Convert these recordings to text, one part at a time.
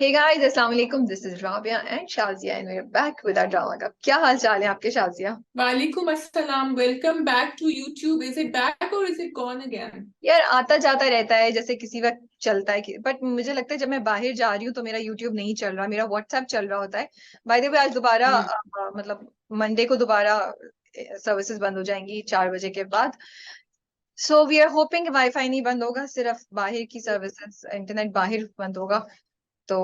Hey guys, अस्सलाम वालेकुम. This is Rabia and Shazia and we're back with our drama club. क्या हाल चाल है आपके Shazia? Walaikum assalam. Welcome back to YouTube. Is it back or is it gone again? यार आता जाता रहता है जैसे किसी वक्त चलता है कि बट मुझे लगता है जब मैं बाहर जा रही हूँ तो मेरा YouTube नहीं चल रहा, मेरा WhatsApp चल रहा होता है. बाय द वे आज दोबारा Hmm. मतलब मंडे को दोबारा सर्विसेज बंद हो जाएंगी 4 बजे के बाद. So we are hoping wifi नहीं बंद होगा, सिर्फ बाहर की सर्विसेज इंटरनेट बाहर बंद होगा. तो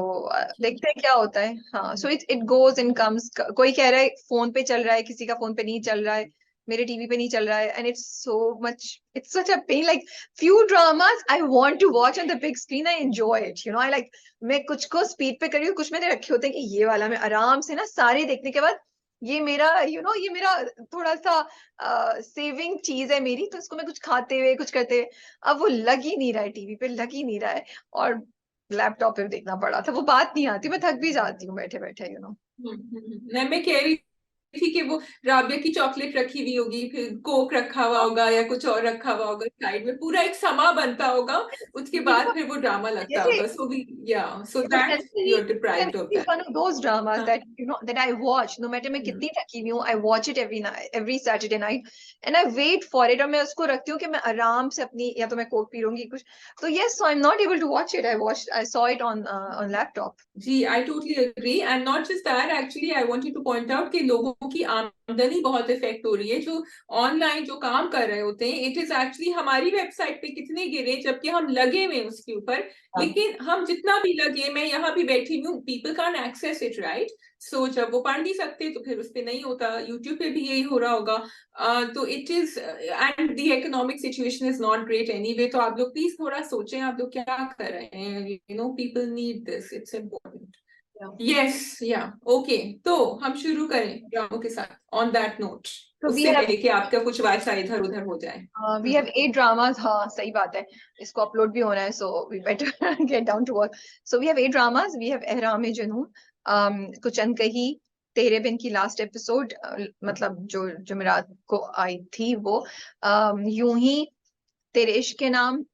देखते हैं क्या होता है. हाँ, so it goes in comes. कोई कह रहा है फोन पे चल रहा है, किसी का फोन पे नहीं चल रहा है, मेरे टीवी पे नहीं चल रहा है. And it's so much, it's such a pain. Like few dramas I want to watch on the big screen, I enjoy it, you know. I like, मैं कुछ को स्पीड पे कर रही हूँ, कुछ मैंने रखे होते हैं कि ये वाला मैं आराम से ना सारे देखने के बाद, ये मेरा ये मेरा थोड़ा सा सेविंग चीज है मेरी, तो इसको मैं कुछ खाते हुए कुछ करते हुए. अब वो लग ही नहीं रहा है, टीवी पे लग ही नहीं रहा है, और लैपटॉप पे देखना पड़ा था. वो बात नहीं आती, मैं थक भी जाती हूँ बैठे बैठे, यू नो. नहीं, मैं कह रही थी कि वो राबिया की चॉकलेट रखी हुई होगी, फिर कोक रखा हुआ होगा या कुछ और रखा हुआ होगा साइड में, पूरा एक समा बनता होगा, उसके ये बाद तो फिर वो ड्रामा लगता ये होगा. सो वी या so that essentially you are deprived of essentially that. one of those dramas हाँ. that that I watch no matter मैं कितनी थकी हुई हूँ. I watch it every night, every Saturday night, and I wait for it. और मैं उसको रखती हूँ कि मैं आराम से अपनी, या तो मैं कोक पी लूंगी कुछ. तो yes, so I'm not able to watch it. I saw it on laptop. जी, I totally agree. And not just that, actually I wanted to point out कि लोगों की आमदनी बहुत इफेक्ट हो रही है जो ऑनलाइन जो काम कर रहे होते हैं. इट इज एक्चुअली हमारी वेबसाइट पे कितने गिरे जबकि हम लगे हुए हैं उसके ऊपर. लेकिन हम जितना भी लगे, मैं यहाँ भी बैठी हूँ, people can access it, right? So जब वो पढ़ नहीं सकते तो फिर उस पे नहीं होता. यूट्यूब पे भी यही हो रहा होगा. तो it is, and the economic situation is not great anyway. तो आप लोग प्लीज थोड़ा सोचें आप लोग क्या कर रहे हैं. You no, people need this, it's important. Yeah. Yes, या ओके. तो हम शुरू करें ड्रामों के साथ on that note, So we उससे have पहले कि आपका कुछ वाईफाई इधर उधर हो जाए. we have 8 dramas. हाँ सही बात है, इसको अपलोड भी होना है, so we better get down to work. So we have 8 dramas. We have एहराम जुनून, कुछ अनकही, तेरे बिन की लास्ट एपिसोड, मतलब जो जुमेरात को आई थी वो, यूं ही, तेरे इश्क के नाम,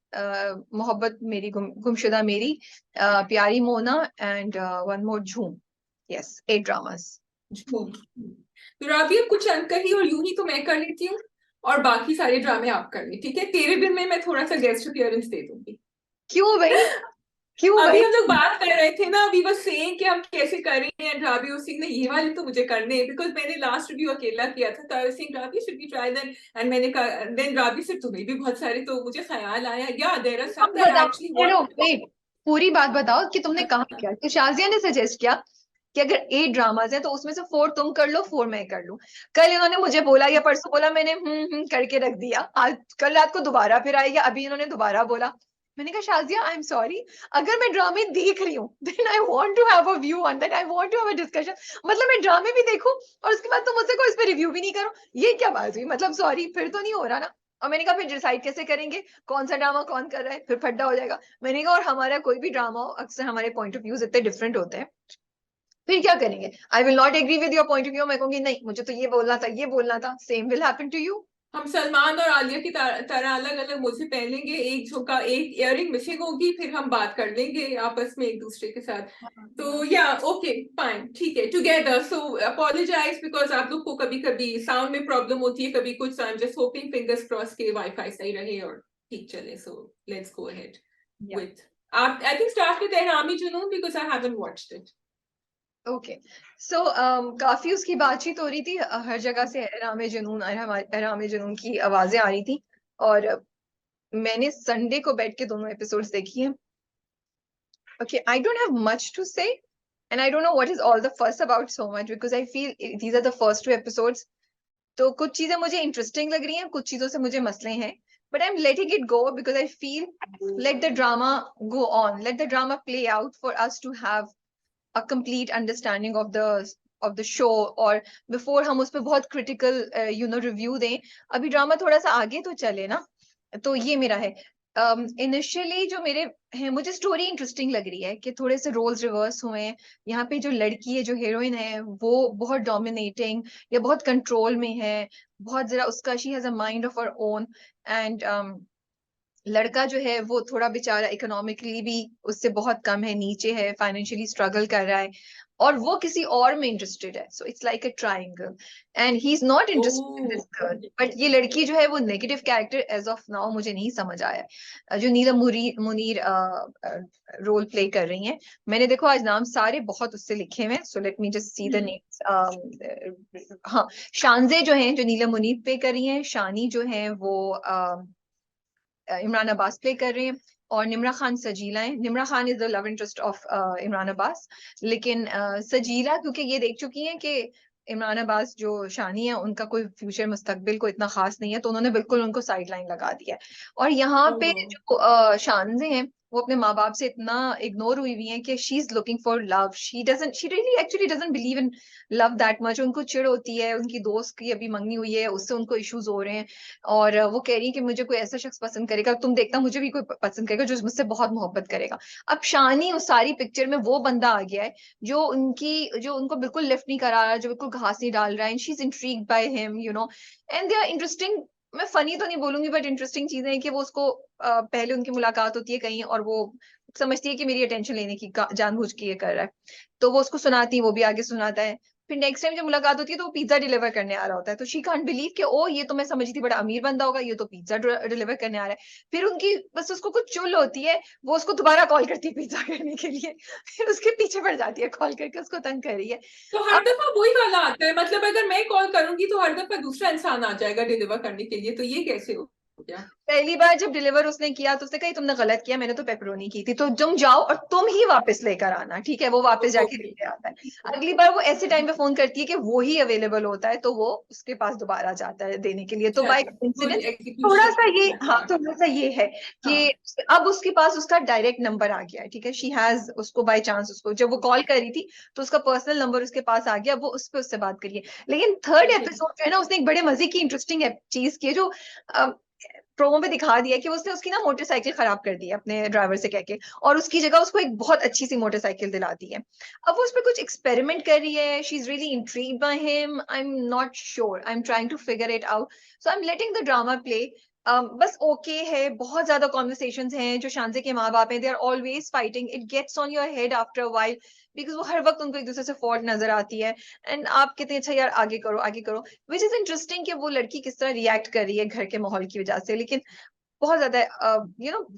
मोहब्बत मेरी गुमशुदा मेरी, प्यारी मोना, एंड वन मोर झूम. Yes, 8 dramas. झूम. तो राबिया, कुछ अनकही और यूं ही तो मैं कर लेती हूँ, और बाकी सारे ड्रामे आप कर ली, ठीक है? तेरे बिन में मैं थोड़ा सा गेस्ट अपीयरेंस दे दूंगी. क्यों भाई? क्यों अभी भाई? हम लोग बात कर रहे थे ना, वी वर सेइंग कि हम कैसे कर रहे हैं. राबी वाज सेइंग ये वाले तो मुझे करने हैं बिकॉज मैंने लास्ट रिव्यू अकेला किया था. तो I was saying Rabi should we try then, एंड मैंने कहा देन राबी से तुम्हें भी बहुत सारे, तो मुझे ख्याल आया या देयर आर बात सम दैट बताओ, एक्चुअली चलो वांट. वेट, पूरी बात बताओ कि तुमने कहा क्या. तो शाजिया ने सजेस्ट किया कि अगर 8 dramas है तो उसमें से 4 तुम कर लो, 4 मैं कर लूं. कल इन्होंने मुझे बोला या परसों बोला, मैंने करके रख दिया. आज कल रात को दोबारा फिर आएगा, अभी इन्होंने दोबारा बोला. मैंने कहा शाजिया, आई एम सॉरी, अगर मैं ड्रामे देख रही हूँ then I want to have a view on that, I want to have a discussion. मतलब मैं ड्रामे भी देखूं और उसके बाद तुम मुझसे कोई इस पे रिव्यू भी नहीं करो, ये क्या बात हुई? मतलब सॉरी, फिर तो नहीं हो रहा ना. और मैंने कहा फिर डिसाइड कैसे करेंगे कौन सा ड्रामा कौन कर रहा है, फिर फड्डा हो जाएगा. मैंने कहा और हमारा कोई भी ड्रामा हो, अक्सर हमारे पॉइंट ऑफ व्यूज इतने डिफरेंट होते हैं, फिर क्या करेंगे? I will not agree with your point of view, मैं कहूंगी नहीं मुझे तो ये बोलना था, ये बोलना था. Same will happen to you. हम सलमान और आलिया की तरह अलग अलग मुझे पहनेंगे, एक झुका एक इयरिंग मिसिंग होगी, फिर हम बात कर लेंगे आपस में एक दूसरे के साथ. तो या ओके फाइन, ठीक है, टुगेदर. सो अपोलोजाइज बिकॉज आप लोग को कभी कभी साउंड में प्रॉब्लम होती है, कभी कुछ. I am just hoping fingers cross के वाईफाई सही रहे और ठीक चले. So let's go ahead with, आप I think start with Ehrami Junoon because I haven't watched it. Okay. So काफी उसकी बातचीत हो रही थी, हर जगह से एहराम जुनून की आवाजें आ रही थी. और मैंने संडे को बैठ के दोनों एपिसोड्स देखी हैं. Okay, I don't have much to say, and I don't know what is all the fuss about so much because I feel these are the first 2 episodes. तो कुछ चीजें मुझे इंटरेस्टिंग लग रही हैं, कुछ चीजों से मुझे मसले हैं. But I'm letting it go because I feel, let the drama go on, let the drama play out for us to have a complete understanding of the show, और before हम उस पे बहुत critical review दें. अभी drama थोड़ा सा आगे तो चले ना. तो ये मेरा है. इनिशियली जो मेरे हैं, मुझे स्टोरी इंटरेस्टिंग लग रही है कि थोड़े से रोल्स रिवर्स हुए हैं. यहाँ पे जो लड़की है, जो हीरोइन है, वो बहुत डोमिनेटिंग या बहुत कंट्रोल में है, बहुत जरा उसका, she has a mind of her own. And लड़का जो है वो थोड़ा बेचारा इकोनॉमिकली भी उससे बहुत कम है, नीचे है, फाइनेंशियली स्ट्रगल कर रहा है, और वो किसी और में इंटरेस्टेड है। So it's like a triangle and he is not interested in oh, this girl. But ये लड़की जो है वो negative character as of now मुझे नहीं समझ आया जो नीलम मुनीर रोल प्ले कर रही हैं। मैंने देखो आज नाम सारे बहुत उससे लिखे हुए हैं, so let me just see the names. हाँ, शानजे जो हैं जो नीलम मुनीर पे कर रही हैं, शानी जो है वो इमरान अब्बास प्ले कर रहे हैं, और निम्रा खान सजीला है। Nimra Khan is the love interest of Imran Abbas, लेकिन सजीला क्योंकि ये देख चुकी हैं कि इमरान अब्बास जो शानी है उनका कोई फ्यूचर मुस्तकबिल को इतना खास नहीं है, तो उन्होंने बिल्कुल उनको साइड लाइन लगा दिया है। और यहाँ पे ओह, जो शानजे हैं वो अपने माँ बाप से इतना इग्नोर हुई हुई है कि she is looking for love, she really actually doesn't believe in love that much. उनको चिढ़ होती है, उनकी दोस्त की अभी मंगनी हुई है, उससे उनको इश्यूज हो रहे हैं, और वो कह रही है कि मुझे कोई ऐसा शख्स पसंद करेगा, तुम देखना मुझे भी कोई पसंद करेगा जो मुझसे बहुत मोहब्बत करेगा। अब शानी उस सारी पिक्चर में वो बंदा आ गया है जो उनको बिल्कुल लिफ्ट नहीं करा रहा, जो बिल्कुल घास नहीं डाल रहा है, and she is intrigued by him, and they are interesting. मैं फनी तो नहीं बोलूंगी बट इंटरेस्टिंग चीजें हैं कि वो उसको पहले उनकी मुलाकात होती है कहीं, और वो समझती है कि मेरी अटेंशन लेने की जानबूझ के ये कर रहा है, तो वो उसको सुनाती है, वो भी आगे सुनाता है। फिर नेक्स्ट टाइम जब मुलाकात होती है तो वो पिज्जा डिलीवर करने आ रहा होता है, तो शी कांट बिलीव कि ओ ये तो मैं समझी थी बड़ा अमीर बंदा होगा, ये तो पिज्जा डिलीवर करने आ रहा है। फिर उनकी बस उसको कुछ चुल होती है, वो उसको दोबारा कॉल करती है पिज्जा करने के लिए, फिर उसके पीछे पड़ जाती है, कॉल करके उसको तंग कर रही है। तो हर अब दफा वही वाला आता है, मतलब अगर मैं कॉल करूंगी तो हर दफा दूसरा इंसान आ जाएगा डिलीवर करने के लिए, तो ये कैसे हो गया? पहली बार जब डिलीवर उसने किया तो उसने कहा तुमने गलत किया, मैंने तो पेपरोनी की थी, तो तुम जाओ और तुम ही वापस लेकर आना, ठीक है? वो वापस जाके ओके, लेके आता है। अगली बार वो ऐसे टाइम पे फोन करती है कि वो ही अवेलेबल होता है, तो वो उसके पास दोबारा जाता है देने के लिए। तो बाय गुड इंसिडेंस थोड़ा सा ये, एग्जीक्यूशन। हाँ थोड़ा सा ये है कि हाँ, अब उसके पास उसका डायरेक्ट नंबर आ गया है, ठीक है? शी हैज उसको बाय चांस, उसको जब वो कॉल करी थी तो उसका पर्सनल नंबर उसके पास आ गया, वो उस पर उससे बात करिए। लेकिन थर्ड ओके, एपिसोड जो है ना, उसने एक बड़े मजे की इंटरेस्टिंग चीज की है, जो प्रोमो में दिखा दिया कि उसने उसकी ना मोटरसाइकिल खराब कर दी है अपने ड्राइवर से कह के, और उसकी जगह उसको एक बहुत अच्छी सी मोटरसाइकिल दिला दी है। अब वो उस पर कुछ एक्सपेरिमेंट कर रही है, she is really intrigued by him, I am not sure, I am trying to figure it out, so I am letting the drama play. बस ओके है, बहुत ज्यादा कॉन्वर्सेशंस हैं, जो शानजे के माँ बाप हैं they are always fighting, it gets on your head after a while, because वो हर वक्त उनको एक दूसरे से फॉल्ट नजर आती है, एंड आप कितने अच्छा यार आगे करो आगे करो, विच इज इंटरेस्टिंग कि वो लड़की किस तरह रिएक्ट कर रही है घर के माहौल की वजह से। लेकिन बहुत ज्यादा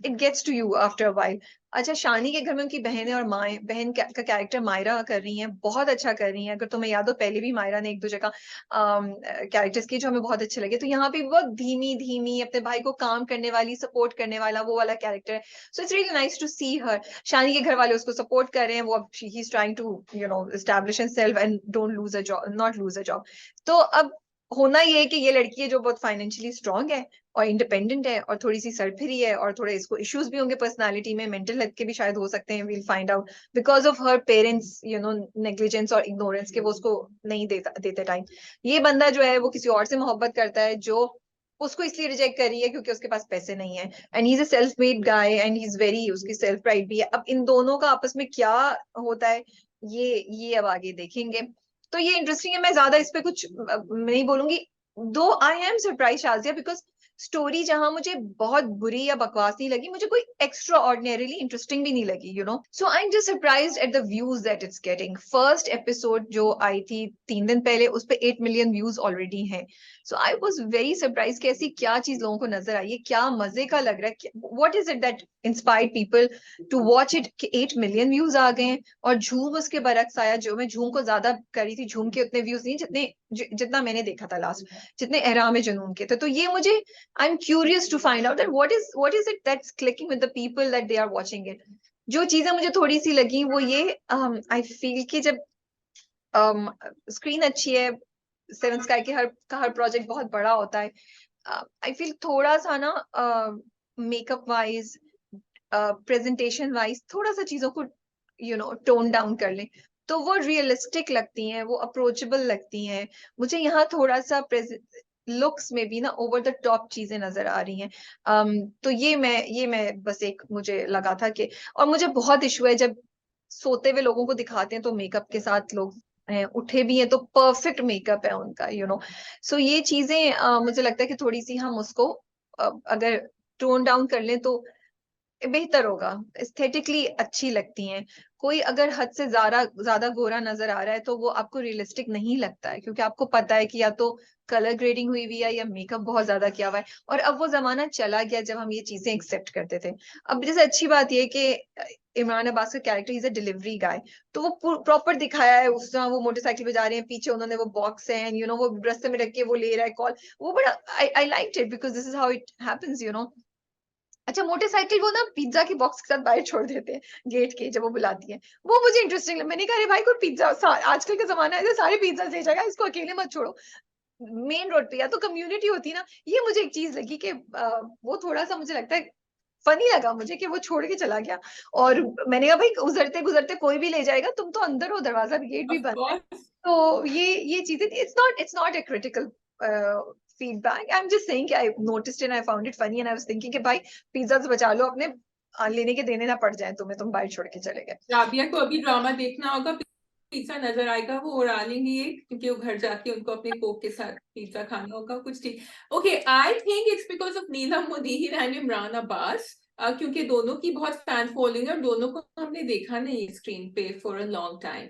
it gets to you after a while. अच्छा, शानी के घर में उनकी बहन है, और बहन का कैरेक्टर मायरा कर रही हैं, बहुत अच्छा कर रही हैं। अगर तुम्हें याद हो पहले भी मायरा ने एक दो जगह कैरेक्टर्स किए जो हमें बहुत अच्छे लगे, तो यहाँ पे बहुत धीमी धीमी अपने भाई को काम करने वाली, सपोर्ट करने वाला, वो वाला कैरेक्टर है। So it's really nice to see her. Shani के घर वाले उसको सपोर्ट कर रहे हैं, वो अब he is trying to establish himself and don't lose a job, not lose a job. तो अब होना ये है कि ये लड़की है जो बहुत फाइनेंशियली स्ट्रांग है और इंडिपेंडेंट है, और थोड़ी सी सरफिरी है, और थोड़े इसको इश्यूज भी होंगे पर्सनालिटी में, मेंटल हेल्थ के भी शायद हो सकते हैं, we'll find out, because of her parents negligence और इग्नोरेंस के वो उसको नहीं देते टाइम। ये बंदा जो है वो किसी और से मोहब्बत करता है, जो उसको इसलिए रिजेक्ट कर रही है क्योंकि उसके पास पैसे नहीं है, and he is a self made guy and he is very, उसकी सेल्फ प्राइड भी है। अब इन दोनों का आपस में क्या होता है, ये अब आगे देखेंगे। तो ये इंटरेस्टिंग है, मैं ज्यादा इस पे कुछ नहीं बोलूंगी। दो I am surprise Shazia, because story जहां मुझे बहुत बुरी या बकवास नहीं लगी, मुझे कोई एक्स्ट्रा ऑर्डिनरीली इंटरेस्टिंग भी नहीं लगी, so I am just surprised at the views that it's getting. First episode जो आई थी 3 दिन पहले, उस पे 8 मिलियन व्यूज ऑलरेडी हैं। सो आई वॉज वेरी सरप्राइज कि ऐसी क्या चीज लोगों को नजर आई है, क्या मजे का लग रहा है, what is it that inspired people to watch it, कि 8 मिलियन व्यूज आ गए हैं। और झूम उसके बरक्स आया, जो मैं झूम को ज्यादा करी थी, झूम के उतने व्यूज नहीं जितना मैंने देखा था लास्ट, जितने एहराम जुनून के थे। तो ये मुझे, I'm curious to find out that what is it that's clicking with the people that they are watching it. जो चीजें मुझे थोड़ी सी लगी वो ये, आई फील कि जब स्क्रीन अच्छी है, सेवन स्काई के हर प्रोजेक्ट बहुत बड़ा होता है, आई फील थोड़ा सा ना मेकअप वाइज, प्रेजेंटेशन वाइज थोड़ा सा चीजों को टोन डाउन कर लें, तो वो रियलिस्टिक लगती हैं, वो अप्रोचेबल लगती हैं। मुझे यहाँ थोड़ा सा लुक्स में भी ना ओवर द टॉप चीजें नजर आ रही हैं। तो ये मैं बस एक मुझे लगा था कि, और मुझे बहुत इशू है जब सोते हुए लोगों को दिखाते हैं तो मेकअप के साथ लोग हैं, उठे भी हैं तो परफेक्ट मेकअप है उनका, सो ये चीजें मुझे लगता है कि थोड़ी सी हम उसको अगर टोन डाउन कर लें तो बेहतर होगा, एस्थेटिकली अच्छी लगती हैं। कोई अगर हद से ज्यादा ज्यादा गोरा नजर आ रहा है तो वो आपको रियलिस्टिक नहीं लगता है, क्योंकि आपको पता है कि या तो कलर ग्रेडिंग हुई हुई है या मेकअप बहुत ज्यादा किया हुआ है। और अब वो जमाना चला गया जब हम ये चीजें एक्सेप्ट करते थे। अब जैसे अच्छी बात ये है कि इमरान अब्बास का कैरेक्टर इज अ डिलीवरी गाय, तो वो प्रॉपर दिखाया है। उस तरह वो मोटरसाइकिल पे जा रहे हैं, पीछे उन्होंने वो बॉक्स है, यू नो वो रास्ते में रख के वो ले रहा है कॉल। वो बड़ा I like it because this is how it happens, you know. अच्छा, मोटरसाइकिल वो ना पिज्जा की बॉक्स के साथ बाहर छोड़ देते हैं गेट के, जब वो बुलाती है। वो मुझे इंटरेस्टिंग लगा। मैंने कहा अरे भाई, कोई पिज्जा, आजकल का जमाना है, सारे पिज्जा ले जाएगा, इसको अकेले मत छोड़ो मेन रोड पे। या तो कम्युनिटी होती ना। ये मुझे एक चीज लगी कि वो थोड़ा सा मुझे लगता है फनी लगा मुझे कि वो छोड़ के चला गया। और मैंने कहा भाई, गुजरते गुजरते कोई भी ले जाएगा, तुम तो अंदर हो, दरवाजा भी, गेट भी ऑफ बंद है। कोर्स। तो ये चीजें, it's not a critical feedback. I'm just saying कि I noticed it and I found it funny and I was thinking कि भाई, पिज्जा से बचा लो अपने, लेने के देने ना पड़ जाए तुम्हें, तुम बाहर छोड़ के चले गए। राबिया को अभी ड्रामा देखना होगा, पिज्जा नजर आएगा, वो उड़ा लेंगे ये, क्योंकि वो घर जाके उनको अपने कोक के साथ पिज्जा खाना होगा कुछ। ठीक, okay, I think it's because of Neelam Munir and Imran Abbas, क्योंकि दोनों की बहुत फैन फॉलोइंग है और दोनों को हमने देखा नहीं स्क्रीन पे फॉर अ लॉन्ग टाइम।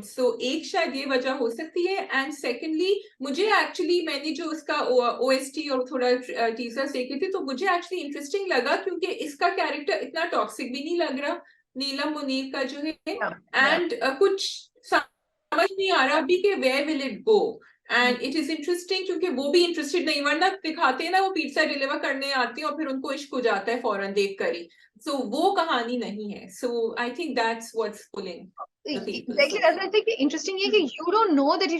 सो एक शायद ये वजह हो सकती है। एंड सेकेंडली, मुझे एक्चुअली, मैंने जो उसका ओएसटी और थोड़ा टीजर देखे थे, तो मुझे एक्चुअली इंटरेस्टिंग लगा, क्योंकि इसका कैरेक्टर इतना टॉक्सिक भी नहीं लग रहा, नीलम मुनीर का जो है। Yeah, yeah. एंड कुछ समझ नहीं आ रहा अभी कि where will it go. And it is interesting, क्योंकि वो भी इंटरेस्टेड नहीं, वरना दिखाते हैं ना वो पिज्जा डिलीवर करने आती है और फिर उनको इश्क हो जाता है फौरन देख कर ही। सो वो कहानी नहीं है। So I think that's what's pulling the people Exactly, so that's far. I think interesting है कि you don't know that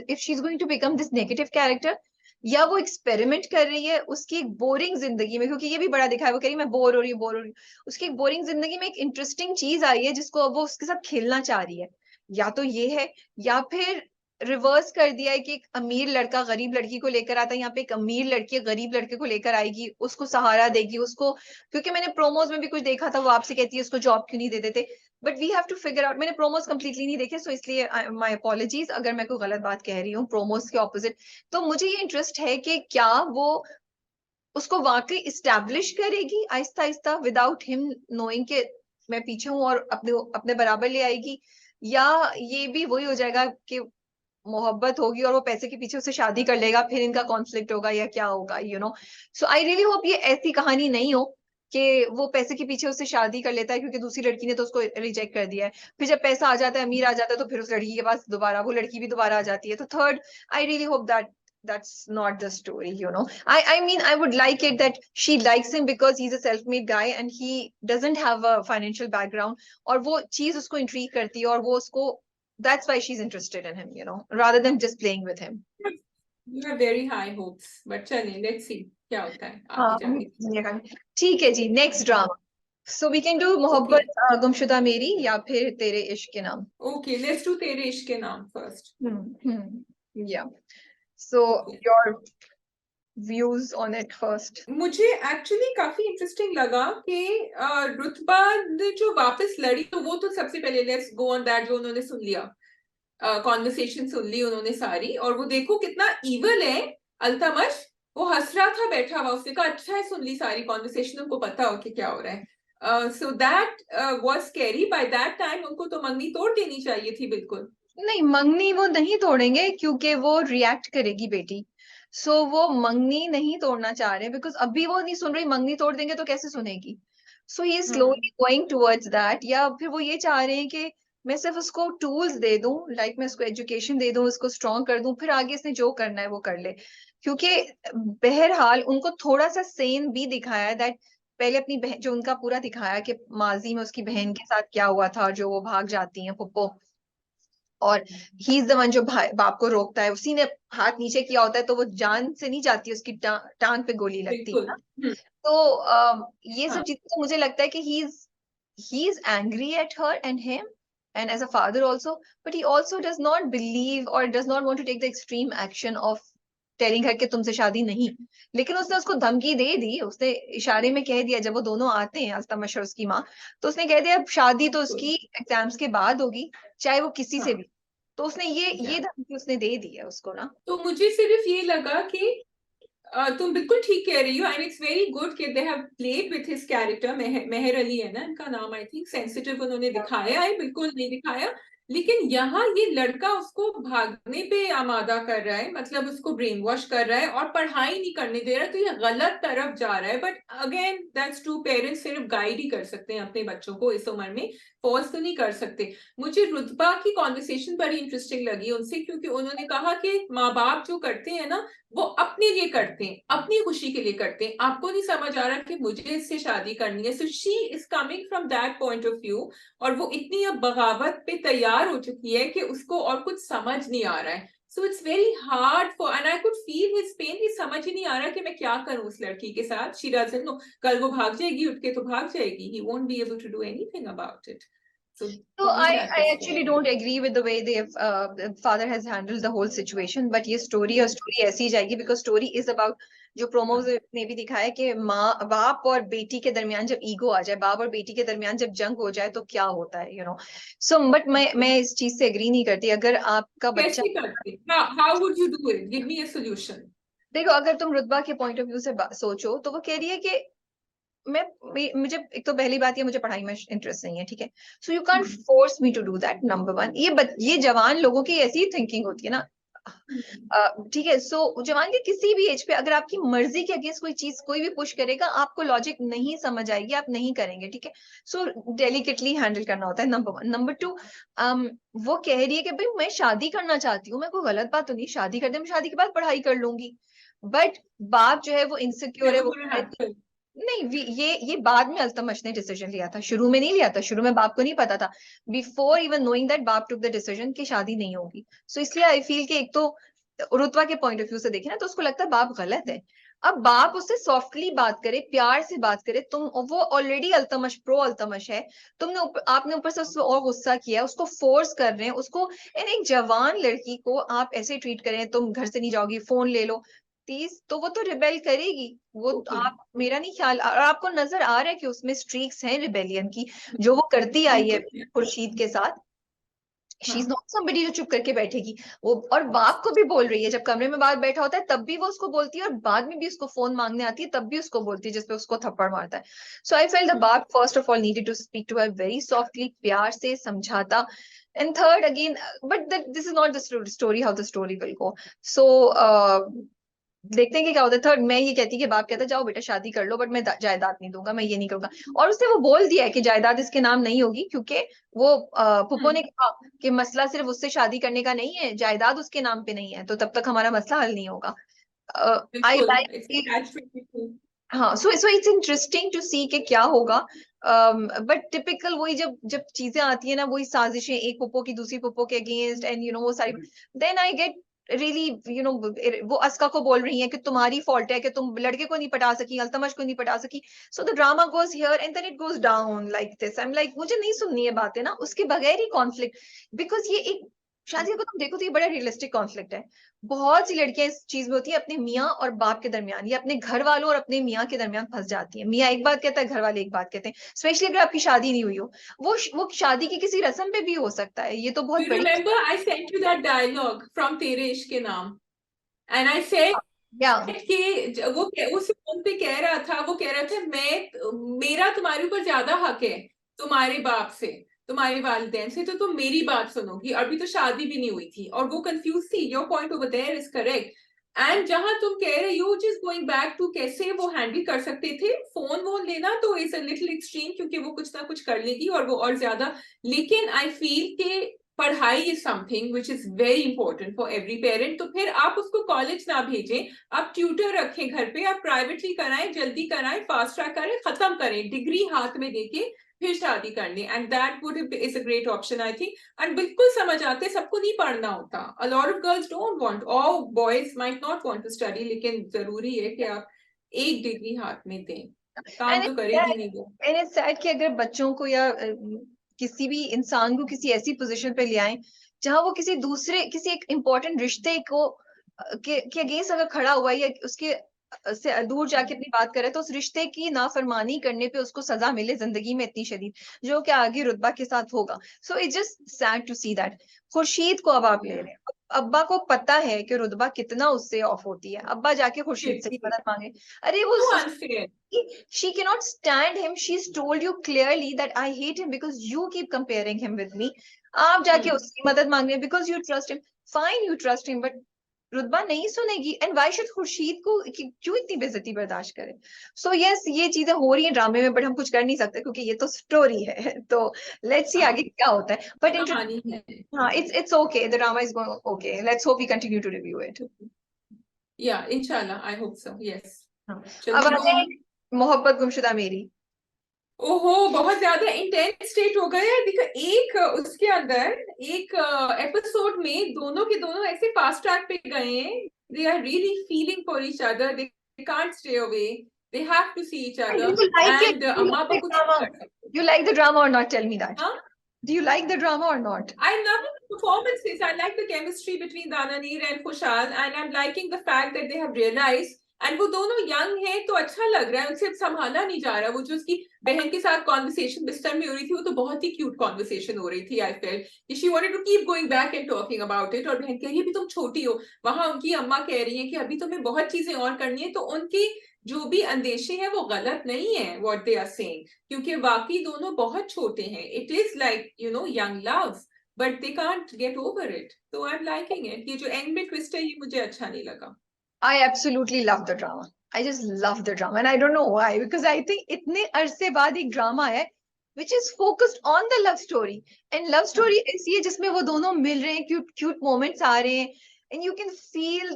if she's going to become this negative character, या वो एक्सपेरिमेंट कर रही है उसकी एक बोरिंग जिंदगी में, क्योंकि ये भी बड़ा दिखा है, वो कह रही है मैं बोर हो रही हूँ, बोर हो रही हूँ। उसकी एक बोरिंग जिंदगी में एक इंटरेस्टिंग चीज आई है जिसको अब वो उसके साथ खेलना चाह रही है। या तो ये है, या फिर रिवर्स कर दिया है कि एक अमीर लड़का गरीब लड़की को लेकर आता है, यहाँ पे एक अमीर लड़की गरीब लड़के को लेकर आएगी, उसको सहारा देगी उसको। क्योंकि मैंने प्रोमोज में भी कुछ देखा था, वो आपसे कहती है उसको जॉब क्यों नहीं दे देते। But we have to figure out. मैंने प्रोमोज कंप्लीटली नहीं देखे, सो इसलिए माय अपॉलॉजीज अगर मैं कोई गलत बात कह रही हूँ प्रोमोज के ऑपोजिट। तो मुझे ये इंटरेस्ट है कि क्या वो उसको वाकई इस्टेब्लिश करेगी Aahista Aahista without him knowing के मैं पीछे हूँ, और अपने अपने बराबर ले आएगी। या ये भी वही हो जाएगा कि मोहब्बत होगी और वो पैसे के पीछे उससे शादी कर लेगा, फिर इनका कॉन्फ्लिक्ट होगा या क्या होगा, you know. So I really hope ये ऐसी कहानी नहीं हो कि वो पैसे के पीछे उससे शादी कर लेता है क्योंकि दूसरी लड़की ने तो उसको रिजेक्ट कर दिया है। फिर जब पैसा आ जाता है, अमीर आ जाता है, तो फिर उस लड़की के पास दोबारा वो लड़की भी दोबारा आ जाती है। तो third, I really hope that that's not the story, you know. I mean, I would like it that she likes him because he's a self-made guy and he doesn't have a financial background, और वो चीज उसको intrigue करती है और वो उसको, that's why she's interested in him, you know, rather than just playing with him. You have very high hopes, but चलिए लेट्स सी क्या होता है हाँ, आगे जाके। ठीक है ji, next drama. So we can do okay, Mohabbat Gumshuda मेरी, या फिर तेरे इश्क के नाम। ओके, लेट्स डू तेरे इश्क के नाम फर्स्ट। या so okay, your views on it first. मुझे एक्चुअली काफी इंटरेस्टिंग लगा कि रुतबा ने जो वापस लड़ी, तो वो तो सबसे पहले लेट्स गो ऑन दैट, जो उन्होंने सुन लिया, कॉन्वर्सेशन सुन ली उन्होंने सारी, और वो देखो कितना इवल है अल्तमश। वो हंस रहा था बैठा हुआ, उसने कहा अच्छा है सुन ली सारी कॉन्वर्सेशन, उनको पता हो कि क्या हो रहा है। So that was scary. By that time उनको तो मंगनी तोड़ देनी चाहिए थी बिल्कुल। नहीं, मंगनी वो नहीं तोड़ेंगे क्योंकि वो रिएक्ट करेगी बेटी। सो वो मंगनी नहीं तोड़ना चाह रहे बिकॉज अभी वो नहीं सुन रही, मंगनी तोड़ देंगे तो कैसे सुनेगी। सो ही स्लोली गोइंग टुवर्ड्स दैट, या फिर वो ये चाह रहे हैं कि मैं सिर्फ उसको टूल्स दे दूं, लाइक मैं उसको एजुकेशन दे दूं, उसको स्ट्रॉन्ग कर दूं, फिर आगे इसने जो करना है वो कर ले। क्योंकि बहरहाल उनको थोड़ा सा सेन भी दिखाया है दैट, पहले अपनी बहन जो उनका पूरा दिखाया कि माजी में उसकी बहन के साथ क्या हुआ था, जो वो भाग जाती है फुप्पो, और ही इज द वन जो बाप को रोकता है, उसी ने हाथ नीचे किया होता है, तो वो जान से नहीं जाती, उसकी टांग पे गोली लगती है बिल्कुल। ना। तो ये सब हाँ, चीजें तो मुझे लगता है कि he is angry at her and him and as a father also, but he also does not believe or does not want to take the extreme action of telling her कि तुमसे शादी नहीं। लेकिन उसने उसको धमकी दे दी, उसने इशारे में कह दिया जब वो दोनों आते हैं अस्तमश और उसकी माँ, तो उसने कह दिया अब शादी तो उसकी एग्जाम्स के बाद होगी, चाहे वो किसी से हाँ, भी। तो उसने ये yeah. धमकी उसने दे दी है उसको ना। तो मुझे सिर्फ ये लगा कि तुम बिल्कुल ठीक कह रही हो, एंड इट्स वेरी गुड कि they have played with his character. Meher Ali है ना इनका नाम, आई थिंक सेंसिटिव उन्होंने दिखाया है, बिल्कुल नहीं दिखाया। लेकिन यहाँ ये लड़का उसको भागने पे आमादा कर रहा है, मतलब उसको ब्रेन वॉश कर रहा है और पढ़ाई नहीं करने दे रहा, तो ये गलत तरफ जा रहा है। But again that's true, parents सिर्फ गाइड ही कर सकते हैं अपने बच्चों को इस उम्र में, फोर्स तो नहीं कर सकते। मुझे रुतबा की कॉन्वर्सेशन बड़ी इंटरेस्टिंग लगी उनसे, क्योंकि उन्होंने कहा कि माँ बाप जो करते हैं ना, वो अपने लिए करते हैं, अपनी खुशी के लिए करते हैं। आपको नहीं समझ आ रहा कि मुझे इससे शादी करनी है। So she is coming from that point of view, और वो इतनी अब बगावत पे तैयार हो चुकी है कि उसको और कुछ समझ नहीं आ रहा है। So it's very hard for, and I could feel his pain, कि समझ ही नहीं आ रहा कि मैं क्या करूं उस लड़की के साथ। शी डजंट नो, कल वो भाग जाएगी उठ के तो भाग जाएगी, he won't be able to do anything about it. So So for me that I was actually don't agree with the way the father has handled the whole situation. But ये story और story ऐसी ही जाएगी, because story is about, जो promos ने भी दिखाया कि माँ बाप और बेटी के दरमियान जब ईगो आ जाए, बाप और बेटी के दरमियान जब जंग हो जाए तो क्या होता है, सो बट मैं इस चीज से एग्री नहीं करती। अगर आपका बच्चा, कैसे करते, how would you do it? Give me a solution. देखो, अगर तुम रुतबा के पॉइंट ऑफ व्यू से सोचो, तो वो कह रही है कि मुझे एक तो पहली बात, ये मुझे पढ़ाई में इंटरेस्ट नहीं है, ठीक है। So you can't force me to do that, number one. ये जवान लोगों की ऐसी थिंकिंग होती है ना, ठीक है। सो जवान के किसी भी एज पे अगर आपकी मर्जी के अगेंस्ट कोई चीज कोई भी पुश करेगा, आपको लॉजिक नहीं समझ आएगी, आप नहीं करेंगे, ठीक है। सो डेलिकेटली हैंडल करना होता है, नंबर वन। नंबर टू, वो कह रही है कि भाई मैं शादी करना चाहती हूँ, मैं कोई गलत बात तो नहीं, शादी कर दे, मैं शादी के बाद पढ़ाई कर लूंगी। बट बाप जो है वो इनसिक्योर है, Never वो gonna happen. नहीं, ये बाद में अल्तमश ने डिसीजन लिया था, शुरू में नहीं लिया था। शुरू में बाप को नहीं पता था, बिफोर इवन नोइंग दैट बाप टुक द डिसीजन कि शादी नहीं होगी। सो इसलिए आई फील कि एक तो रुतवा के पॉइंट ऑफ व्यू से देखे ना, तो उसको लगता है बाप गलत है। अब बाप उससे सॉफ्टली बात करे, प्यार से बात करे, वो ऑलरेडी अल्तमश, प्रो अल्तमश है, आपने ऊपर से उसको और गुस्सा किया, उसको फोर्स कर रहे हैं, उसको एक जवान लड़की को आप ऐसे ट्रीट करें, तुम घर से नहीं जाओगी, फोन ले लो प्लीज, तो वो तो रिबेल करेगी। वो Okay. आप, मेरा नहीं ख्याल, और आपको नजर आ रहा है कि उसमें स्ट्रीक्स हैं रिबेलियन की, जो वो करती आई है बिल्कुल। खुर्शीद के साथ। शी इज हाँ। नॉट समबडी जो चुप करके बैठेगी। वो और बाप को भी बोल रही है, जब कमरे में बाप बैठा होता है तब भी वो उसको बोलती है, और बाद में भी उसको फोन मांगने आती है तब भी उसको बोलती है, जिसपे उसको थप्पड़ मारता है। सो आई फेल द बाप first of all needed to speak to her very softly, प्यार से समझाता। And third again, but this is not the story, how the story will go. So देखते हैं कि क्या होता है। थर्ड, मैं ये कहती कि बाप कहता जाओ बेटा शादी कर लो, बट मैं जायदाद नहीं दूंगा, मैं ये नहीं करूंगा। और उसने वो बोल दिया है कि जायदाद इसके नाम नहीं होगी, क्योंकि वो पुप्पो ने कहा कि मसला सिर्फ उससे शादी करने का नहीं है, जायदाद उसके नाम पे नहीं है, तो तब तक हमारा मसला हल नहीं होगा। आई बिल्कुल, it's a लाइक, catch-22. हाँ। सो इट्स इंटरेस्टिंग टू सी कि क्या होगा। बट टिपिकल वही, जब जब चीजें आती है ना, वही साजिशें, एक पुप्पो की दूसरी पुप्पो के अगेंस्ट, एंड वो सारी, देन आई गेट रियली, वो अस्का को बोल रही है कि तुम्हारी फॉल्ट है कि तुम लड़के को नहीं पटा सकी, अल्तमश को नहीं पटा सकी। So the drama goes here and then it goes down like this. I am like, मुझे नहीं सुननी है बातें ना उसके बगैर ही कॉन्फ्लिक्ट, बिकॉज ये एक शादी को तुम देखो तो ये बड़ा रियलिस्टिक कॉन्फ्लिक्ट है। बहुत सी लड़कियां इस चीज में होती है, अपने मियाँ और बाप के दरमियान, या अपने घर वालों और अपने मियाँ के दरमियान फंस जाती है। मियाँ एक बात कहता है, घर वाले एक बात कहते हैं, स्पेशली अगर आपकी शादी नहीं हुई हो। वो शादी की किसी रस्म पे भी हो सकता है, ये तो बहुत You बड़ी, remember I sent you that dialogue from तेरे इश्क के नाम, and I said या कि वो उस फोन पे कह रहा था, वो कह रहा था मेरा तुम्हारे ऊपर ज्यादा हक है, तुम्हारे बाप से, तुम्हारे वालिदैन से, तो तुम मेरी बात सुनोगी। अभी तो शादी भी नहीं हुई थी, और वो कंफ्यूज थी। Your point over there is correct. And जहां तुम कह रहे हो, जस्ट गोइंग बैक टू कैसे वो हैंडल कर सकते थे, फोन वोन लेना तो इज अ लिटिल एक्सट्रीम, क्योंकि वो कुछ ना कुछ कर लेगी और वो और ज्यादा। लेकिन आई फील के पढ़ाई is something which is very important for every parent. तो फिर आप उसको कॉलेज ना भेजें, आप ट्यूटर रखें घर पे, आप प्राइवेटली कराएं, जल्दी कराएं, फास्ट ट्रैक करें, खत्म करें, डिग्री हाथ में देके फिर शादी करनी। And that would is a great option I think. And बिल्कुल समझ आते, सबको नहीं पढ़ना होता। A lot of girls don't want, और boys might not want to study, लेकिन जरूरी है कि आप एक डिग्री हाथ में दें, काम एंड तो करेगी नहीं वो। इट्स सैड कि अगर बच्चों को या किसी भी इंसान को किसी ऐसी पोजीशन पे ले आए जहां वो किसी दूसरे, किसी एक इम्पोर्टेंट रिश्ते को के अगेंस्ट अगर खड़ा हुआ है, या उसके से दूर जाके अपनी बात करे, तो उस रिश्ते की नाफरमानी करने पे उसको सजा मिले जिंदगी में इतनी शदीद, जो कि आगे रुतबा के साथ होगा। So it's just sad to see that. Khurshid को अब आप ले रहे हैं, अब्बा को पता है कि रुतबा कितना उससे ऑफ होती है, अब्बा जाके खुर्शीद से मदद मांगे। अरे वो So unfair. she cannot stand him. She's told you clearly that I hate him because you keep comparing him with me. आप जाके उसकी मदद मांग रहे हैं because you trust him. Fine, you trust him, but रुतबा नहीं सुनेगी। एंड वाई शुड खुर्शीद को क्यों इतनी बेइज्जती बर्दाश्त करे? सो यस, ये चीजें हो रही हैं ड्रामे में, बट हम कुछ कर नहीं सकते क्योंकि ये तो स्टोरी है। तो लेट्स सी आगे क्या होता है। बट कहानी है। हाँ, it's okay, the drama is going okay, let's hope we continue to review it. Yeah, inshallah, I hope so. Yes. हाँ, चलो अब आते हैं मोहब्बत गुमशुदा मेरी। ओहो, बहुत ज्यादा इंटेंस स्टेट हो गया है। देखो, एक उसके अंदर एक एपिसोड में दोनों के दोनों ऐसे फास्ट ट्रैक पे गए हैं। They are really feeling for each other, they can't stay away, they have to see each other. And अम्मा अब कुछ नहीं कर सकते। You like the drama or not? Tell me that. हाँ? Do you like the drama or not? I love the performances. I like the chemistry between Dananeer and Kushal, and I'm liking the fact that they have realized. And वो दोनों young हैं तो अच्छा लग रहा है, उनसे संभाला नहीं जा रहा। वो जो उसकी बहन के साथ कॉन्वर्सेशन बिस्तर में हो रही थी, वो तो बहुत ही क्यूट कॉन्वर्सेशन हो रही थी। आई फेल्ट कि she wanted to keep going back and talking about it. और बहन कह रही है अभी तुम छोटी हो, वहां उनकी अम्मा कह रही है कि अभी तुम्हें बहुत चीजें और करनी है। तो उनकी जो भी अंदेशे हैं वो गलत नहीं है, व्हाट दे आर सेइंग, क्योंकि वाकई दोनों बहुत छोटे हैं। It is like you know young love, but they can't get over it. तो आई एम लाइकिंग इट। ये जो एंड में ट्विस्ट है, ये मुझे अच्छा नहीं लगा। I absolutely love the drama. I just love the drama, and I don't know why, because I think इतने अरसे बाद एक ड्रामा है which is focused on the love story, and love story ऐसी है जिसमें वो दोनों मिल रहे हैं, cute cute moments आ रहे हैं, and you can feel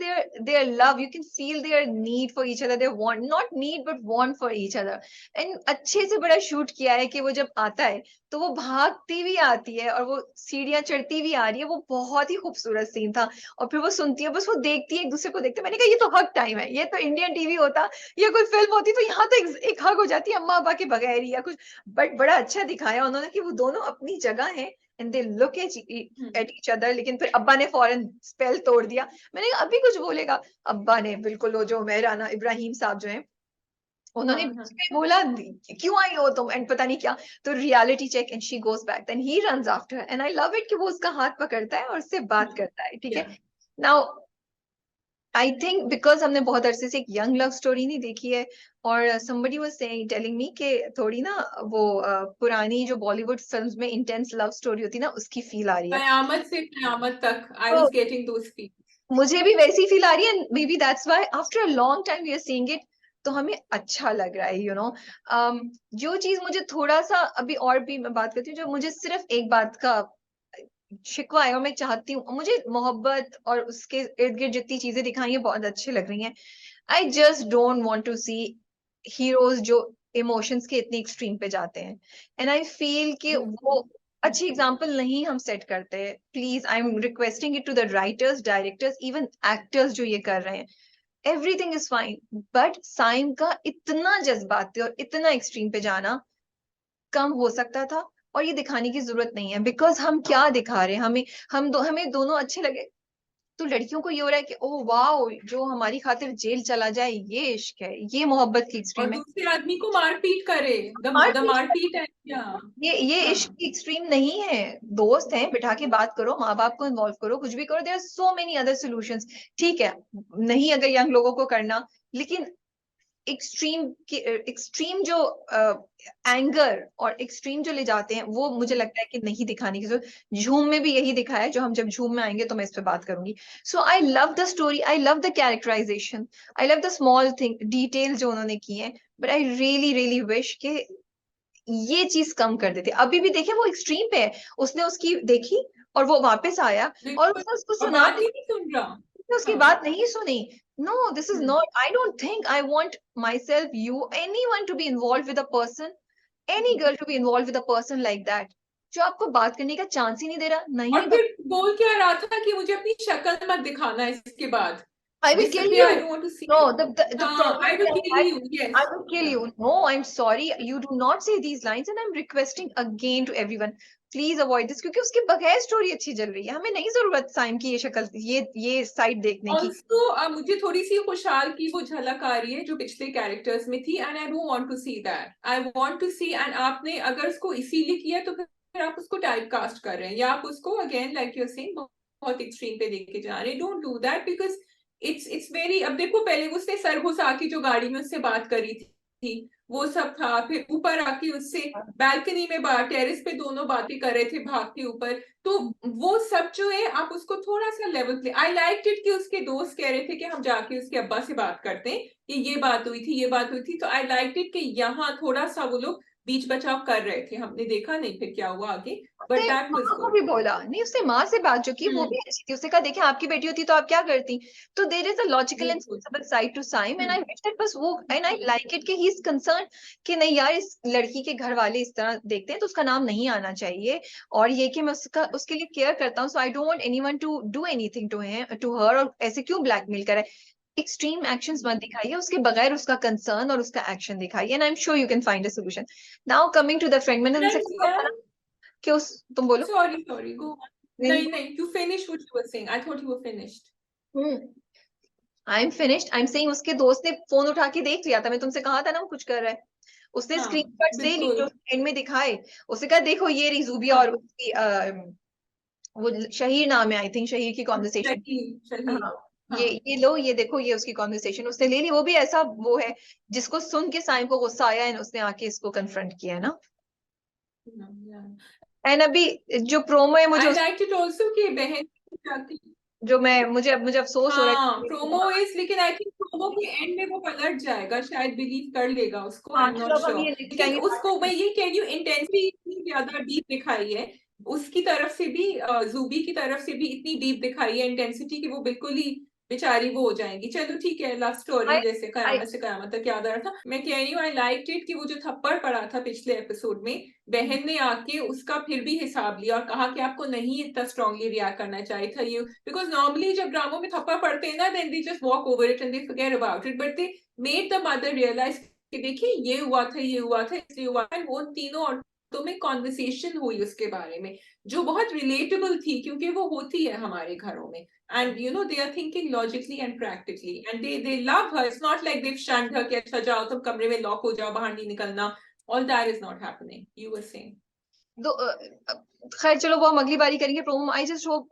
their love, you can feel their need for each other, their want, not need but want for each other, and अच्छे से बड़ा शूट किया है कि वो जब आता है तो वो भागती भी आती है और वो सीढ़ियां चढ़ती भी आ रही है। वो बहुत ही खूबसूरत सीन था। और फिर वो सुनती है, बस वो देखती है, एक दूसरे को देखते। मैंने कहा ये तो हक टाइम है, ये तो इंडियन टीवी होता या कोई फिल्म होती तो यहाँ तो एक हक हो जाती है अम्मा अब्बा के बगैर ही या कुछ। बट बड़ा अच्छा दिखाया उन्होंने कि वो दोनों अपनी जगह है and they look at each other. लेकिन फिर अब्बा ने फौरन स्पेल तोड़ दिया। मैंने कहा अभी कुछ बोलेगा? अब्बा ने बिल्कुल, वो जो मेहराना इब्राहिम साहब जो है, उन्होंने बीच में बोला क्यों आई हो तुम, एंड पता नहीं क्या। तो reality check, and she goes back, then he runs after, and I love it कि वो उसका हाथ पकड़ता है और उससे बात करता है। ठीक है, नाउ आई थिंक बिकॉज हमने बहुत अरसे से एक यंग लव स्टोरी नहीं देखी है, और somebody was saying telling me कि थोड़ी ना वो पुरानी जो बॉलीवुड फिल्म्स में इंटेंस लव स्टोरी होती ना, उसकी फील आ रही है। कयामत से कयामत तक आई तो वाज गेटिंग दोस फील। मुझे भी वैसी फील आ रही है, maybe that's why after a long time we are seeing it, तो हमें अच्छा लग रहा है, यू नो। जो चीज मुझे थोड़ा सा अभी, और भी मैं बात करती हूँ, जो मुझे सिर्फ एक बात का शिकवा है और मैं चाहती हूँ, मुझे मोहब्बत और उसके इर्द गिर्द जितनी चीजें दिखाई हैं बहुत अच्छी लग रही हैं। I just don't want to see heroes जो इमोशंस के इतनी एक्सट्रीम पे जाते हैं, एंड आई फील कि वो अच्छी एग्जाम्पल नहीं हम सेट करते। Please, I am requesting it to the writers, directors, even actors जो ये कर रहे हैं। Everything is fine, but Saim का इतना जज्बाती और इतना एक्सट्रीम पे जाना कम हो सकता था, और ये दिखाने की जरूरत नहीं है। बिकॉज हम क्या दिखा रहे हैं, हमें दोनों अच्छे लगे तो लड़कियों को ये हो रहा है कि ओह वाओ, जो हमारी खातिर जेल चला जाए, ये इश्क है, ये मोहब्बत की और एक्सट्रीम है। दूसरे आदमी को मारपीट करे, द मारपीट, मारपीट है क्या? ये इश्क हाँ। की एक्सट्रीम नहीं है। दोस्त हैं, बिठा के बात करो, माँ बाप को इन्वॉल्व करो, कुछ भी करो, there are so many other solutions. ठीक है, नहीं अगर यंग लोगों को करना, लेकिन एक्सट्रीम जो एंगर और एक्सट्रीम जो ले जाते हैं, वो मुझे लगता है कि नहीं दिखाने की जरूरत। झूम में भी यही दिखाया है, जो हम जब झूम में आएंगे तो मैं इस पे बात करूंगी। So I love the story, I love the characterisation, I love the small thing detail जो उन्होंने की है, but I really really wish कि ये चीज कम कर देते। अभी भी देखे वो एक्सट्रीम पे है, उसने उसकी देखी और वो वापस आया और बिल्कुल, उसने उसको और सुना बात ही नहीं सुन रहा। उसने उसकी हाँ। बात नहीं सुनी। No, this is not, I don't think I want myself, you, anyone to be involved with a person, any girl to be involved with a person like that, जो आपको बात करने का चांस ही नहीं दे रहा। नहीं और फिर बोल क्या रहा था कि मुझे अपनी शक्ल मत दिखाना इसके बाद। I will kill Disappear, you. I don't want to see No, you. the हाँ, problem I will is kill that you. I Yes. will kill you. No, I'm sorry. You do not say these lines, and I'm requesting again to everyone, please avoid this, क्योंकि उसके बगैर story अच्छी चल रही है। हमें नहीं जरूरत साइम की ये शक्ल, ये साइड देखने की। Also, मुझे थोड़ी सी खुशहाल की वो झलक आ रही है जो पिछले कैरेक्टर्स में थी, and I don't want to see that. I want to see, and आपने अगर उसको इसीलिए किया तो फिर आप उसको टाइप कास्ट कर रहे हैं, या आप उसको again like you are saying बहुत एक्सट्रीम पे लेके जा रहे हैं। Don't do that because it's very, अब देखो पहले उसने सर घुसा के जो गाड़ी में उससे बात करी थी वो सब था, फिर ऊपर आके उससे बैल्कनी में टेरेस पे दोनों बातें कर रहे थे भाग के ऊपर, तो वो सब जो है आप उसको थोड़ा सा लेवल पे, आई लाइक इट कि उसके दोस्त कह रहे थे कि हम जाके उसके अब्बा से बात करते हैं कि ये बात हुई थी, ये बात हुई थी, तो आई लाइक इट कि यहाँ थोड़ा सा वो लोग बीच बचाव कर रहे थे। हमने देखा नहीं फिर क्या हुआ आगे, बट उसने दैट वाज माँ को गुड। भी बोला, नहीं उसने माँ से बात जो की वो भी अच्छी थी, उसने कहा देखिए आपकी बेटी होती तो आप क्या करती। तो there is a logical and बिल्कुल। सेंसिबल साइड टू साइम, एंड आई विश दैट बस वो, एंड आई लाइक इट कि ही इज कंसर्न कि नहीं यार इस लड़की के घर वाले इस तरह देखते हैं तो उसका नाम नहीं आना चाहिए, और ये कि मैं उसका उसके लिए केयर करता हूँ, so I don't want anyone to do anything to her, और ऐसे क्यों ब्लैकमेल करे। एक्सट्रीम एक्शंस मत दिखाइए, उसके बगैर उसका कंसर्न और उसका एक्शन दिखाइए, and I am sure you can find a solution. Now coming to the friend, मैंने उनसे कहा था ना कि उस, तुम बोलो। Sorry go. नहीं नहीं नहीं, you finish what you were saying, I thought you were finished. नहीं, I am finished, I am saying उसके दोस्त ने फोन उठा के देख लिया था, मैं तुमसे कहा था ना वो कुछ कर रहा है, उसने हाँ स्क्रीनशॉट्स ले ली जो बिल्कुल। एंड में दिखाए, उसने कहा देखो ये रही जूबिया हाँ और उसकी वो शहीर नाम है आई थिंक, शहीर की कॉन्वर्सेशन। शहीद हाँ, शहीद। हाँ ये लो, ये देखो ये उसकी कॉन्वर्सेशन उसने ले ली, वो भी ऐसा वो है जिसको सुन के साइम को गुस्सा आया एंड उसने आके इसको कन्फ्रंट किया है ना। एंड अभी जो प्रोमो है मुझे आई लाइक इट आल्सो कि बहन जाती। जो मैं मुझे अफसोस हो रहा हाँ है प्रोमो इज, लेकिन आई थिंक प्रोमो के एंड में वो पलट जाएगा शायद, बिलीव कर लेगा उसको, आई हाँ एम नॉट चलो अब हम श्योर। ये लेके लेकिन जाएंगे उसको मैं ये कह रही हूँ इंटेंसिटी इतनी ज्यादा डीप दिखाई है उसकी तरफ से भी, जूबी की तरफ से भी इतनी डीप दिखाई है इंटेंसिटी कि वो बिल्कुल ही बेचारी वो हो जाएंगी। चलो ठीक है, लव स्टोरी आई जैसे आई कयामत से कयामत तक याद आ रहा था। मैं कह रही हूँ आई लाइक इट कि वो जो थप्पड़ पड़ा था पिछले एपिसोड में, बहन ने आके उसका फिर भी हिसाब लिया और कहा कि आपको नहीं इतना स्ट्रांगली रिएक्ट करना चाहिए था ये, बिकॉज नॉर्मली जब ड्रामों में थप्पड़ पड़ते हैं ना then they just walk over it and they forget about it, but they made the mother realise कि देखिए ये हुआ था, ये हुआ था, इसलिए हुआ था, वो तीनों औरतों में कॉन्वर्सेशन हुई उसके बारे में जो बहुत रिलेटेबल थी क्योंकि वो होती है हमारे घरों में, and you know they are thinking logically and practically and they love her, it's not like they've shunned her कि अच्छा जाओ तुम कमरे में लॉक हो जाओ बाहर नहीं निकलना, all that is not happening, you were saying। दो खैर चलो वो हम अगली बारी करेंगे प्रोमो। आई जस्ट होप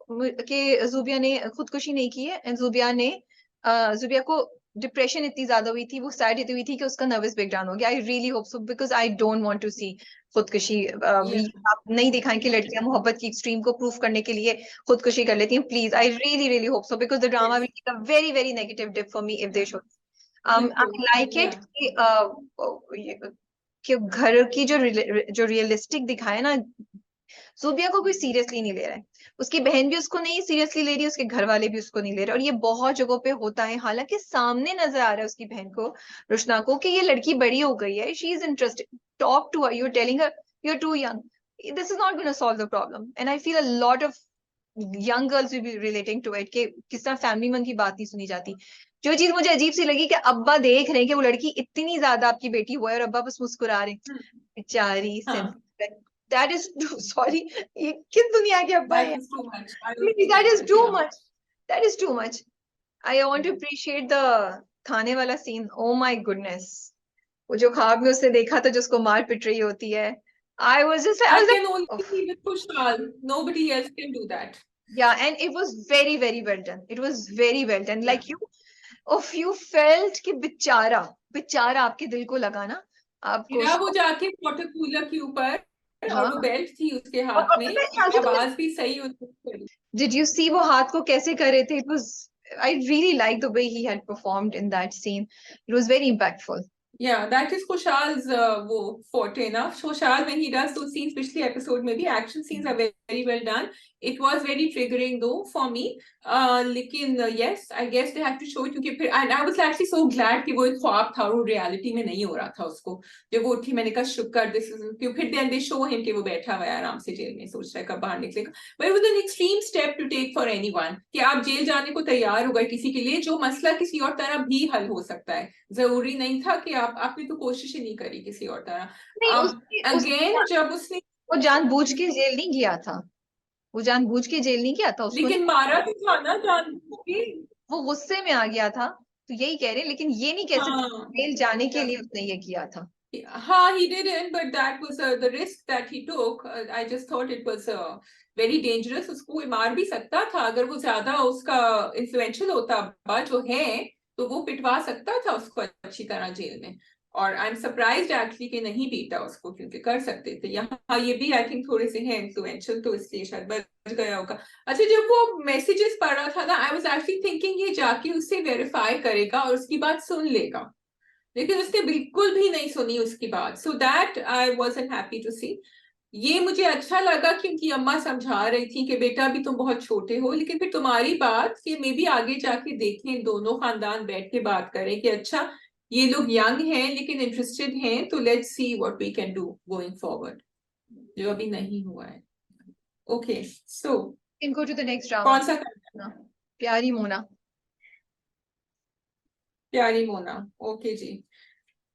कि जूबिया ने खुदकुशी नहीं की है, एंड जुबिया को डिप्रेशन इतनी ज्यादा हुई थी, वो सैड इतनी हुई थी कि उसका नर्वस ब्रेकडाउन हो गया। I really hope so because I don't want to see खुदकुशी। yeah आप नहीं दिखाएं कि लड़कियां मोहब्बत की एक्सट्रीम को प्रूफ करने के लिए खुदकुशी कर लेती हैं, please. I really really hope so because the drama yes will take a very very negative dip for me if they show. बिल्कुल आई लाइक इट yeah कि घर की जो रियलिस्टिक दिखाया ना, जूबिया को कोई सीरियसली नहीं ले रहा है, उसकी बहन भी उसको नहीं सीरियसली ले रही, उसके घर वाले भी उसको नहीं ले रहे, और ये बहुत जगहों पे होता है। हालांकि सामने नजर आ रहा है उसकी बहन को, रुशना को, कि ये लड़की बड़ी हो गई है, she is interested, talk to her, you are telling her you are too young, this is not gonna solve the problem, and I feel a lot of young girls will be relating to it कि किस तरह family में उनकी बात नहीं सुनी जाती। जो चीज मुझे अजीब सी लगी कि अब्बा देख रहे हैं कि वो लड़की इतनी ज्यादा आपकी बेटी हुआ है और अब्बा बस मुस्कुरा रहे हैं, बेचारी हाँ सेंसिटिव, दैट इज सॉरी, ये किस दुनिया के अब्बा that है, was too much, I also that felt is that too yeah much, that is too much. I want to yeah appreciate the थाने वाला सीन, ओ माय गुडनेस, वो जो ख्वाब में उसने देखा था जिसको मार पिट रही होती है, I was just I that was can only like be with Kushal, nobody else can do that। yeah, and it was very very well done, it was very well done, yeah like you felt कि बेचारा बेचारा, आपके दिल को लगा ना आपको। गिरा वो जाके वाटर कूलर के ऊपर और वो हाँ, बेल्ट थी उसके और हाथ में, पता है ख्याल से तुम्हें, आवाज भी सही उसकी। डिड यू सी वो हाथ को कैसे कर रहे थे, it was, I really like the way he had performed in that scene, it was very impactful. Yeah, that is Kushal's वो forte ना। Kushal when he does those scenes, पिछले episode में भी action scenes are very well done. It was very triggering though for me. लेकिन yes, I guess they had to show it क्योंकि फिर and I was actually so glad कि वो एक ख्वाब था और वो reality में नहीं हो रहा था उसको। जब वो उठी मैंने कहा शुक्र this is क्यों, फिर then they show him कि वो बैठा हुआ है आराम से जेल में सोच रहा है कब बाहर निकलेगा। But it was an extreme step to take for anyone कि आप जेल जाने को तैयार हो गए किसी के लिए जो मसला किसी और तरह भी हल हो सकता है, जरूरी नहीं था कि आपने तो कोशिश ही नहीं करी किसी और तरह। नहीं अब उसने अगेन जब उसने वो जानबूझ के जेल नहीं गया था, वो जानबूझ के जेल नहीं गया था, उसको लेकिन मारा तो था ना जानबूझ के। वो गुस्से में आ गया था, तो यही कह रहे हैं, लेकिन ये नहीं कह सकते हाँ जेल जाने के yeah. लिए उसने ये किया था। हाँ, he didn't, but that was the risk that he took. I just thought it was very dangerous. उसको कोई मार भी सकता था अगर वो ज्यादा उसका इन्फ्लुएंशियल होता अब्बा जो है, तो वो पिटवा सकता था उसको अच्छी तरह जेल में। और आई एम सरप्राइज्ड एक्चुअली कि नहीं पीटा उसको, क्योंकि कर सकते थे। यहाँ ये भी आई थिंक थोड़े से हैं इन्फ्लुएंशियल, तो इसलिए शायद बच गया होगा। अच्छा, जब वो मैसेजेस पढ़ रहा था ना, आई वाज एक्चुअली थिंकिंग ये जाके उससे वेरीफाई करेगा और उसकी बात सुन लेगा, लेकिन उसने बिल्कुल भी नहीं सुनी उसकी बात। So that I wasn't happy to see. ये मुझे अच्छा लगा क्योंकि अम्मा समझा रही थी कि बेटा अभी तुम बहुत छोटे हो, लेकिन फिर तुम्हारी बात कि मे भी आगे जाके देखें, दोनों खानदान बैठ के बात करें कि अच्छा ये लोग यंग हैं लेकिन इंटरेस्टेड हैं, तो let's see what we can do going forward, जो अभी नहीं हुआ है। Okay, so Can go to the next drama. कौन सा करना? प्यारी मोना। प्यारी मोना, ओके जी।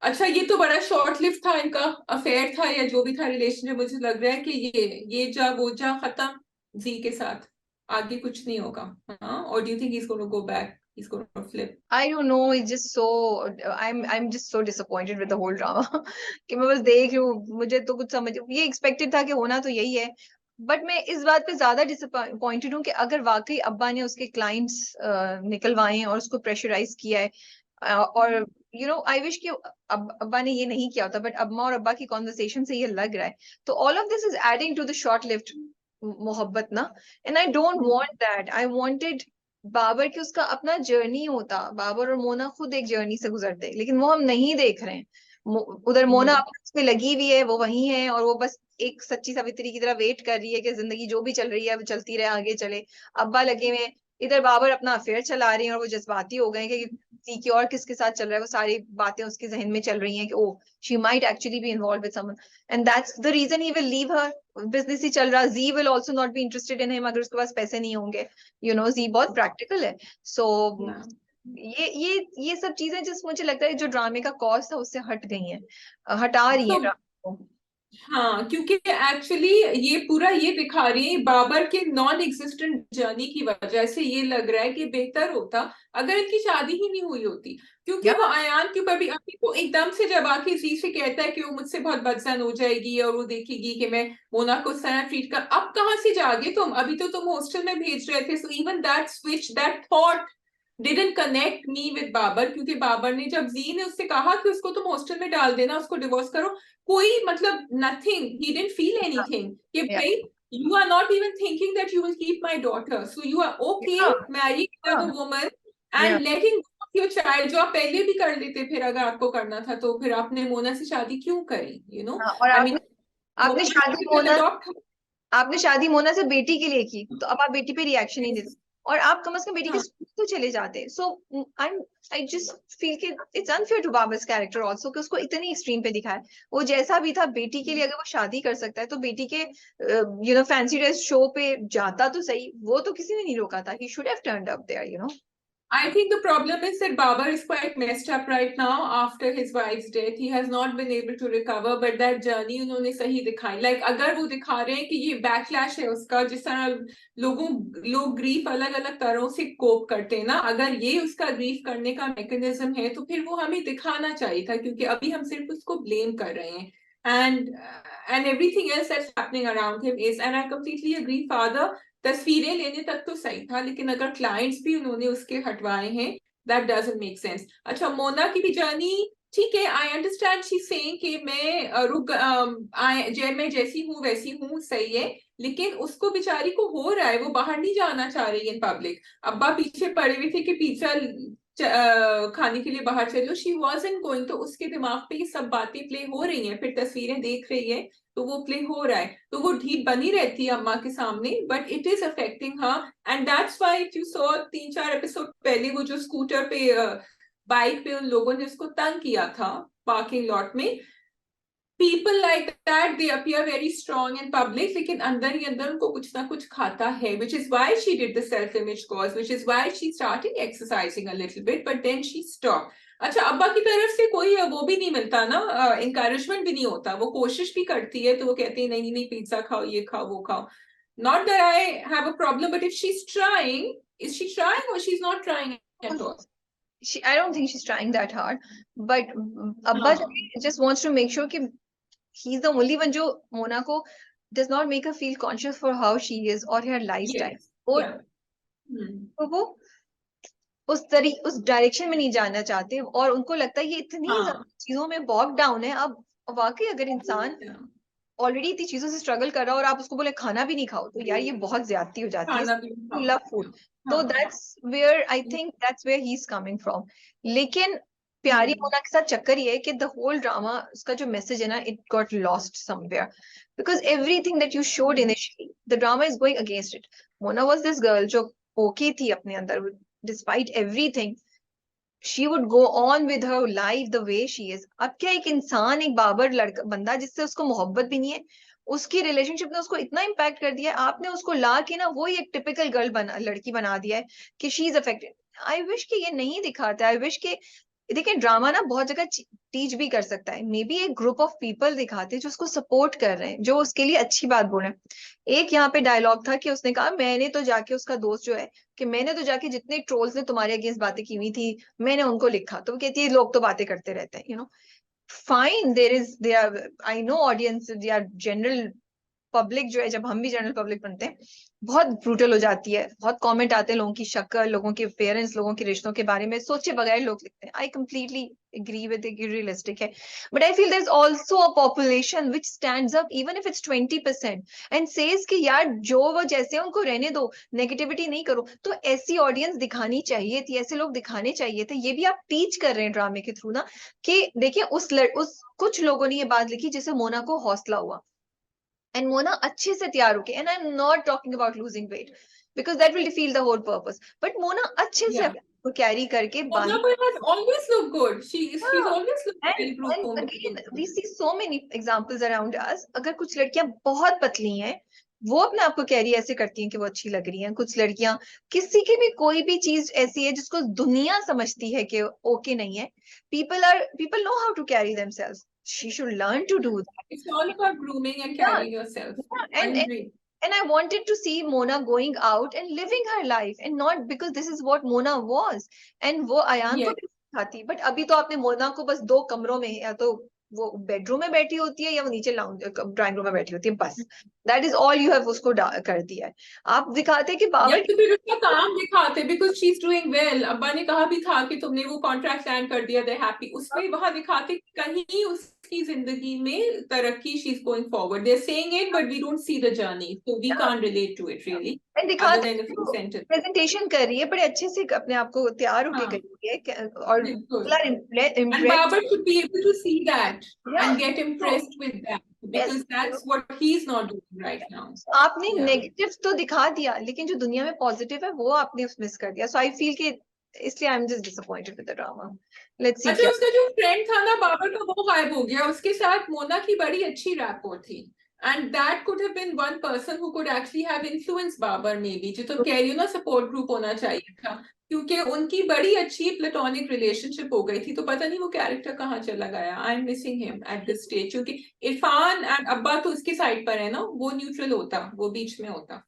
अच्छा, ये तो बड़ा शॉर्ट लिव था इनका अफेयर था या जो भी था रिलेशनशिप। मुझे लग रहा है कि ये जा वो जा खत्म जी के साथ, आगे कुछ नहीं होगा। हाँ, और do you think he is gonna go back, he is gonna flip? I don't know, it's just so I'm just so disappointed with the whole drama कि मैं बस देख रही हूँ, मुझे तो कुछ समझ, ये एक्सपेक्टेड था कि होना तो यही है। बट मैं इस बात पे ज्यादा डिसअपॉइंटेड हूँ कि अगर वाकई अब्बा ने उसके क्लाइंट्स निकलवाए हैं और उसको प्रेशराइज किया है, और आई विश कि अब्बा ने ये नहीं किया होता, बट अम्मा और अब्बा की कॉन्वर्सेशन से ये लग रहा है। तो all of this is adding to the short lived mohabbat ना, and I don't want that. I wanted Babar की उसका अपना जर्नी होता, बाबर और मोना खुद एक जर्नी से गुजरते, लेकिन वो हम नहीं देख रहे हैं। उधर मोना अपने उस पे लगी हुई है, वो वही है, और वो बस एक सच्ची सावित्री की तरह वेट कर रही है कि जिंदगी जो भी चल रही है वो चलती रहे, आगे चले। अब्बा लगे हुए हैं, इधर बाबर अपना अफेयर चला रही है, और वो जज्बाती हो गए हैं कि और किसके साथ चल रहा है। वो सारी बातें उसके जहन में चल रही हैं कि oh she might actually be involve with someone, and that's the reason he will leave her. Business he चल रहा, she will also not be interested in him अगर उसके पास पैसे नहीं होंगे। जी बहुत प्रैक्टिकल है। सो ये सब चीजें जिस मुझे लगता है जो ड्रामे का कॉज था उससे हट गई हैं, हटा रही है तो ड्रामे को। हाँ, क्योंकि एक्चुअली ये पूरा ये दिखा रही है बाबर के नॉन एग्जिस्टेंट जर्नी की वजह से। ये लग रहा है कि बेहतर होता अगर इनकी शादी ही नहीं हुई होती, क्योंकि या वो अयान के ऊपर भी अभी तो एकदम से जब आके जी से कहता है कि वो मुझसे बहुत बदसन हो जाएगी और वो देखेगी कि मैं मोना को उस तरह ट्रीट कर। अब कहाँ से जागे तुम, अभी तो तुम हॉस्टल में भेज रहे थे। So even that switch, that thought didn't connect me with Babar, क्योंकि बाबर ने जब जी ने उससे कहा कि उसको तुम हॉस्टल में डाल देना, उसको डिवोर्स करो, कोई मतलब nothing, he didn't feel anything कि या भाई you are not even thinking that you will keep my daughter, so you are okay या marrying another woman या and letting go of your child, जो आप पहले भी कर लेते। फिर अगर आपको करना था तो फिर आपने मोना से शादी क्यों करी? और I mean, आपने आपने मोना शादी can मोना adopt। आपने शादी मोना से बेटी के लिए की, तो अब आप बेटी पे रिएक्शन नहीं देते, और आप कम से कम बेटी के हाँ, स्कूल तो चले जाते। सो आई जस्ट फील कि it's unfair to Babar's character also कि उसको इतनी एक्सट्रीम पे दिखाया। वो जैसा भी था, बेटी के लिए अगर वो शादी कर सकता है तो बेटी के फैंसी ड्रेस शो पे जाता तो सही, वो तो किसी ने नहीं रोका था। He should have turned up there. I think the problem is that Babar is quite messed up right now after his wife's death. He has not been able to recover, but that journey उन्होंने सही दिखाई। Like अगर वो दिखा रहे हैं कि ये बैकलैश है उसका, जिस तरह लोग ग्रीफ अलग अलग तरह से कोप करते हैं ना, अगर ये उसका ग्रीफ करने का मैकेनिज्म है तो फिर वो हमें दिखाना चाहिए था, क्योंकि अभी हम सिर्फ उसको ब्लेम कर रहे हैं। And everything else that's happening around him is, and I completely agree, father तस्वीरें लेने तक तो सही था, लेकिन अगर क्लाइंट्स भी उन्होंने उसके हटवाए हैं, दैट डजंट मेक सेंस। अच्छा, मोना की भी जर्नी ठीक है, आई अंडरस्टैंड शी सेइंग कि मैं जैसी हूँ वैसी हूँ, सही है, लेकिन उसको बेचारी को हो रहा है, वो बाहर नहीं जाना चाह रही है इन पब्लिक। अब्बा पीछे पड़े हुए थे कि पिज्जा खाने के लिए बाहर चलो, शी वाज़न्ट गोइंग, तो उसके दिमाग पे ये सब बातें प्ले हो रही हैं, फिर तस्वीरें देख रही है तो वो प्ले हो रहा है, तो वो ढीठ बनी रहती है अम्मा के सामने, but it is affecting her. And that's why if you saw 3-4 episode पहले वो जो स्कूटर पे बाइक पे उन लोगों ने उसको तंग किया था पार्किंग लॉट में, people like that they appear very strong in public, लेकिन अंदर ही अंदर उनको कुछ ना कुछ खाता है, which is why she did the self image course, which is why she started exercising a little bit, but then she stopped. अच्छा, अब्बा की तरफ से कोई वो भी नहीं मिलता ना, encouragement भी नहीं होता। वो कोशिश भी करती है तो वो कहती है नहीं नहीं पिज्जा खाओ, ये खाओ, वो खाओ। Not that I have a problem, but if she's trying, is she trying or she's not trying at all? I don't think she's trying that hard, but Abba just wants to make sure कि he's the only one जो मोना को does not make her feel conscious for how she is or her lifestyle. वो तो वो उस direction में नहीं जाना चाहते और उनको लगता है ये इतनी ज्यादा चीजों में बॉग डाउन है। अब वाकई अगर इंसान ऑलरेडी इतनी चीजों से स्ट्रगल कर रहा है और आप उसको बोले खाना भी नहीं खाओ तो यार ये बहुत ज्यादती हो जाती है। लव फूड, तो that's where I think that's where he is coming from. लेकिन प्यारी मोना के साथ चक्कर ये है कि द होल ड्रामा, उसका जो मैसेज है ना, it got lost somewhere because everything that you showed initially the drama is going against it. Mona was this girl जो ओके थी अपने अंदर, despite everything she would go on with her life the way she is। अब क्या एक इंसान, एक बाबर लड़का बंदा जिससे उसको मोहब्बत भी नहीं है, उसकी रिलेशनशिप ने उसको इतना इम्पैक्ट कर दिया है, आपने उसको ला के ना वही एक टिपिकल गर्ल लड़की बना दिया है कि she is affected. I wish कि ये नहीं दिखाता। आई विश कि देखिए ड्रामा ना बहुत जगह टीच भी कर सकता है। मे बी एक ग्रुप ऑफ पीपल दिखाते हैं जो उसको सपोर्ट कर रहे हैं, जो उसके लिए अच्छी बात बोल रहे हैं। एक यहाँ पे डायलॉग था कि उसने कहा मैंने तो जाके, उसका दोस्त जो है, कि मैंने तो जाके जितने ट्रोल्स ने तुम्हारे अगेंस्ट बातें की हुई थी मैंने उनको लिखा। तो वो कहती है लोग तो बातें करते रहते हैं, you know fine, there are, I know audience, they are general public जो है, जब हम भी जनरल पब्लिक बनते हैं बहुत ब्रूटल हो जाती है, बहुत कमेंट आते हैं लोगों की शक्ल, लोगों के पेरेंट्स, लोगों के रिश्तों के बारे में सोचे बगैर लोग लिखते हैं। I completely agree with it, realistic है, but I feel there is also a population which stands up even if it's 20% and says कि यार जो वो जैसे हैं उनको रहने दो, नेगेटिविटी नहीं करो। तो ऐसी ऑडियंस दिखानी चाहिए थी, ऐसे लोग दिखाने चाहिए थे। ये भी आप टीच कर रहे हैं ड्रामे के थ्रू ना, कि देखिए उस कुछ लोगों ने ये बात लिखी जिससे मोना को हौसला हुआ एंड मोना अच्छे से तैयार होके, and I am not talking about losing weight because that will defeat the whole purpose, but Mona अच्छे से को कैरी करके Mona has always looked good. She's always looked very and again we see so many examples around us। अगर कुछ लड़कियां बहुत पतली हैं वो अपने आप को कैरी ऐसे करती हैं कि वो अच्छी लग रही हैं। कुछ लड़कियां, किसी की भी कोई भी चीज ऐसी है जिसको दुनिया समझती है कि ओके नहीं है, people know how to carry themselves। She should learn to do that। It's all about grooming and carrying yourself. And I wanted to see Mona going out and living her life, and not because this is what Mona was। And वो अयान को भी सिखाती, but अभी तो आपने मोना को बस 2 कमरों में, या तो वो बेडरूम में बैठी होती है या वो नीचे लाउंज ड्राइंग रूम में बैठी होती है, बस that is all you have उसको कर दिया है। आप दिखाते कि बाबर तो फिर उसका काम दिखाते because she is doing well. अब्बा ने कहा भी था कि तुमने वो कॉन्ट्रैक्ट साइन कर दिया, दे हैप्पी, उसमें वहां दिखाते कहीं उसकी जिंदगी में तरक्की, she is going forward. They are saying it but we don't see the journey, so we can't relate to it really. Presentation कर रही है बड़े अच्छे से, अपने आप को तैयार होके कर रही है और and Babar should be able to see that and get impressed with that because that's what he's not doing right now। आपने नेगेटिव तो दिखा दिया लेकिन जो दुनिया में पॉजिटिव है वो आपने मिस कर दिया। सो आई फील कि इसलिए आई am just disappointed with the drama. Let's see. अच्छा, उसका जो फ्रेंड था ना बाबर का, वो गायब हो गया। उसके साथ मोना की बड़ी अच्छी रैपो थी and that could have been one person who could actually have influenced Babar maybe, जो तो कह रही हूँ ना सपोर्ट ग्रुप होना चाहिए था, क्योंकि उनकी बड़ी अच्छी प्लेटोनिक रिलेशनशिप हो गई थी। तो पता नहीं वो कैरेक्टर कहाँ चला गया। I am missing him at this stage, क्योंकि इरफान एंड अब्बा तो उसकी साइड पर है ना, वो न्यूट्रल होता, वो बीच में होता।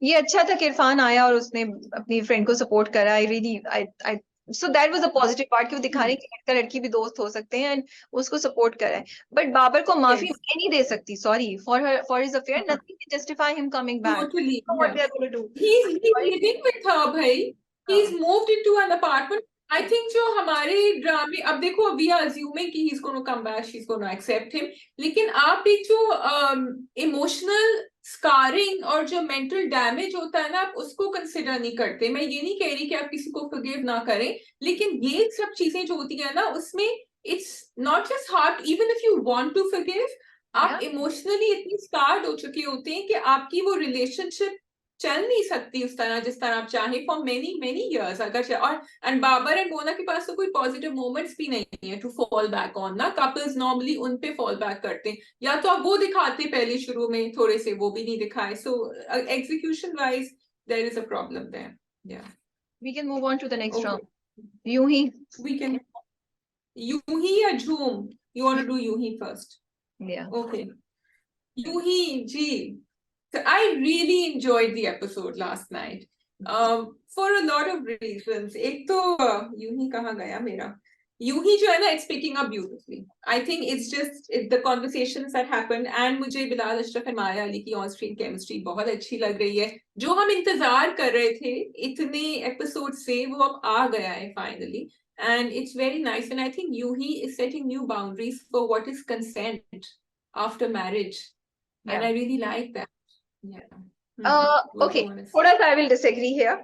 ये अच्छा था कि इरफान आया और उसने अपनी फ्रेंड को सपोर्ट करा। I really I so that was a positive part कि वो दिखा रहे हैं कि लड़का लड़की भी दोस्त हो सकते हैं एंड उसको सपोर्ट करा है। बट बाबर को माफी मैं नहीं दे सकती, sorry for his affair, nothing can justify him coming back. Totally, what they are going to do. he's living with her भाई, he's moved into an apartment। I think जो हमारे ड्रामे, अब देखो वी आर अज्यूमिंग कि he's going to come back, she's going to accept him, लेकिन आप एक जो इमोशनल स्कारिंग और जो मेंटल डैमेज होता है ना, आप उसको कंसिडर नहीं करते। मैं ये नहीं कह रही कि आप किसी को फॉरगिव ना करें, लेकिन ये सब चीजें जो होती है ना, उसमें it's not just heart, even if you want to forgive, आप इमोशनली इतनी स्टार्ट हो चुके होते हैं कि आपकी वो रिलेशनशिप चल नहीं सकती उस तरह जिस तरह आप चाहें फॉर मेनी मेनी इयर्स। अगर और एंड बाबर एंड मोना के पास तो कोई पॉजिटिव मोमेंट्स भी नहीं है टू फॉल बैक ऑन ना। कपल्स नॉर्मली उन पे फॉल बैक करते हैं, या तो आप वो दिखाते पहले शुरू में थोड़े से, वो भी नहीं दिखाए। So execution wise there is a problem there. या we can move on to the next round. यूं ही वी कैन, यूं ही या झूम, यू वांट टू डू यूं ही first? Yeah. Okay. Yuhi ji. So I really enjoyed the episode last night. For a lot of reasons. एक तो यूं ही कहाँ गया मेरा, यूं ही जो है ना, it's picking up beautifully. I think it's just the conversations that happened, and मुझे बिलाल अशरफ और माया अली की ऑन स्क्रीन केमिस्ट्री बहुत अच्छी लग रही है। जो हम इंतजार कर रहे थे इतने एपिसोड से, वो अब आ गया है finally, and it's very nice. And I think Yuhi is setting new boundaries for what is consent after marriage, and I really like that. Yeah. What do Okay, you want to say? थोड़ा सा I will disagree here.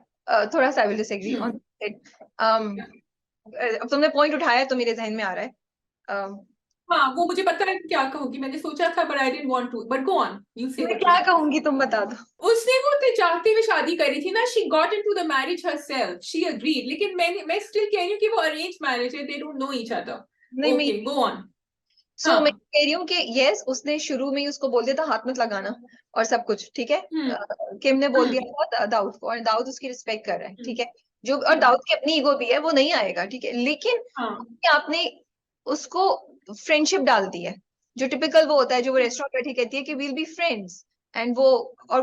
थोड़ा सा I will disagree on it. अब तुमने point उठाया तो मेरे जहन में आ रहा है. हाँ, वो मुझे पता है क्या कहूंगी, मैंने सोचा था, but I didn't want to. But go on, you say मैं what you क्या want. कहूंगी तुम बता दो. उसने वो तो चाहते हुए शादी करी थी ना, she got into the marriage herself, she agreed. लेकिन मैं still कह रही हूँ कि वो arranged marriage है, they don't know each other. नहीं, Okay, go on. सो मैं कह रही हूँ कि यस, उसने शुरू में ही उसको बोल दिया था हाथ मत लगाना और सब कुछ ठीक है. किम ने बोल दिया था दाऊद को, और दाऊद उसकी रिस्पेक्ट कर रहा है, ठीक है. जो और दाऊद की अपनी ईगो भी है, वो नहीं आएगा, ठीक है. लेकिन आपने उसको फ्रेंडशिप डाल दी है, जो टिपिकल वो होता है, जो वो रेस्टोरेंट बैठी कहती है कि वील बी फ्रेंड्स, एंड वो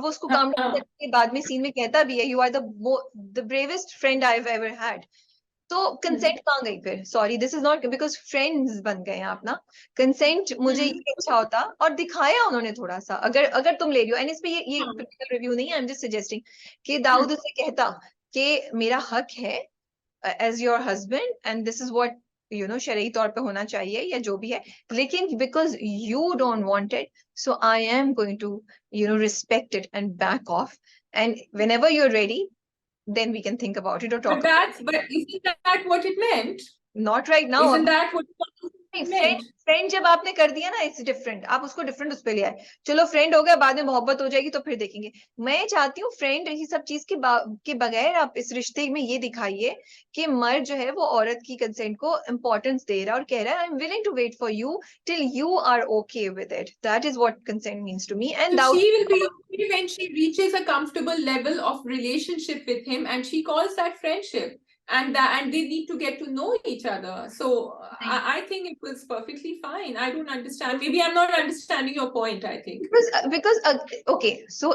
उसको काम डाउन करके बाद में सीन में कहता भी है you are the bravest friend I have ever had. तो कंसेंट कहाँ गई फिर? Sorry, this is not because friends बन गए हैं अपना. कंसेंट मुझे ये अच्छा होता, और दिखाया उन्होंने थोड़ा सा. अगर तुम ले रही हो, एंड इस पे ये प्रैक्टिकल रिव्यू नहीं है, आई एम जस्ट सजेस्टिंग कि दाऊद उसे कहता कि मेरा हक है as your husband, and this is what you know शरई तौर पे होना चाहिए या जो भी है, लेकिन because you don't want it, so I am going to respect it and back off, and whenever you're ready, then we can think about it or talk. But isn't that what it meant? Not right now. Isn't that what it meant? Friend जब आपने कर दिया ना, it's different. आप उसको different उस पे ले आए, चलो फ्रेंड हो गया, बाद में मोहब्बत हो जाएगी तो फिर देखेंगे. मैं चाहती हूँ फ्रेंड ये सब चीज के बगैर आप इस रिश्ते में ये दिखाइए कि मर्द जो है वो औरत की कंसेंट को इम्पोर्टेंस दे रहा है और कह रहा है I am willing to wait for you till you are okay with it. That is what consent means to me. And so she will be okay when she reaches a comfortable level of relationship with him, and she calls that friendship, and they need to get to know each other. So I think it was perfectly fine. I don't understand. Maybe I'm not understanding your point. I think because okay, so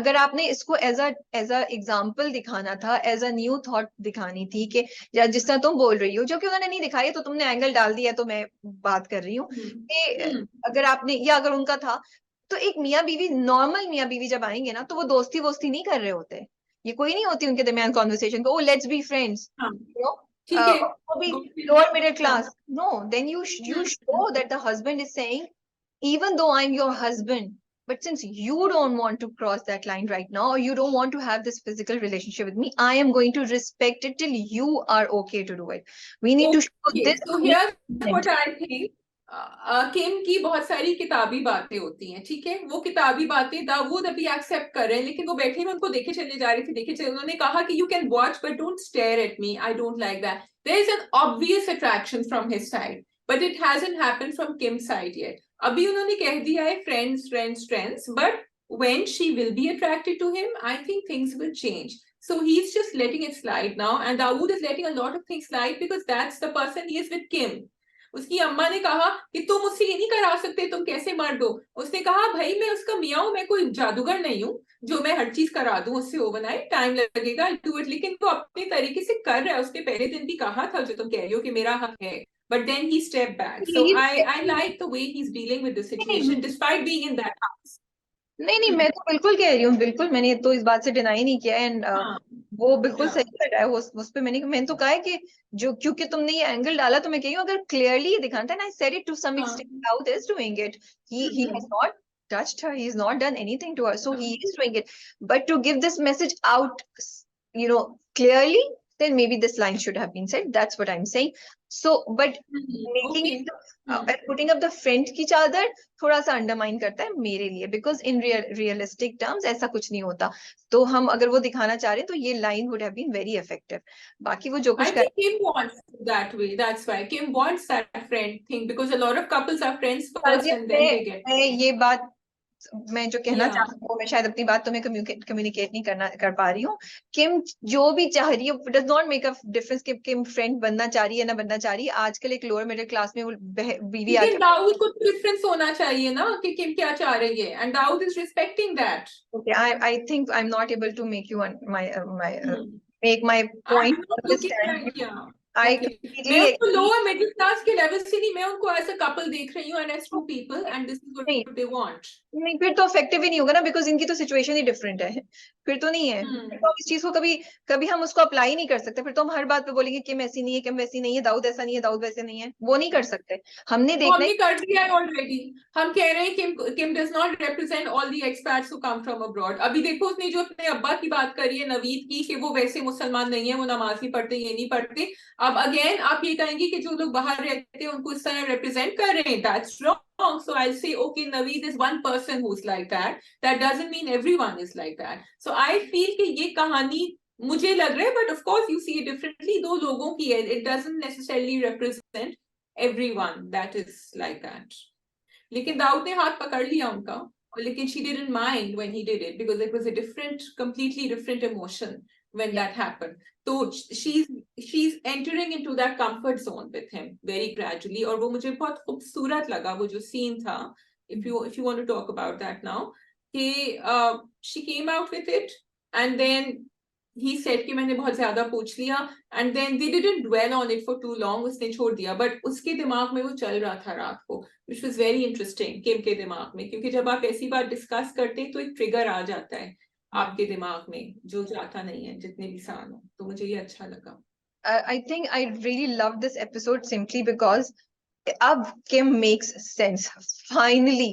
अगर आपने इसको as a example दिखाना था, as a new thought दिखानी थी कि जिस तरह तुम बोल रही हो, जो कि उन्होंने नहीं दिखाई, तो तुमने एंगल डाल दिया, तो मैं बात कर रही हूँ कि अगर आपने, या अगर उनका था, तो एक मियाँ बीवी, नॉर्मल मियाँ बीवी जब आएंगे ना, तो वो दोस्ती वोस्ती नहीं कर रहे होते. ये कोई नहीं होती उनके दरमियान कॉन्वर्सेशन को, let's be friends, lower middle class. No, then you show that the husband is saying, even though I'm your husband, but since you don't want to cross that line right now, or you don't want to have this physical relationship with me, I am going to respect it till you are okay to do it. We need to show this. So here's what I think. किम की बहुत सारी किताबी बातें होती हैं, ठीक है. वो किताबी बातें दाऊद अभी एक्सेप्ट कर रहे हैं, लेकिन वो बैठे में उनको देखे चले जा रही थी, देखे चले. उन्होंने कहा कि you can watch but don't stare at me, I don't like that. There is an obvious attraction from his side, but it hasn't happened from Kim side yet. अभी उन्होंने कह दिया है friends friends friends, but when she will be attracted to him, I think things will change. So he's just letting it slide now, and Dawood is letting a lot of things slide because that's the person he is with Kim. उसकी अम्मा ने कहा कि तुम मुझसे ये नहीं करा सकते, तुम कैसे मर दो. उसने कहा भाई मैं उसका मियाँ हूं, मैं कोई जादूगर नहीं हूँ जो मैं हर चीज करा दूं उससे वो बनाए, टाइम लगेगा, डू इट. लेकिन वो अपने तरीके से कर रहा है. उसने पहले दिन भी कहा था जो तुम कह रही हो कि मेरा हक है, but then he stepped back. So I like the way he's dealing with the situation despite being in that house. नहीं, मैं तो बिल्कुल कह रही हूँ, बिल्कुल, मैंने तो इस बात से डिनाई नहीं किया. एंड वो बिल्कुल सही कर रहा है. उस पे मैंने तो कहा है कि जो, क्योंकि तुमने ये एंगल डाला, तो मैं कही हूँ अगर क्लियरली दिखाना था, and I said it to some extent, how is doing it. he has not touched her, he's not done anything to her, so he is doing it. But to give this message out clearly, then maybe this line should have been said. That's what I'm saying. So but making it putting up the friend की चादर थोड़ा सा undermine करता है मेरे लिए, because in realistic terms ऐसा कुछ नहीं होता. तो हम अगर वो दिखाना चाह रहे हैं तो ये line would have been very effective. बाकी वो जो कुछ I think Kim wants that way. That's why Kim wants that friend thing, because a lot of couples are friends first and then they get. मैं ये बात मैं जो कहना Yeah. चाहती हूँ, मैं शायद अपनी बात तुम्हें कम्युनिकेट नहीं कर पा रही हूँ। किम जो भी चाह रही है does not make a difference कि किम फ्रेंड बनना चाह रही है ना बनना चाह रही है। आजकल एक लोअर मिडिल क्लास में वो बीवी लेकिन आके दाऊद को डिफरेंस होना चाहिए ना कि किम क्या चाह रही है, and Dawood is respecting that. okay, I think I'm not able to make you make my I point am not looking understand. Like, या I ओके. मैं completely उनको agree. लोअर मिडिल क्लास के लेवल से नहीं, मैं उनको एज अ कपल देख रही हूँ, and as two people, and this is नहीं व्हाट दे वांट. नहीं, फिर तो इफेक्टिव ही नहीं होगा ना, बिकॉज इनकी तो सिचुएशन ही डिफरेंट है। फिर तो नहीं है, फिर तो इस चीज को कभी कभी हम उसको अप्लाई नहीं कर सकते। फिर तो हम हर बात पे बोलेंगे किम ऐसी नहीं है, किम वैसी नहीं है, दाऊद ऐसा नहीं है, दाऊद वैसे नहीं है, वो नहीं कर सकते। हमने वो देखना हमने है। कर दिया है ऑलरेडी. हम कह रहे हैं Kim does not represent all the expats who come from abroad. अभी देखो उसने जो अपने अब्बा की बात करी है नवीद की, कि वो वैसे मुसलमान नहीं है, वो नमाज नहीं पढ़ते, ये नहीं पढ़ते. अब अगेन आप ये कहेंगे कि जो लोग बाहर रहते हैं उनको इस तरह रिप्रेजेंट कर रहे हैं. That's wrong. So I'll say, okay, Naveed is one person who's like that. That doesn't mean everyone is like that. So I feel कि ये कहानी मुझे लग रहा है, but of course you see it differently. दो लोगों की है. It doesn't necessarily represent everyone that is like that. लेकिन दाऊद ने हाथ पकड़ लिया उनका, और लेकिन she didn't mind when he did it because it was a different, completely different emotion when that happened. So she's entering into that comfort zone with him very gradually, और वो मुझे बहुत खूबसूरत लगा वो जो सीन था. If you want to talk about that now, कि she came out with it, and then he said कि मैंने बहुत ज्यादा पूछ लिया, and then they didn't dwell on it for too long. उसने छोड़ दिया, but उसके दिमाग में वो चल रहा था रात को, which was very interesting. किम के दिमाग में, क्योंकि जब आप ऐसी बात डिस्कस करते हैं तो एक ट्रिगर आ जाता है आपके दिमाग में जो जाता नहीं है जितने भी साल हो. तो मुझे ये अच्छा लगा. I think I really love this episode simply because अब Kim makes sense. Finally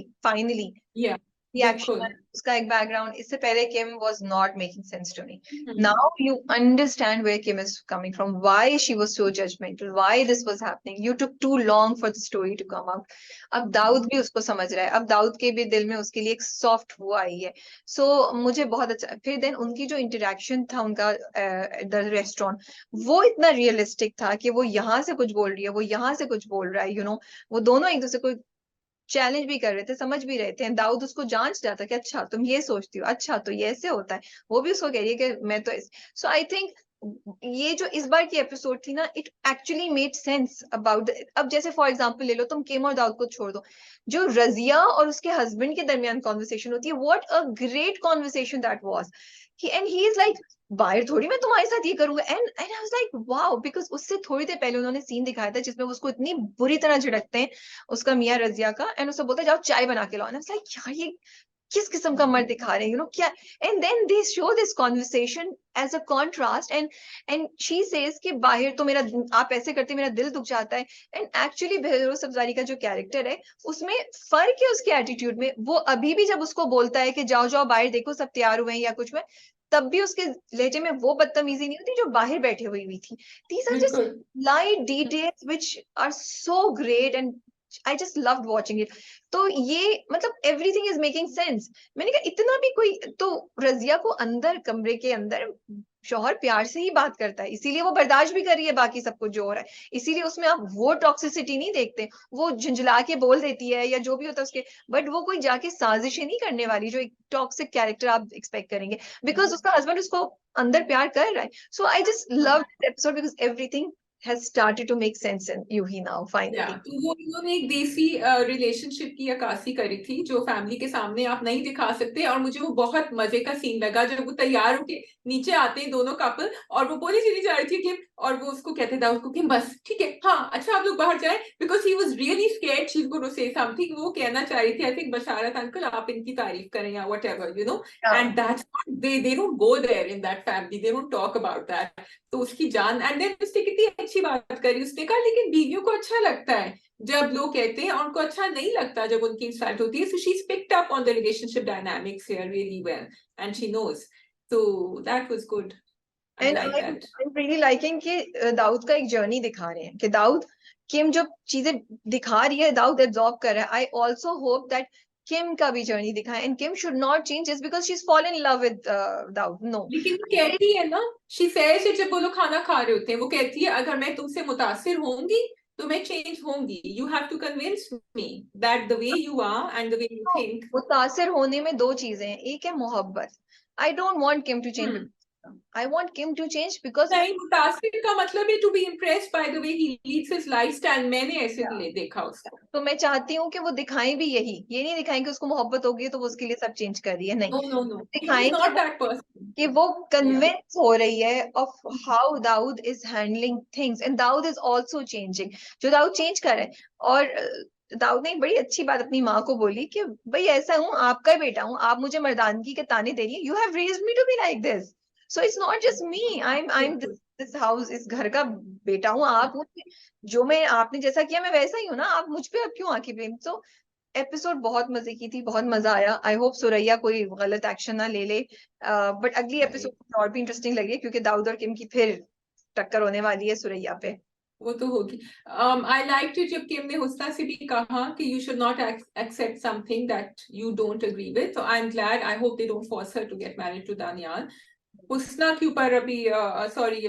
Yeah, reaction, बिल्कुल. उसका एक बैकग्राउंड। इससे पहले Kim was not making sense to me. Hmm. Now you understand where Kim is coming from, why she was so judgmental, why this was happening, you took too long for the story to come out. अब दाऊद भी उसको समझ रहा है, अब दाऊद के भी दिल में उसके लिए एक सॉफ्ट वो आई है। सो मुझे बहुत अच्छा। फिर देन उनकी जो इंटरेक्शन था उनका द रेस्टोरेंट, वो इतना रियलिस्टिक था कि वो यहाँ से कुछ बोल रही है, वो यहाँ से कुछ बोल रहा है, वो दोनों एक दूसरे को चैलेंज भी कर रहे थे, समझ भी रहे थे। दाऊद उसको जांच रहा था कि अच्छा तुम ये सोचती हो, अच्छा तो ये ऐसे होता है। वो भी उसको कह रही है कि मैं तो सो आई थिंक ये जो इस बार की एपिसोड थी ना, it actually made sense about. अब जैसे फॉर एग्जांपल ले लो तुम, किम और दाऊद को छोड़ दो, जो रजिया और उसके हस्बैंड के दरमियान कॉन्वर्सेशन होती है, what a great conversation that was. And he is like, बाहर थोड़ी मैं तुम्हारे साथ ये करूंगा। And I was like wow, because उससे थोड़ी देर पहले उन्होंने सीन दिखाया था जिसमें वो उसको इतनी बुरी तरह झिड़कते हैं, उसका मियाँ रजिया का, एंड उसको बोलते जाओ चाय बना के लाओ। एंड आई वाज लाइक यार ये किस किस्म का मर्द दिखा रहे हैं, क्या। And then they show this conversation as a contrast, and she says कि बाहर तो मेरा, आप ऐसे करते मेरा दिल दुख जाता है। एंड एक्चुअली बेहरोज अफजारी का जो कैरेक्टर है उसमें फर्क है उसके एटीट्यूड में। वो अभी भी जब उसको बोलता है कि जाओ जाओ बाहर देखो सब तैयार हुए हैं या कुछ में, तब भी उसके लहजे में वो बदतमीजी नहीं होती जो बाहर बैठे हुई थी। दीज आर जस्ट बिल्कुल. Light details which are so great, and I just loved watching it. तो ये मतलब एवरीथिंग इज मेकिंग सेंस। मैंने कहा इतना भी कोई तो, रजिया को अंदर कमरे के अंदर शौहर प्यार से ही बात करता है, इसीलिए वो बर्दाश्त भी कर रही है बाकी सब कुछ जो हो रहा है, इसीलिए उसमें आप वो टॉक्सिसिटी नहीं देखते। वो झुंझला के बोल देती है या जो भी होता है उसके, बट वो कोई जाके साजिशें नहीं करने वाली जो एक टॉक्सिक कैरेक्टर आप एक्सपेक्ट करेंगे, बिकॉज उसका हस्बैंड उसको अंदर प्यार कर रहा है। So I just love this episode because everything has started to make sense in Yuhi now finally. तो वो इन्होंने एक देसी रिलेशनशिप की अक्कासी करी थी जो फैमिली के सामने आप नहीं दिखा सकते, और मुझे वो बहुत मजे का सीन लगा जब वो तैयार होके नीचे आते हैं दोनों कपल, और वो बोली चली जा रही थी किम, और वो उसको कहते था उसको किम बस ठीक है, हाँ अच्छा आप लोग बाहर जाए, because he was really scared she is going to say something. वो कहना चाह रही थी आई थिंक बशारत अंकल आप इनकी तारीफ करें या whatever and that's they don't go there in that family, they don't talk about that. तो उसकी जान, एंड देन उसने कितनी अच्छी बात करी, उसने कहा लेकिन बीवियों को अच्छा लगता है जब लोग कहते हैं, और उनको अच्छा नहीं लगता जब उनकी इंसल्ट होती है. So she picked up on the relationship dynamics here really well and she knows. So that was good. I and like that. I'm really liking कि दाऊद का एक जर्नी दिखा रहे हैं कि दाऊद, किम जो चीजें दिखा रही है दाऊद एब्जॉर्ब कर रहा है। I also hope that Kim का भी जर्नी दिखाए, and Kim should not change just because she is fallen in love with Dawood. No, लेकिन वो कहती है ना, शी सेज, जब वो लोग खाना खा रहे होते हैं वो कहती है अगर मैं तुमसे मुतासिर होंगी तो मैं चेंज होंगी. You have to convince me that the way you are and the way you think. मुतासिर होने में दो चीजें हैं, एक है मोहब्बत. I don't want Kim to change, I want Kim to change because नहीं, मुतासिर का मतलब है to be impressed by the way he leads his lifestyle. मैंने ऐसे देखा उसको. तो मैं चाहती हूँ कि वो दिखाएं भी यही, ये नहीं दिखाएं कि उसको मोहब्बत होगी तो वो उसके लिए सब चेंज कर रही है, नहीं. No no no, he is दिखाएं नॉट दैट पर्सन. कि वो कन्विंस हो रही है of how Dawood is handling things and Dawood is also changing. जो दाऊद चेंज कर रहे हैं. और दाऊद ने एक बड़ी अच्छी बात अपनी माँ को बोली कि भाई ऐसा हूँ, आपका बेटा हूँ, आप मुझे मर्दानगी के ताने दे रही है, you have raised me to be like this. So it's not just me, I am this house, इस घर का बेटा हूँ. आप मुझे, जो मैं, आपने जैसा किया मैं वैसा ही हूँ ना, आप मुझ पे अब क्यों आके ब्लेम. सो एपिसोड बहुत मजे की थी, बहुत मजा आया. आई होप सुरैया कोई गलत एक्शन ना ले ले. बट अगली एपिसोड और भी इंटरेस्टिंग लगी क्योंकि दाऊद और किम की फिर टक्कर होने वाली है सुरैया पे. वो तो होगी. आई लाइक टू जब किम ने हुस्ना से भी कहा कि you should not accept something that you don't agree with. So I am glad. I hope they don't force her to get married to Daniyal. Husna के ऊपर अभी सॉरी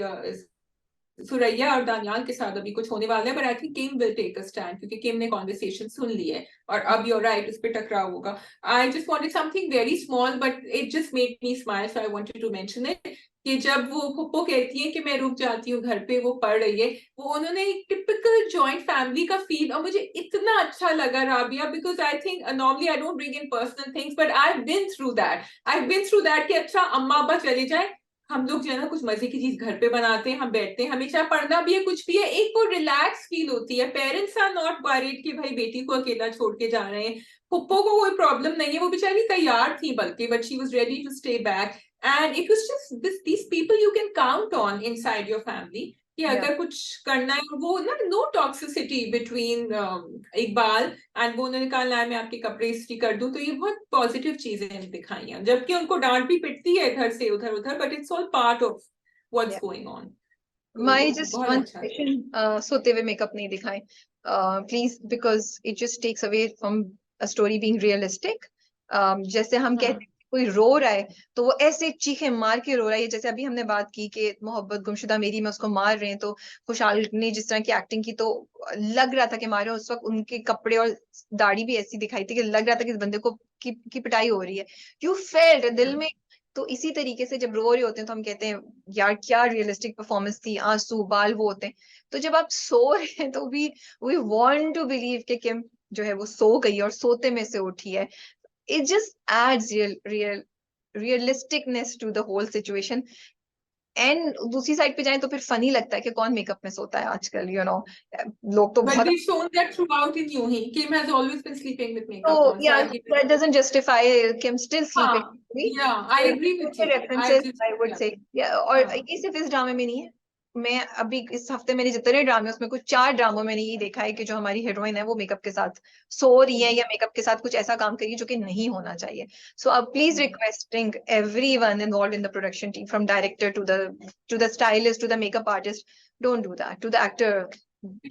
सुरैया और दानियाल के साथ अभी कुछ होने वाला है, but I think Kim will take a stand क्योंकि किम ने कॉन्वर्सेशन सुन ली है और अब यूर राइट, उस पर टकराव होगा. I just wanted something very small but it just made me smile, so I wanted to mention it. कि जब वो फुप्पो कहती है कि मैं रुक जाती हूँ घर पे, वो पढ़ रही है, वो उन्होंने एक टिपिकल जॉइंट फैमिली का फील, और मुझे इतना अच्छा लगा Rabia, because I think normally I don't bring in personal things but I have been through that. I have been through that कि अच्छा अम्मा अब्बा चले जाए, हम लोग जो है ना कुछ मजे की चीज घर पे बनाते हैं, हम बैठते हैं, हमेशा पढ़ना भी है, कुछ भी है, एक वो रिलैक्स फील होती है. पेरेंट्स आर नॉट वरीड कि भाई बेटी को अकेला छोड़ के जा रहे हैं. पुप्पो को कोई प्रॉब्लम नहीं है, वो बेचारी तैयार थी बल्कि, but she was ready to stay back. And it was just these people you can count on inside your family कि अगर कुछ करना है, वो ना no toxicity between Iqbal and वो उन्होंने कहा ना मैं आपके कपड़े इस्त्री कर दूं, तो ये बहुत पॉजिटिव चीजें दिखाई हैं. जबकि उनको डांट भी पिटती है इधर से उधर उधर, but it's all part of what's going on. My just बहुत वन अच्छा. क्वेश्चन, सोते हुए मेकअप नहीं दिखाएं please, because it just takes away from a story being realistic. जैसे हम कहते हैं कोई रो रहा है तो वो ऐसे चीखे मार के रो रहा है, जैसे अभी हमने बात की कि मोहब्बत गुमशुदा मेरी में उसको मार रहे हैं, तो खुशहाल ने जिस तरह की एक्टिंग की तो लग रहा था कि मारे. उस वक्त उनके कपड़े और दाढ़ी भी ऐसी दिखाई थी कि लग रहा था कि इस बंदे को की पिटाई हो रही है. यू फेल्ट दिल में. तो इसी तरीके से जब रो रहे होते हैं तो हम कहते हैं यार क्या रियलिस्टिक परफॉर्मेंस थी, आंसू बाल वो होते हैं. तो जब आप सो रहे हैं तो वी वांट टू बिलीव कि किम जो है वो सो गई और सोते में से उठी है. it just adds realisticness to the whole situation. And दूसरी साइड पे जाएं तो फिर फनी लगता है कि कौन मेकअप में सोता है आजकल, लोग तो But बहुत. we've shown that throughout in Yuhi. Kim has always been sleeping with तो makeup on, so yeah, I give it. that doesn't justify Kim still sleeping. Yeah, I agree with you. References just, I would yeah. से. और ये सिर्फ इस ड्रामे में नहीं है. मैं अभी इस हफ्ते मैंने जितने ड्रामे उसमें कुछ 4 ड्रामों में ये देखा है कि जो हमारी हीरोइन है वो मेकअप के साथ सो रही है या मेकअप के साथ कुछ ऐसा काम करिए जो कि नहीं होना चाहिए. सो अब please requesting everyone involved in the production team from director to the stylist to the makeup artist, don't do that to the actor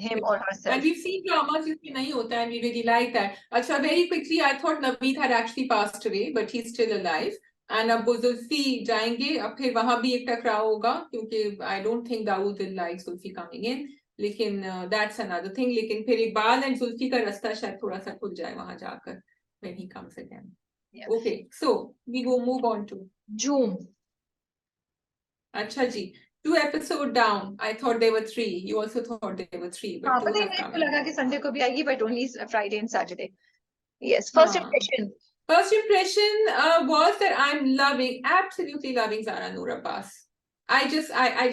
him or herself. And we've seen dramas जिसमें नहीं होता है, and we really like that. अच्छा, very quickly, I thought Naveed had actually passed away, but he's still alive. And अब वो जुल्फी जाएंगे, अब फिर वहां भी एक टकराव होगा क्योंकि I don't think Dawood will like Zulfi coming in. लेकिन that's another thing. लेकिन फिर इकबाल एंड जुल्फी का रास्ता शायद थोड़ा सा खुल जाए वहां जाकर when he comes again. Yeah. Okay, so we go move on to Zoom. अच्छा जी. 2 episodes down. I thought there were 3. You also thought there were 3, but 2 पता नहीं have मेरे come. को लगा कि संडे को भी आएगी, but only Friday and Saturday. Yes, first impression. First impression was that I'm absolutely loving Zara Noor Abbas. I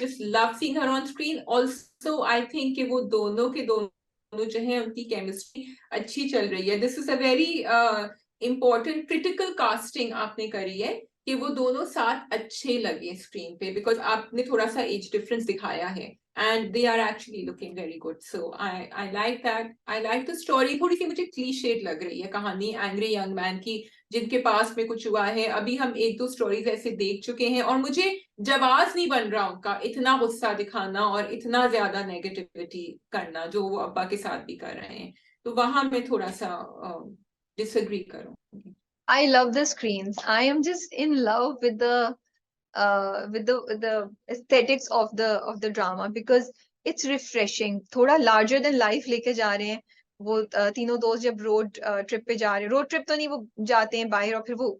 just love seeing her on screen. Also, I think कि वो दोनों के दोनों जो हैं उनकी chemistry अच्छी चल रही है. This is a very important critical casting आपने करी है कि वो दोनों साथ अच्छे लगे स्क्रीन पे, बिकॉज आपने थोड़ा सा एज डिफरेंस दिखाया है and they are actually looking very good. So I like that. I like the story. थोड़ी सी मुझे cliched लग रही है कहानी एंग्री यंग मैन की जिनके पास में कुछ हुआ है. अभी हम 1-2 स्टोरीज ऐसे देख चुके हैं और मुझे जवाब नहीं बन रहा उनका इतना गुस्सा दिखाना और इतना ज्यादा नेगेटिविटी करना जो वो अब्बा के साथ भी कर रहे हैं. तो वहां मैं थोड़ा सा डिसएग्री करूंगी. I love the screens. I am just in love with the aesthetics of the drama, because it's refreshing, थोड़ा लार्जर देन लाइफ लेके जा रहे हैं वो तीनों दोस्त जब रोड ट्रिप पे जा रहे हैं, रोड ट्रिप तो नहीं, वो जाते हैं बाहर और फिर वो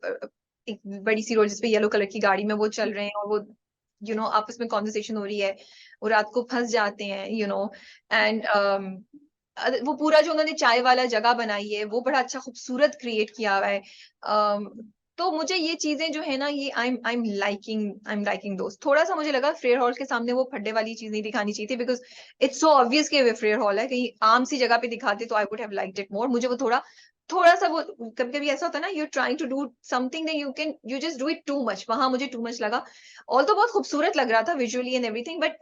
एक बड़ी सी रोड जिसपे येलो कलर की गाड़ी में वो चल रहे हैं और वो आपस में कॉन्वर्सेशन हो रही है, वो रात को फंस जाते हैं एंड वो पूरा जो उन्होंने चाय वाला जगह बनाई है वो बड़ा अच्छा खूबसूरत क्रिएट किया हुआ है। तो मुझे ये चीजें जो है ना, ये आई एम लाइकिंग दोस्त। थोड़ा सा मुझे लगा फ्रेयर हॉल के सामने वो फड्डे वाली चीज नहीं दिखानी चाहिए थी, बिकॉज इट्स सो ऑब्वियस कि वे फ्रेयर हॉल है, कहीं आम सी जगह पे दिखाते तो I would have liked it more. मुझे वो थोड़ा सा वो कभी कभी ऐसा होता है ना, you trying to do something you just do it too much, वहां मुझे टू मच लगा। ऑल तो बहुत खूबसूरत लग रहा था visually and everything, but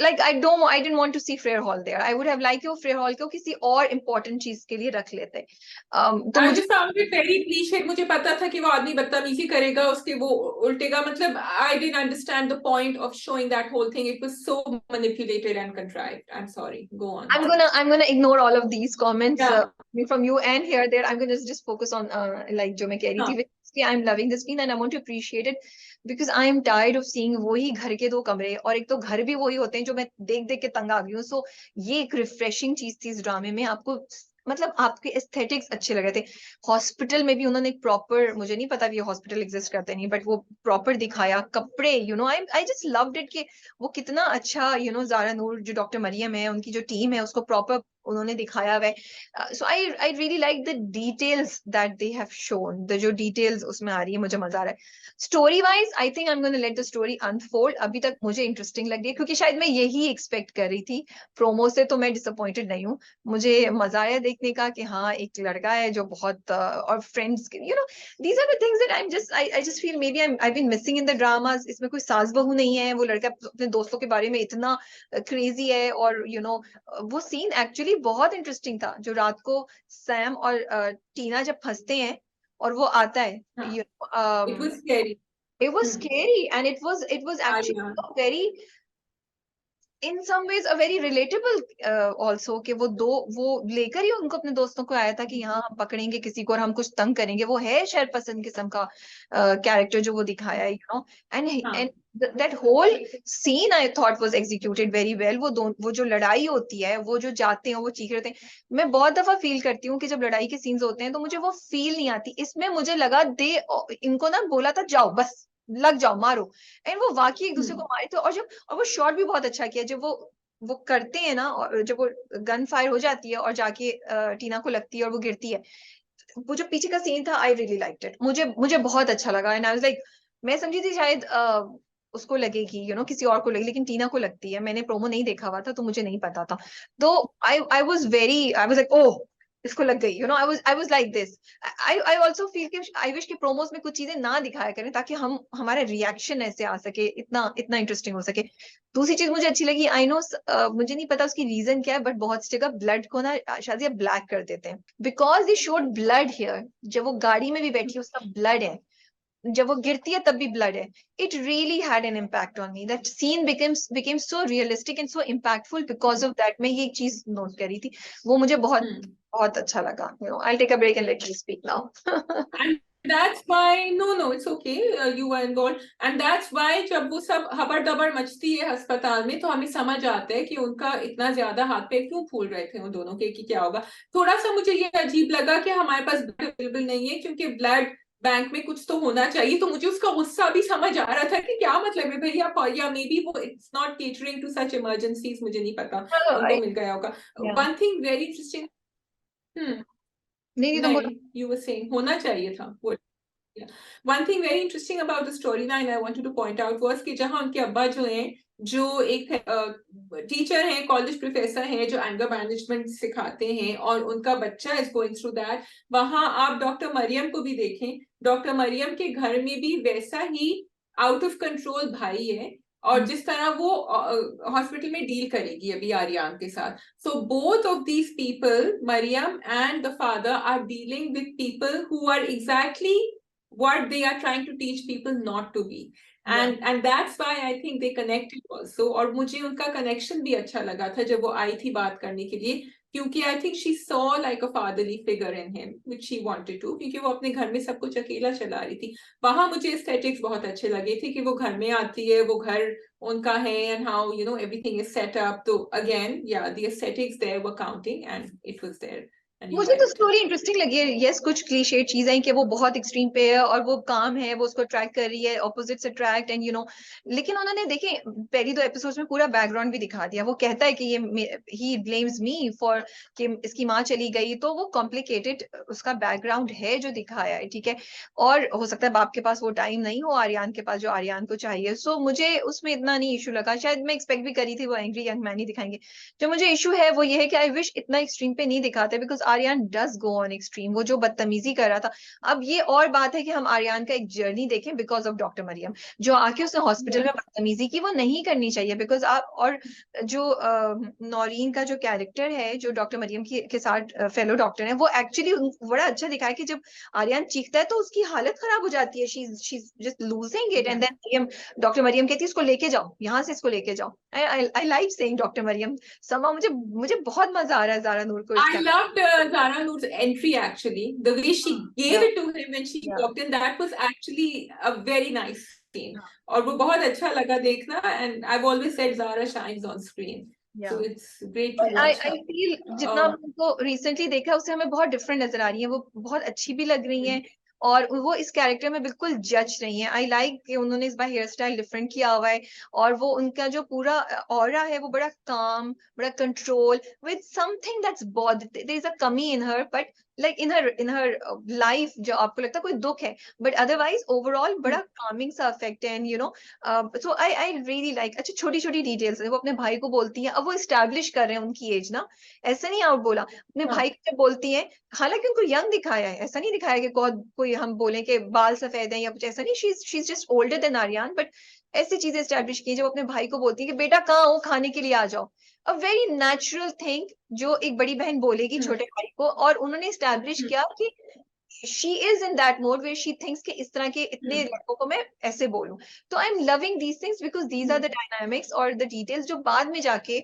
like I didn't want to see Frere Hall there. I would have liked you Frere Hall को किसी और important चीज के लिए रख लेते। तो I मुझे just found it very cliche. मुझे पता था कि वो आदमी बदतमीजी करेगा, उसके वो उल्टेगा, मतलब I didn't understand the point of showing that whole thing. It was so manipulated and contrived. I'm sorry. Go on. I'm gonna ignore all of these comments Yeah. from you and here there. I'm gonna just focus on like जो मैं कह रही हाँ. थी, which I'm loving this scene and I want to appreciate it because I am tired of seeing वही घर के 2 कमरे, और एक तो घर भी वही होते हैं जो मैं देख देख के तंग आ गई हूँ। सो ये एक रिफ्रेशिंग चीज थी इस ड्रामे में, आपको मतलब आपके एस्थेटिक्स अच्छे लगे थे। हॉस्पिटल में भी उन्होंने एक प्रॉपर, मुझे नहीं पता भी हॉस्पिटल एग्जिस्ट करते नहीं, बट वो प्रॉपर दिखाया, कपड़े आई जस्ट लव्ड इट कि वो कितना अच्छा ज़ारा नूर जो डॉक्टर मरियम है उनकी जो टीम है उसको प्रॉपर उन्होंने दिखाया हुआ है। So I really like the details that they have shown, the जो डिटेल्स उसमें आ रही है मुझे मजा आ रहा है। Story wise I think I am gonna let the story unfold. अभी तक मुझे इंटरेस्टिंग लग रही है क्योंकि शायद मैं यही एक्सपेक्ट कर रही थी प्रोमो से, तो मैं डिसअपॉइंटेड नहीं हूँ। मुझे मजा आया देखने का कि हाँ एक लड़का है जो बहुत और friends these are the things that I just feel maybe I've been missing in the dramas। इसमें कोई सास बहू नहीं है, वो लड़का अपने दोस्तों के बारे में इतना क्रेजी है, और वो सीन एक्चुअली बहुत इंटरेस्टिंग था जो रात को सैम और टीना जब फंसते हैं और वो आता है। हाँ. you It was scary. it was scary and it was actually Arya. a very in some ways a very relatable also कि वो लेकर ही उनको अपने दोस्तों को आया था कि यहाँ हम पकड़ेंगे किसी को और हम कुछ तंग करेंगे। वो है शर पसंद किस्म का कैरेक्टर जो वो दिखाया है हाँ. and that whole scene I thought was executed very well। वो जो लड़ाई होती है, वो जो जाते हैं वो चीख रहे थे। मैं बहुत दफा फील करती हूँ कि जब लड़ाई के सीन्स होते हैं तो मुझे वो फील नहीं आती। इसमें मुझे लगा इनको ना बोला था जाओ बस लग जाओ मारो, एंड वो वाकई एक दूसरे को मारे थे। और वो शॉट भी बहुत अच्छा किया जब वो करते हैं ना, और जब वो गन फायर हो जाती है और जाके टीना को लगती है और वो गिरती है, वो जो पीछे का सीन था आई रियली लाइक्ड इट। मुझे बहुत अच्छा लगा एंड आई वाज लाइक, मैं समझी थी शायद उसको लगेगी किसी और को लगेगी, लेकिन टीना को लगती है। मैंने प्रोमो नहीं देखा हुआ था तो मुझे नहीं पता था, तो आई वाज लाइक ओह इसको लग गई। I was like this. I also feel कि आई विश कि प्रोमोस में कुछ चीजें ना दिखाया करें ताकि हमारा रिएक्शन ऐसे आ सके, इतना इतना इंटरेस्टिंग हो सके। दूसरी चीज मुझे अच्छी लगी, आई नो मुझे नहीं पता उसकी रीजन क्या है, बट बहुत सी जगह ब्लड को ना शायद ये ब्लैक कर देते हैं, because they showed blood here. जब वो गाड़ी में भी बैठी है उसका ब्लड है, जब वो गिरती है तब भी ब्लड है। It really had an impact on me, that scene became so realistic and so impactful because of that. मैं ये एक चीज नोट करी थी, वो मुझे बहुत बहुत अच्छा लगा। I'll take a break and let you speak now. And that's why, no, it's okay. You were involved, and that's why जब वो सब हबड़ दबड़ मचती है अस्पताल में तो हमें समझ आता है कि उनका इतना ज्यादा हाथ पे क्यों फूल रहे थे उन दोनों के, कि क्या होगा। थोड़ा सा मुझे ये अजीब लगा कि हमारे पास ब्लड अवेलेबल नहीं है, क्योंकि ब्लड बैंक में कुछ तो होना चाहिए। तो मुझे उसका गुस्सा भी समझ आ रहा था कि क्या मतलब है भैया, या मे बी वो it's not catering to such emergencies, मुझे नहीं पता, उनको मिल गया होगा। वन थिंग वेरी इंटरेस्टिंग, नहीं तुम बोलो। नहीं, you were saying होना चाहिए था वो। One thing very interesting about the storyline I wanted to point out was कि जहाँ उनके अब्बा जो हैं, जो एक टीचर हैं, कॉलेज प्रोफेसर हैं, जो एंगर मैनेजमेंट सिखाते हैं, और उनका बच्चा इज गोइंग थ्रू दैट। वहां आप डॉक्टर मरियम को भी देखें, डॉक्टर मरियम के घर में भी वैसा ही आउट ऑफ कंट्रोल भाई है, और जिस तरह वो हॉस्पिटल में डील करेगी अभी आर्यन के साथ। So both of these people, Maryam and the father, are dealing with people who are exactly what they are trying to teach people not to be. and that's why I think they connected also. और मुझे उनका connection भी अच्छा लगा था जब वो आई थी बात करने के लिए, क्योंकि I think she saw like a fatherly figure in him, which she wanted to, क्योंकि वो अपने घर में सब कुछ अकेला चला रही थी. वहां मुझे aesthetics बहुत अच्छे लगे थे कि वो घर में आती है, वो घर उनका है, and how you know everything is set up. तो again, yeah, the aesthetics there were counting, and it was there. मुझे तो स्टोरी इंटरेस्टिंग लगी है. यस, कुछ क्लीशे चीजें कि वो बहुत एक्सट्रीम पे है और वो काम है, वो उसको ट्रैक कर रही है, ऑपोजिट से अट्रैक्ट, एंड यू नो, लेकिन उन्होंने देखे पहली 2 एपिसोड्स में पूरा बैकग्राउंड भी दिखा दिया. वो कहता है कि ये ही ब्लेम्स मी फॉर कि इसकी माँ चली गई, तो वो कॉम्प्लिकेटेड उसका बैकग्राउंड है जो दिखाया है, ठीक है. और हो सकता है बाप के पास वो टाइम नहीं हो आर्यन के पास जो आर्यन को चाहिए. सो मुझे उसमें इतना नहीं इशू लगा. शायद मैं एक्सपेक्ट भी करी थी वो एंग्री यंग मैन ही दिखाएंगे. जो मुझे इशू है वो ये है कि आई विश इतना एक्सट्रीम पे नहीं दिखाते, because Aryan does go on extreme. वो जो बदतमीजी कर रहा था. अब ये और बात है कि हम आर्यन का एक जर्नी देखें बिकॉज ऑफ डॉक्टर मरियम, जो आके उसने हॉस्पिटल में बदतमीजी की, वो नहीं करनी चाहिए. बिकॉज आप और जो नौरीन का जो कैरेक्टर है, जो डॉक्टर मरियम के साथ फेलो डॉक्टर है, वो एक्चुअली बड़ा अच्छा दिखाया कि जब आर्यन चीखता है तो उसकी हालत खराब हो जाती है. She is just losing it, and then doctor Maryam कहती है इसको लेके जाओ, यहाँ से इसको लेके जाओ. I like saying doctor Maryam. समा मुझे बहुत मजा आ रहा है ज़ारा नूर को. I loved Zara Noor's entry actually. The way she gave it to him when she walked in, that was actually a very nice scene. और वो बहुत अच्छा लगा देखना, and I've always said Zara shines on screen. So it's great to watch her. I feel जितना उनको recently देखा उससे हमें बहुत different नजर आ रही है. वो बहुत अच्छी भी लग रही हैं और वो इस कैरेक्टर में बिल्कुल जज नहीं है. आई लाइक कि उन्होंने इस बार हेयर स्टाइल डिफरेंट किया हुआ है और वो उनका जो पूरा ऑरा है वो बड़ा काम, बड़ा control, with something that's both. There is a कमी in her, but like in her life जो आपको लगता है कोई दुख है, बट अदरवाइज ओवरऑल बड़ा कामिंग सा इफेक्ट है. And you know, so I really like. अच्छा, छोटी छोटी डिटेल्स है. वो अपने भाई को बोलती है, अब वो इस्टेब्लिश कर रहे हैं उनकी एज ना, ऐसे नहीं आउट बोला. अपने भाई को जब बोलती है, हालांकि उनको यंग दिखाया है, ऐसा नहीं दिखाया कि कोई हम बोले कि बाल सफेद हैं या कुछ ऐसा नहीं. She is just older than Aryan, but ऐसी चीजें एस्टेब्लिश की जब अपने भाई को बोलती है कि बेटा कहाँ हो, खाने के लिए आ जाओ. अ वेरी नेचुरल थिंग जो एक बड़ी बहन बोलेगी छोटे भाई को. और उन्होंने एस्टेब्लिश किया कि she is in that mode where she thinks कि इस तरह के इतने लड़कों को मैं ऐसे बोलूं. तो I am loving these things because these are the dynamics और द डिटेल्स जो बाद में जाके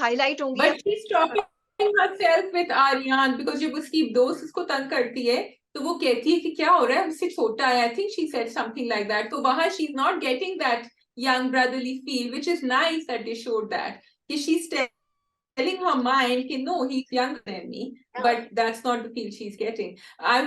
हाईलाइट होंगी. But she's stopping herself with Aryan because जब उसकी दोस्त उसको तंग करती है तो वो कहती है कि क्या हो रहा है, उससे छोटा है. I think she said something like that. तो वहां she's not getting that young brotherly feel, which is nice that they showed that. कि she's telling her mind कि no, he's younger than me, but that's not the feel she's getting. I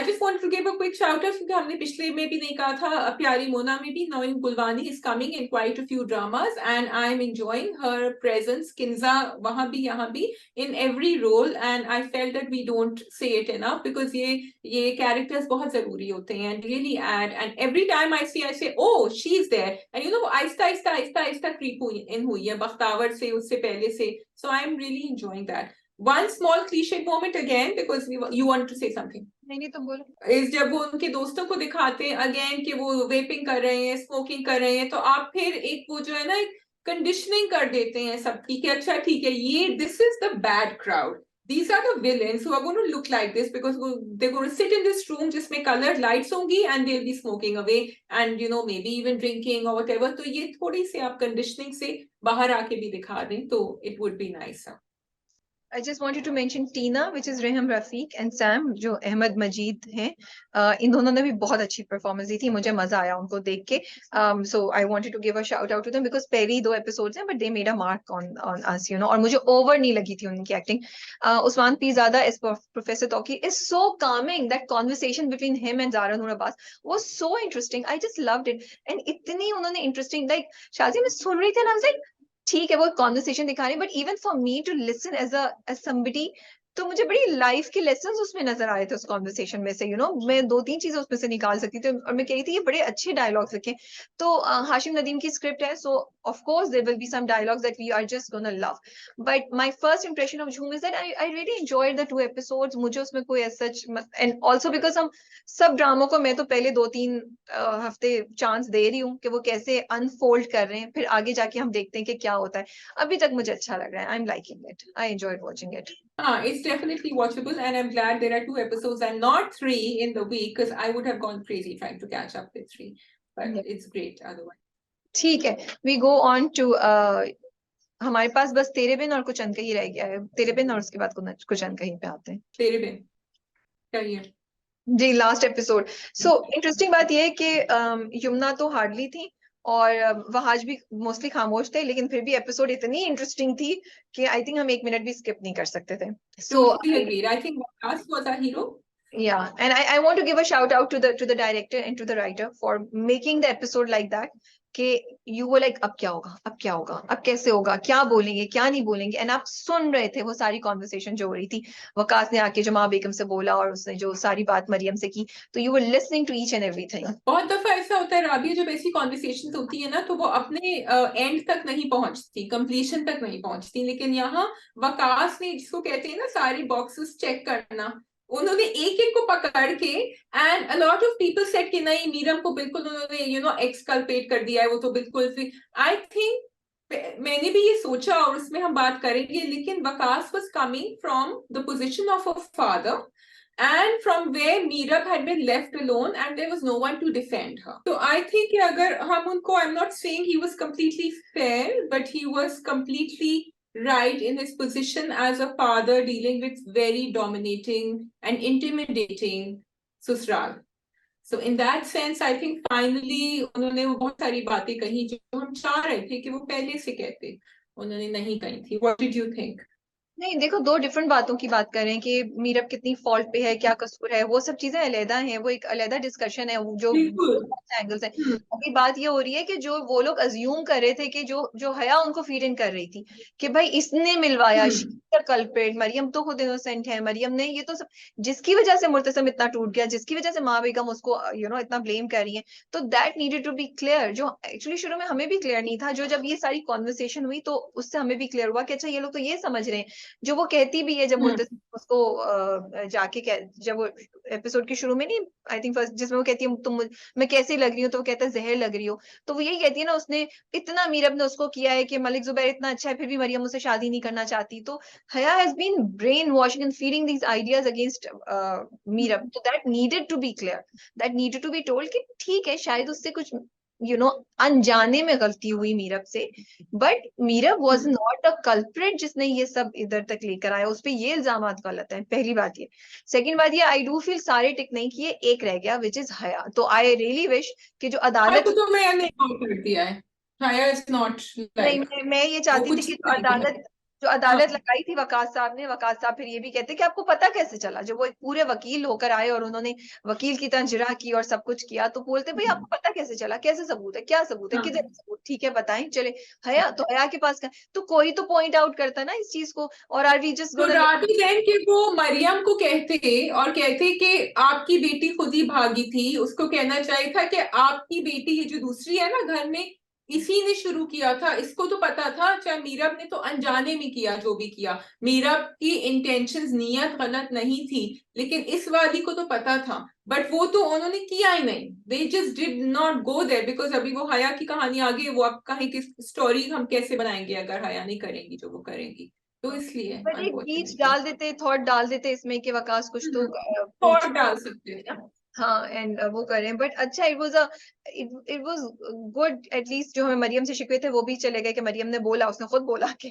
just wanted to give a quick shout out क्योंकि हमने पिछले में भी नहीं कहा था, प्यारी मोना में भी Naeem Gulwani is coming in quite a few dramas and I'm enjoying her presence. Kinza वहाँ भी यहाँ भी in every role, and I felt that we don't say it enough because ये characters बहुत जरूरी होते हैं and really add. And every time I say oh she's there, and you know आहिस्ता creep in हुई है बख्तावर से, उससे पहले से. So I'm really enjoying that. One small cliche moment again because you wanted to say something. नहीं तो बोलो. इस जब वो उनके दोस्तों को दिखाते हैं अगेन कि वो वेपिंग कर रहे हैं, स्मोकिंग कर रहे हैं, तो आप फिर एक वो जो है ना एक कंडीशनिंग कर देते हैं सबकी कि अच्छा ठीक है ये this is the bad crowd. These are the villains who are going to look like this because they're going to sit in this room जिसमें colored lights होंगी and they'll be smoking away and you know maybe even drinking or whatever. तो ये थोड़ी सी आप conditioning से बाहर आके भी दिखा दें तो it would be nice. I just wanted to mention Tina, which is Reham Rafiq, and Sam, जो अहमद मजीद हैं. इन दोनों ने भी बहुत अच्छी परफॉर्मेंस दी थी, मुझे मजा आया उनको देख के. So I wanted to give a shout out to them because पहली 2 एपिसोड्स हैं, but they made a mark on us, you know. और मुझे ओवर नहीं लगी थी उनकी acting. Usman Peerzada as Professor Toki is so calming. That conversation between him and Zara Noor Abbas was so interesting. I just loved it. And इतनी उन्होंने interesting, like Shaji मैं सुन रही थी and I was like, ठीक है वो कॉन्वर्सेशन दिखा रही है, but even for me to listen as somebody, तो मुझे बड़ी लाइफ के लेसन्स उसमें नजर आए थे उस कॉन्वर्सेशन में से. यू नो, मैं 2-3 चीजें उसमें से निकाल सकती थी और मैं कह रही थी ये बड़े अच्छे डायलॉग्स लिखे. तो हाशिम नदीम की स्क्रिप्ट है, so of course there will be some dialogues that we are just gonna love, but my first impression of Jhoom is that I really enjoyed the 2 episodes. मुझे उसमें कोई as such, and also because हम सब ड्रामों को मैं तो पहले 2-3 हफ्ते चांस दे रही हूँ कि वो कैसे अनफोल्ड कर रहे हैं, फिर आगे जाके हम देखते हैं कि क्या होता है. अभी तक मुझे अच्छा लग रहा है. I am liking it. I enjoyed watching it. It's definitely watchable, and I'm glad there are 2 episodes and not 3 in the week because I would have gone crazy trying to catch up with 3. but it's great otherwise. ठीक है, we go on to हमारे पास बस तेरे बिन और कुछ अनकही रह गया है, तेरे बिन और उसके बाद कुछ अनकही पे आते हैं। तेरे बिन कहिए जी, लास्ट एपिसोड। सो इंटरेस्टिंग बात यह है कि यमुना तो हार्डली थी और वहाज भी मोस्टली खामोश थे, लेकिन फिर भी एपिसोड इतनी इंटरेस्टिंग थी कि आई थिंक हम 1 मिनट भी स्किप नहीं कर सकते थे। सो totally agreed. I think Vikas was our hero. yeah, and I want to give a shout out to the director and to the writer for making the episode like that कि you were like अब क्या होगा, अब क्या होगा, अब कैसे होगा, क्या बोलेंगे, क्या नहीं बोलेंगे, एंड आप सुन रहे थे वो सारी कॉन्वर्सेशन जो हो रही थी। वकास ने आके जमा बेगम से बोला और उसने जो सारी बात मरियम से की, तो you were listening to each and everything. बहुत दफा ऐसा होता है राबिया, जब ऐसी कॉन्वर्सेशन होती है ना तो वो अपने एंड तक नहीं पहुंचती, कंप्लीशन तक नहीं पहुंचती, लेकिन यहाँ वकास ने, जिसको कहते हैं ना सारी बॉक्सेस चेक करना, उन्होंने एक एक को पकड़ के, and a lot of people said कि नहीं मीरम को बिल्कुल उन्होंने एक्सकल्पेट कर दिया है, वो तो बिल्कुल। आई थिंक मैंने भी ये सोचा और उसमें हम बात करेंगे, लेकिन Waqas was coming from the position of a father and from where Meerab had been left alone and there was no one to defend her. So I think agar hum unko, I'm not saying he was completely fair, but he was completely right in his position as a father dealing with very dominating and intimidating ससुराल. So in that sense, I think finally उन्होंने वो बहुत सारी बातें कही जो हम चाह रहे थे कि वो पहले से कहते, उन्होंने नहीं कही थी. What did you think? नहीं, देखो, दो डिफरेंट बातों की बात करें कि मीरब कितनी फॉल्ट पे है, क्या कसूर है, वो सब चीजें अलहदा हैं, वो एक अलहदा डिस्कशन है, जो एंगल्स है। अभी बात ये हो रही है कि जो वो लोग अज्यूम कर रहे थे कि जो हया उनको फीड इन कर रही थी कि भाई इसने मिलवाया, कल्प्रेट, मरियम तो खुद इनोसेंट है, मरियम ने ये तो सब, जिसकी वजह से मुर्तसम इतना टूट गया, जिसकी वजह से माँ बेगम उसको इतना ब्लेम कर रही है, तो that needed to be clear, जो एक्चुअली शुरू में हमें भी क्लियर नहीं था। जो जब ये सारी कॉन्वर्सेशन हुई तो उससे हमें भी क्लियर हुआ कि अच्छा, ये लोग तो ये समझ रहे हैं, जो वो कहती भी है जब मुर्तसिम उसको जाके जब वो एपिसोड के शुरू में नहीं, आई थिंक फर्स्ट, जिसमें वो कहती है तुम मैं कैसी लग रही हूँ, तो वो कहता है जहर लग रही हो, तो वो यही कहती है ना, उसने इतना मीरब ने उसको किया है कि मलिक जुबैर इतना अच्छा है फिर भी मरियम उससे शादी नहीं करना चाहती, तो Haya has been brain washing and feeding these ideas against Meerab, तो that needed to be clear, that needed to be told कि ठीक है, शायद उससे कुछ अनजाने में गलती हुई मीरब से, but Meerab was not a culprit जिसने ये सब इधर तक लेकर आया, उस पर ये इल्जाम गलत है, पहली बात ये। सेकंड बात ये, आई डू फील सारे टिक नहीं किए, एक रह गया विच इज हया, तो आई रियली विश कि जो अदालत, तो मैंने कर दिया है, हया इज नॉट नहीं, लाइक मैं ये चाहती थी कि जो अदालत लगाई थी वकास साहब ने, वकास साहब फिर ये भी कहते कि आपको पता कैसे चला, जब वो एक पूरे वकील होकर आए और उन्होंने वकील की तरह जिरा की और सब कुछ किया, तो बोलते भाई आपको पता कैसे चला, कैसे सबूत है, क्या सबूत है, किधर सबूत, ठीक है बताएं, चले हया, तो हया के पास तो कोई तो पॉइंट आउट करता ना इस चीज को, और आर वी जस्ट तो राबी जैन के वो मरियम को कहते और कहते कि आपकी बेटी खुद ही भागी थी, उसको कहना चाहिए था कि आपकी बेटी ये जो दूसरी है ना घर में, इसी ने शुरू किया था, इसको तो पता था, चाहे मीरब ने तो अनजाने में किया जो भी किया, मीरब की इंटेंशंस, नीयत गलत नहीं थी, लेकिन इस वाली को तो पता था, बट वो तो उन्होंने किया ही नहीं, they just did not go there, because अभी वो हया की कहानी आगे, वो आप कहें कि स्टोरी हम कैसे बनाएंगे अगर हया नहीं करेंगी जो वो करेंगी, तो इसलिए बट एक बीच डाल देते, थॉट डाल देते इसमें कि वकास कुछ तो थॉट डाल सकते हैं। हाँ, एंड वो करें, बट अच्छा, इट वाज गुड एटलीस्ट, जो हमें मरियम से शिकवे थे वो भी चले गए कि मरियम ने बोला, उसने खुद बोला कि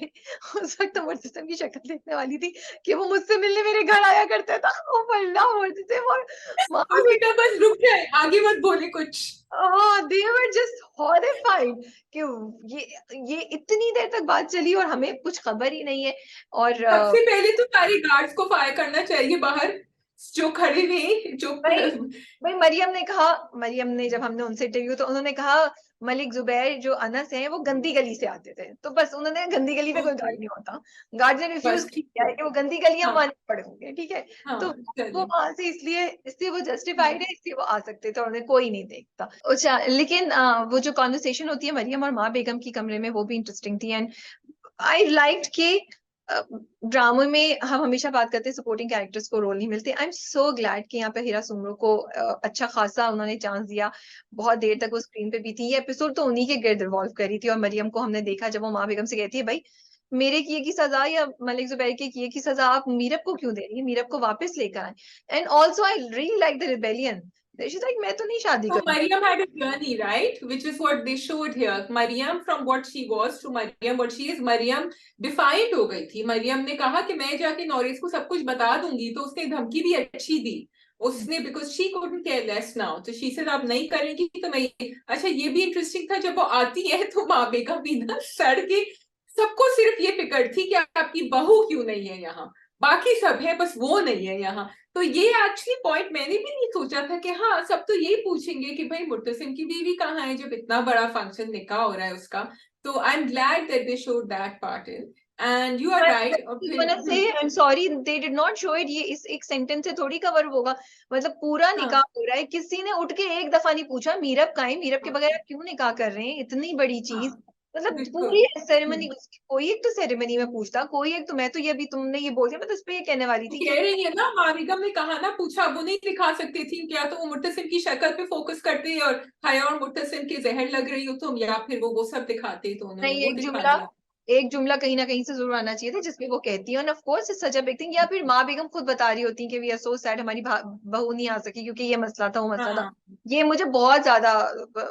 उस वक्त तो मुर्तसिम की शक्ल देखने वाली थी कि वो मुझसे मिलने मेरे घर आया करता था, ओ अल्लाह, मुर्तसिम और माँ बेटा बस रुक जाए, आगे मत बोले कुछ। हाँ, they were just horrified कि ये इतनी देर तक बात चली और हमें कुछ खबर ही नहीं है, और सबसे पहले तो सारे गार्ड्स को फायर करना चाहिए बाहर जो खड़े हुए, जो भाई मरियम ने जब हमने उनसे इंटरव्यू, तो उन्होंने कहा मलिक जुबैर जो अनस हैं वो गंदी गली से आते थे, तो बस उन्होंने, गंदी गली में कोई गार्ड नहीं होता, गार्ड ने रिफ्यूज किया है कि वो गंदी गलियां हाँ, माननी पड़ेंगे, ठीक है, तो वो वहां से इसलिए वो जस्टिफाइड है, इसलिए वो आ सकते थे, और उन्हें कोई नहीं देखता। अच्छा, लेकिन वो जो कॉन्वर्सेशन होती है मरियम और माँ बेगम की कमरे में, वो भी इंटरेस्टिंग थी, एंड आई लाइक्ड कि ड्रामा में हम हमेशा बात करते हैं सपोर्टिंग कैरेक्टर्स को रोल नहीं मिलते, आई एम सो ग्लैड कि यहाँ पे हीरा सुमरो को अच्छा खासा उन्होंने चांस दिया, बहुत देर तक वो स्क्रीन पे भी थी, ये एपिसोड तो उन्हीं के गिर्द रिवॉल्व करी थी, और मरियम को हमने देखा जब वो माँ बेगम से कहती है भाई मेरे किए की सजा या मलिक जुबैर के किए की सजा आप मीरब को क्यों दे रही है, मीरब को वापस लेकर आए, and also I really like the rebellion she's like मैं तो नहीं शादी So करूंगी। Mariam had a journey, right? Which is what they showed here. Mariam, from what she was to Mariam, what she is. Mariam defiant हो गई थी। Mariam ने कहा कि मैं जाके नॉरिस को सब कुछ बता दूंगी, तो उसने धमकी भी अच्छी दी उसने, because she couldn't care less now. तो she said आप नहीं करेंगी तो मैं। अच्छा, ये भी इंटरेस्टिंग था, जब वो आती है तो माँ बेगम भी ना सड़ के, सबको सिर्फ ये फिक्र थी कि आपकी बहू क्यों नहीं है यहाँ, बाकी सब है बस वो नहीं है यहाँ। तो ये एक्चुअली पॉइंट मैंने भी नहीं सोचा था कि हाँ सब तो यही पूछेंगे कि भाई मुर्तसिम की बीवी कहाँ है, जब इतना बड़ा फंक्शन निकाह हो रहा है उसका। तो I am glad that they showed that part in, and you are right. और फिर I'm sorry they did not show it, ये इस एक सेंटेंस से थोड़ी कवर होगा। मतलब पूरा निकाह हो रहा है, किसी ने उठ के एक दफा नहीं पूछा मीरब कहाँ है, मीरब के बगैर आप क्यों निकाह कर रहे हैं, इतनी बड़ी चीज। मतलब पूरी सेरेमनी, कोई एक तो सेरेमनी में पूछता, कोई एक तो मैं तो ये भी तुमने ये बोल दिया, मैं तो इस पे ये कहने वाली थी कह रही है ना, माँ बेगम ने कहा ना, पूछा वो नहीं दिखा सकती थी क्या, तो वो मुर्तसिम की शक्ल पे फोकस करते और हया और मुर्तसिम के जहर लग रही हो तुम, या फिर वो सब दिखाते, तो उन्होंने नहीं, वो दिखा दिया। एक जुमला कहीं ना कहीं से जरूर आना चाहिए था जिसपे वो कहती है, of course it's such a big thing, या फिर माँ बेगम खुद बता रही होती कि वी आर सो सैड हमारी बहू नहीं आ सकी क्योंकि ये मसला था, वो मसला था। हाँ, ये मुझे बहुत ज्यादा,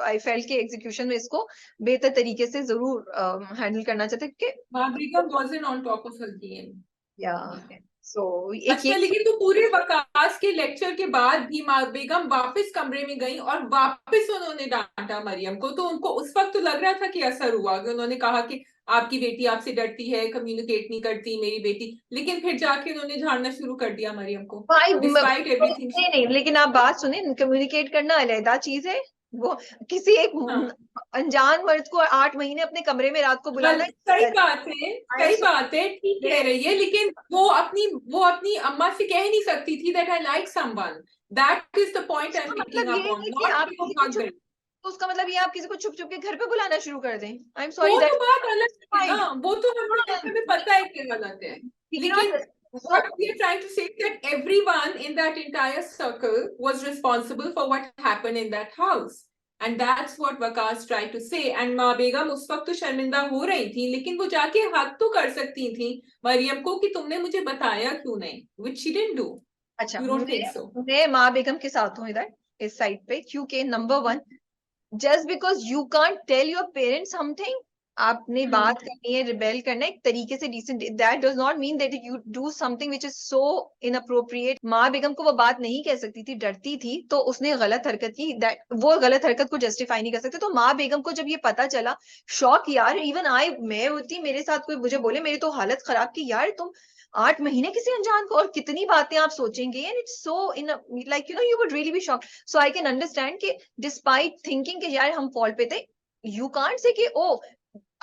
आई फेल्ट के एग्जीक्यूशन में इसको बेहतर तरीके से जरूर हैंडल करना चाहते कि माँ बेगम wasn't on top of her game. या Yeah. सो एक अच्छा, ये लेकिन तो पूरे वकास के लेक्चर के बाद भी माँ बेगम वापस कमरे में गई और वापस उन्होंने डांटा मरियम को। तो उनको उस वक्त तो लग रहा था कि असर हुआ, कि उन्होंने कहा कि आपकी बेटी आपसे डरती है, कम्युनिकेट नहीं करती मेरी बेटी, लेकिन फिर जाके उन्होंने झाड़ना शुरू कर दिया मरियम को, भाई डिस्पाइट एवरीथिंग। नहीं नहीं, लेकिन आप बात सुने, कम्युनिकेट करना अलहदा चीज है। वो किसी एक हाँ, अनजान मर्द को 8 महीने अपने कमरे में रात को बुलाना सही है। बात है, आई एम सही बात है, ठीक कह रही है, लेकिन वो अपनी अम्मा से कह नहीं सकती थी that I like someone. That is the point I am उसका पिकिंग मतलब ये अप ऑन, है कि नॉट आप कि वो किसी को भाग छुप, गई। तो उसका मतलब ये आप किसी को छुप छुप के घर पे बुलाना शुरू कर दें। आई एम सॉरी वो तो दैट बात अलग है ना, फाइन। वो तो हमें पता है कि गलत है, लेकिन what we are trying to say is that everyone in that entire circle was responsible for what happened in that house, and that's what Waqas tried to say. And माँ बेगम उस वक्त तो शर्मिंदा हो रही थी, लेकिन वो जाके हक तो कर सकती थी मरियम को कि तुमने मुझे बताया क्यों नहीं, which she didn't do. अच्छा, You don't think so? मैं माँ बेगम के साथ हूँ इधर इस साइड पे, क्योंकि number one, just because you can't tell your parents something, आपने बात करनी है, रिबेल करना है एक तरीके से decent, that does not mean that you do something which is so inappropriate. माँ बेगम को वो बात नहीं कह सकती थी, डरती थी, तो उसने गलत हरकत की, दैट वो गलत हरकत को जस्टिफाई नहीं कर सकते। तो माँ बेगम को जब ये पता चला, शॉक यार, इवन आई, मैं होती मेरे साथ कोई मुझे बोले, मेरी तो हालत खराब की यार, तुम 8 महीने किसी अनजान को, और कितनी बातें आप सोचेंगे, and it's so in like you would really be shocked. So I can understand कि डिस्पाइट थिंकिंग कि यार हम फॉल्ट पे थे, यू कांट से कि ओ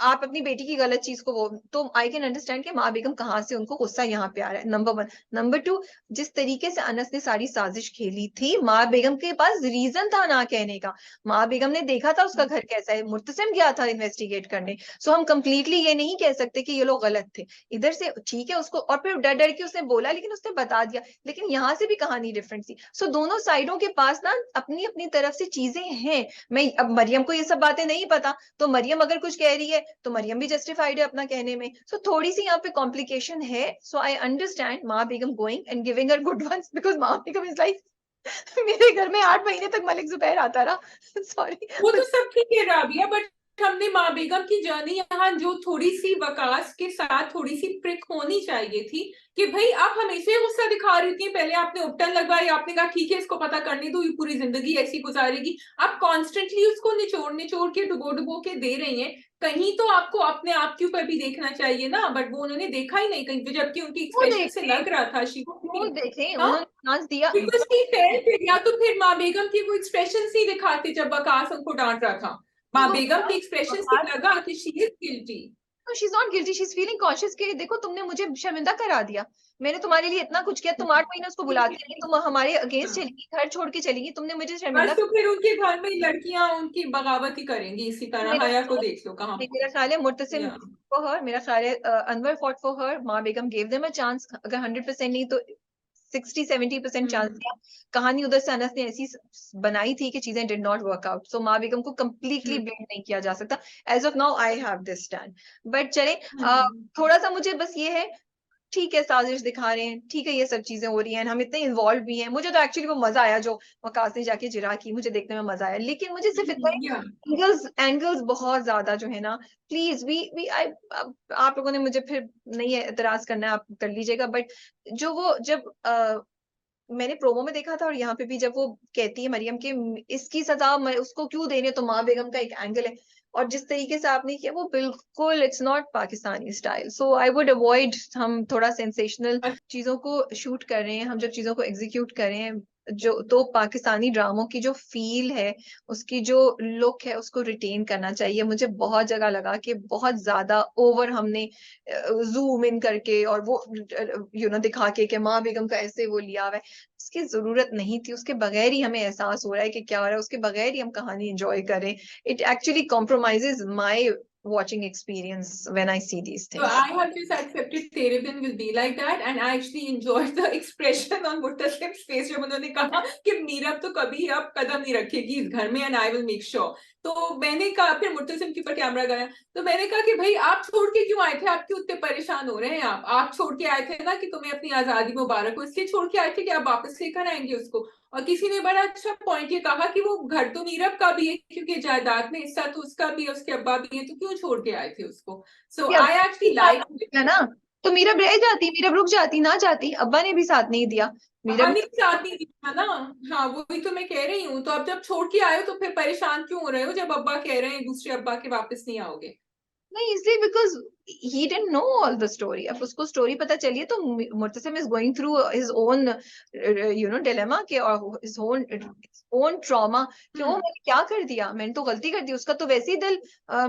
आप अपनी बेटी की गलत चीज को वो, तो आई कैन अंडरस्टैंड कि माँ बेगम कहाँ से उनको गुस्सा यहाँ पे आ रहा है, नंबर वन। नंबर टू, जिस तरीके से अनस ने सारी साजिश खेली थी, माँ बेगम के पास रीजन था ना कहने का। माँ बेगम ने देखा था उसका घर कैसा है, मुर्तसिम गया था इन्वेस्टिगेट करने। सो हम कंप्लीटली ये नहीं कह सकते कि ये लोग गलत थे। इधर से ठीक है उसको, और फिर डर डर के उसने बोला, लेकिन उसने बता दिया, लेकिन यहाँ से भी कहानी डिफरेंट थी। सो दोनों साइडों के पास ना अपनी अपनी तरफ से चीजें हैं। मैं अब मरियम को ये सब बातें नहीं पता, तो मरियम अगर कुछ कह रही है तो मरियम भी जस्टिफाइड है अपना कहने में। सो थोड़ी सी यहाँ पे कॉम्प्लिकेशन है। So I understand Maa Begum going and giving her good ones, because Maa Begum is like मेरे घर में 8 महीने तक मलिक जुबैर आता रहा सॉरी। वो तो सब ठीक है राबिया, बट हमने माँ बेगम की जर्नी यहाँ जो थोड़ी सी वकास के साथ थोड़ी सी प्रिक होनी चाहिए थी, कि भाई आप हमेशा ही गुस्सा दिखा रही थी, पहले आपने उपटन लगवाई, आपने कहा ठीक है इसको पता करने दो, ये पूरी जिंदगी ऐसी गुजारेगी, आप कॉन्स्टेंटली उसको निचोड़ निचोड़ के डुबो डुबो के दे रही हैं। कहीं तो आपको अपने आप के ऊपर भी देखना चाहिए ना, बट वो उन्होंने देखा ही नहीं कहीं पे, जबकि उनकी वो एक्सप्रेशन से देखे, लग रहा था वो देखे, हाँ, उन्होंने चांस दिया। बिकॉज ही फेल्ट, या तो फिर माँ बेगम की वो एक्सप्रेशन ही दिखाते जब वकास उनको डांट रहा था, नहीं, माँ वो बेगम की एक्सप्रेशन से लगा कि she is guilty. She is not guilty, she is feeling conscious कि देखो तुमने मुझे शर्मिंदा करा दिया, मैंने तुम्हारे लिए इतना कुछ किया, तुम 8 महीने उसको बुलाती रही, तुम हमारे अगेंस्ट चलेगी, घर छोड़ के चलेगी, तुमने मुझे बस शर्मिंदा। तो फिर उनके घर में लड़कियां उनकी बगावत ही करेंगी इसी तरह, मेरा हया को ख्याल देख लो कहाँ नहीं, पर। मेरा ख्याल है मुर्तसिम या फॉर हर, मेरा ख्याल है अनवर फॉट फॉर हर, माँ बेगम गेव देम अ चांस, अगर 100% नहीं तो 60-70% चांस दिया। कहानी उधर से अनस ने ऐसी बनाई थी कि चीजें did not work out. So माँ बेगम को कंप्लीटली ब्लेम नहीं किया जा सकता। As of now I have this stand. But चले, थोड़ा सा मुझे बस ये है, ठीक है साजिश दिखा रहे हैं, ठीक है ये सब चीजें हो रही हैं, हम इतने इन्वॉल्व भी हैं। मुझे तो एक्चुअली वो मजा आया जो वकास ने जाके जिरा की, मुझे देखने में मजा आया। लेकिन मुझे सिर्फ इतना या एंगल्स एंगल्स बहुत ज्यादा जो है ना, प्लीज वी आई, आप लोगों ने मुझे फिर नहीं एतराज करना है, आप कर लीजिएगा, बट जो वो जब मैंने प्रोमो में देखा था और यहाँ पे भी जब वो कहती है मरियम के इसकी सजा उसको क्यों देने, तो माँ बेगम का एक एंगल है, और जिस तरीके से आपने किया वो बिल्कुल it's not Pakistani style. So I would avoid, हम थोड़ा सेंसेशनल चीजों को शूट कर रहे हैं, हम जब चीजों को एग्जीक्यूट कर रहे हैं, जो तो पाकिस्तानी ड्रामों की जो फील है, उसकी जो लुक है, उसको रिटेन करना चाहिए। मुझे बहुत जगह लगा कि बहुत ज्यादा ओवर हमने जूम इन करके और वो दिखा के माँ बेगम का ऐसे वो लिया हुआ है, उसकी जरूरत नहीं थी। उसके बगैर ही हमें एहसास हो रहा है कि क्या हो रहा है, उसके बगैर ही हम कहानी एंजॉय करें। It actually compromises my watching experience when I see these So things. I have just accepted Terebin will be like that, and I actually enjoyed the expression on Muttasim's face जब उन्होंने कहा कि मीरब तो कभी अब कदम नहीं रखेगी इस घर में, and I will make sure। तो मैंने कहा, फिर मुत्तसिम के ऊपर कैमरा गया, तो मैंने कहा कि भाई आप छोड़ के क्यों आए थे, आप क्यों इतने परेशान हो रहे हैं, आप छोड़ के आए थे ना कि तुम्हें अपनी आजादी मुबारक हो, इसलिए छोड़ के आए थे कि आप वापस लेकर आएंगे उसको। और किसी ने बड़ा अच्छा पॉइंट ये कहा कि वो घर तो मीरब का भी है, क्योंकि जायदाद में हिस्सा तो उसका भी है, उसके अब्बा भी है, तो क्यों छोड़ के आए थे उसको। So कि अब I actually like it। है ना, तो मीरब रह जाती, मीरब रुक जाती, ना जाती, अब्बा ने भी साथ नहीं दिया, अब्बा मीरब ने भी साथ नहीं दिया ना। हाँ वही तो मैं कह रही हूँ, तो अब जब छोड़ के आए हो तो फिर परेशान क्यों हो रहे हो, जब अब्बा कह रहे हैं दूसरे अब्बा के वापस नहीं आओगे। नहीं, इसलिए because he didn't know all the story. अब उसको स्टोरी पता चली है तो Murtasim is going through his own dilemma के, और हिज ओन ट्रॉमा कि वो मैंने क्या कर दिया, मैंने तो गलती कर दी। उसका तो वैसे ही दिल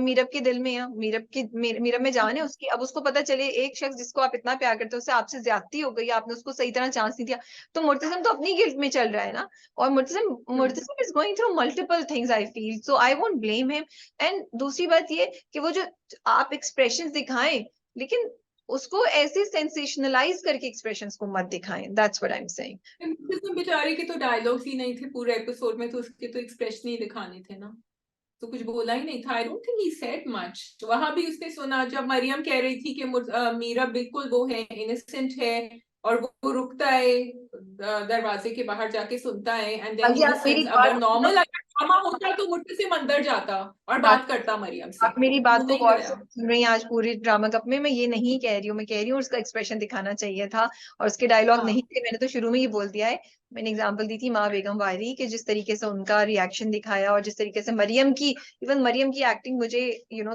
मीरब के दिल में है, मीरब में जान है उसकी। अब उसको पता चले एक शख्स जिसको आप इतना प्यार करते हो उससे आपसे ज्यादती हो गई, आपने उसको सही तरह चांस नहीं दिया, तो मुर्तसिम तो अपनी गिल्ट में चल रहा है ना। और Murtasim is going through multiple things, I feel, so I won't blame him. And दूसरी बात ये कि वो जो आप एक्सप्रेशंस दिखाएं, लेकिन उसको ऐसे सेंसेशनलाइज करके एक्सप्रेशंस को मत दिखाएं, that's what I am saying. बेचारे के तो डायलॉग्स ही नहीं थे पूरे एपिसोड में, तो उसके तो एक्सप्रेशन ही दिखाने थे ना, तो कुछ बोला ही नहीं था। I don't think he said much. वहां भी उसने सुना जब मरियम कह रही थी कि मीरा बिल्कुल वो है, इनोसेंट है, और वो रुकता है दरवाजे के बाहर जाके सुनता है, एंड देन ही बाकी आप मेरी लिसन्स। अगर नॉर्मल अगर ड्रामा होता तो मुझसे से अंदर जाता और बात बात करता मरियम से, आप मेरी वो बात को नहीं गौर से गया। सुन रही हैं आज पूरी ड्रामा कप में। मैं ये नहीं कह रही हूँ, मैं कह रही हूँ उसका एक्सप्रेशन दिखाना चाहिए था और उसके डायलॉग नहीं हाँ थे। मैंने तो शुरू में ही बोल दिया है, मैंने एग्जांपल दी थी माँ बेगम वारी के, जिस तरीके से उनका रिएक्शन दिखाया और जिस तरीके से मरियम की, इवन मरियम की एक्टिंग मुझे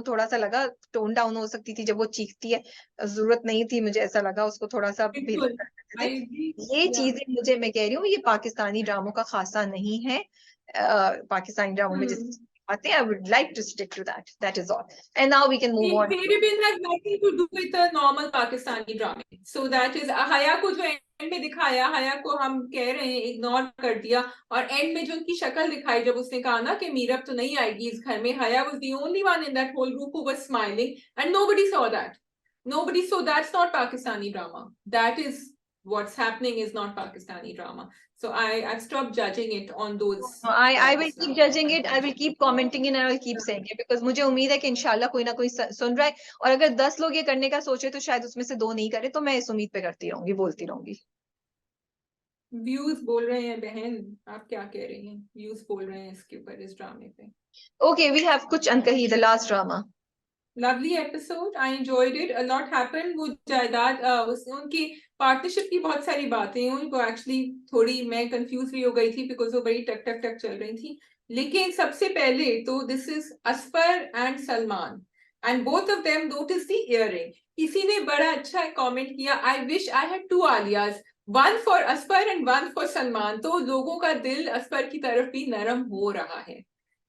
थोड़ा सा लगा टोन डाउन हो सकती थी जब वो चीखती है, जरूरत नहीं थी, मुझे ऐसा लगा उसको थोड़ा सा बेहतर बिल्कुल, कर सकते आई थे। एग्री। ये चीजें मुझे, मैं कह रही हूँ ये पाकिस्तानी ड्रामों का खासा नहीं है। पाकिस्तानी ड्रामों में जिस I think I would like to stick to that. That is all. And now we can move on. Terabin has nothing to do with the normal Pakistani drama. So that is हया को जो and में दिखाया, हया को हम कह रहे हैं इग्नोर कर दिया, और एंड में जो उनकी शक्ल दिखाई जब उसने कहा ना कि मीरब तो नहीं आएगी इस घर में, हया was the only one in that whole group who was smiling, and nobody saw that. Nobody saw. That's not Pakistani drama. That is what's happening is not Pakistani drama. So I've stopped judging it on those I will terms keep now. judging it. I will keep commenting it and I will keep saying it because मुझे उम्मीद है कि इंशाल्लाह कोई ना कोई सुन रहा है, और अगर 10 लोग ये करने का सोचे तो शायद उसमें से 2 नहीं करे, तो मैं इस उम्मीद पे करती रहूंगी, बोलती रहूंगी। व्यूज बोल रहे हैं बहन, आप क्या कह रही हैं, व्यूज बोल रहे हैं इसके ऊपर, इस ड्रामे पे। Okay, we have कुछ अनकही, the last drama. Lovely episode, I enjoyed it, a lot happened। वो जायदाद उनकी पार्टनरशिप की बहुत सारी बातें हुई, वो एक्चुअली थोड़ी मैं कंफ्यूज भी हो गई थी बिकॉज वो बड़ी टक टक टक चल रही थी। लेकिन सबसे पहले तो this is Asfar and Salman, and both of them notice the earring. किसी ने बड़ा अच्छा कमेंट किया, आई विश आई हैड 2 आलियाज, one for Asfar and one for Salman. तो लोगों का दिल असफर की तरफ भी नरम हो रहा है,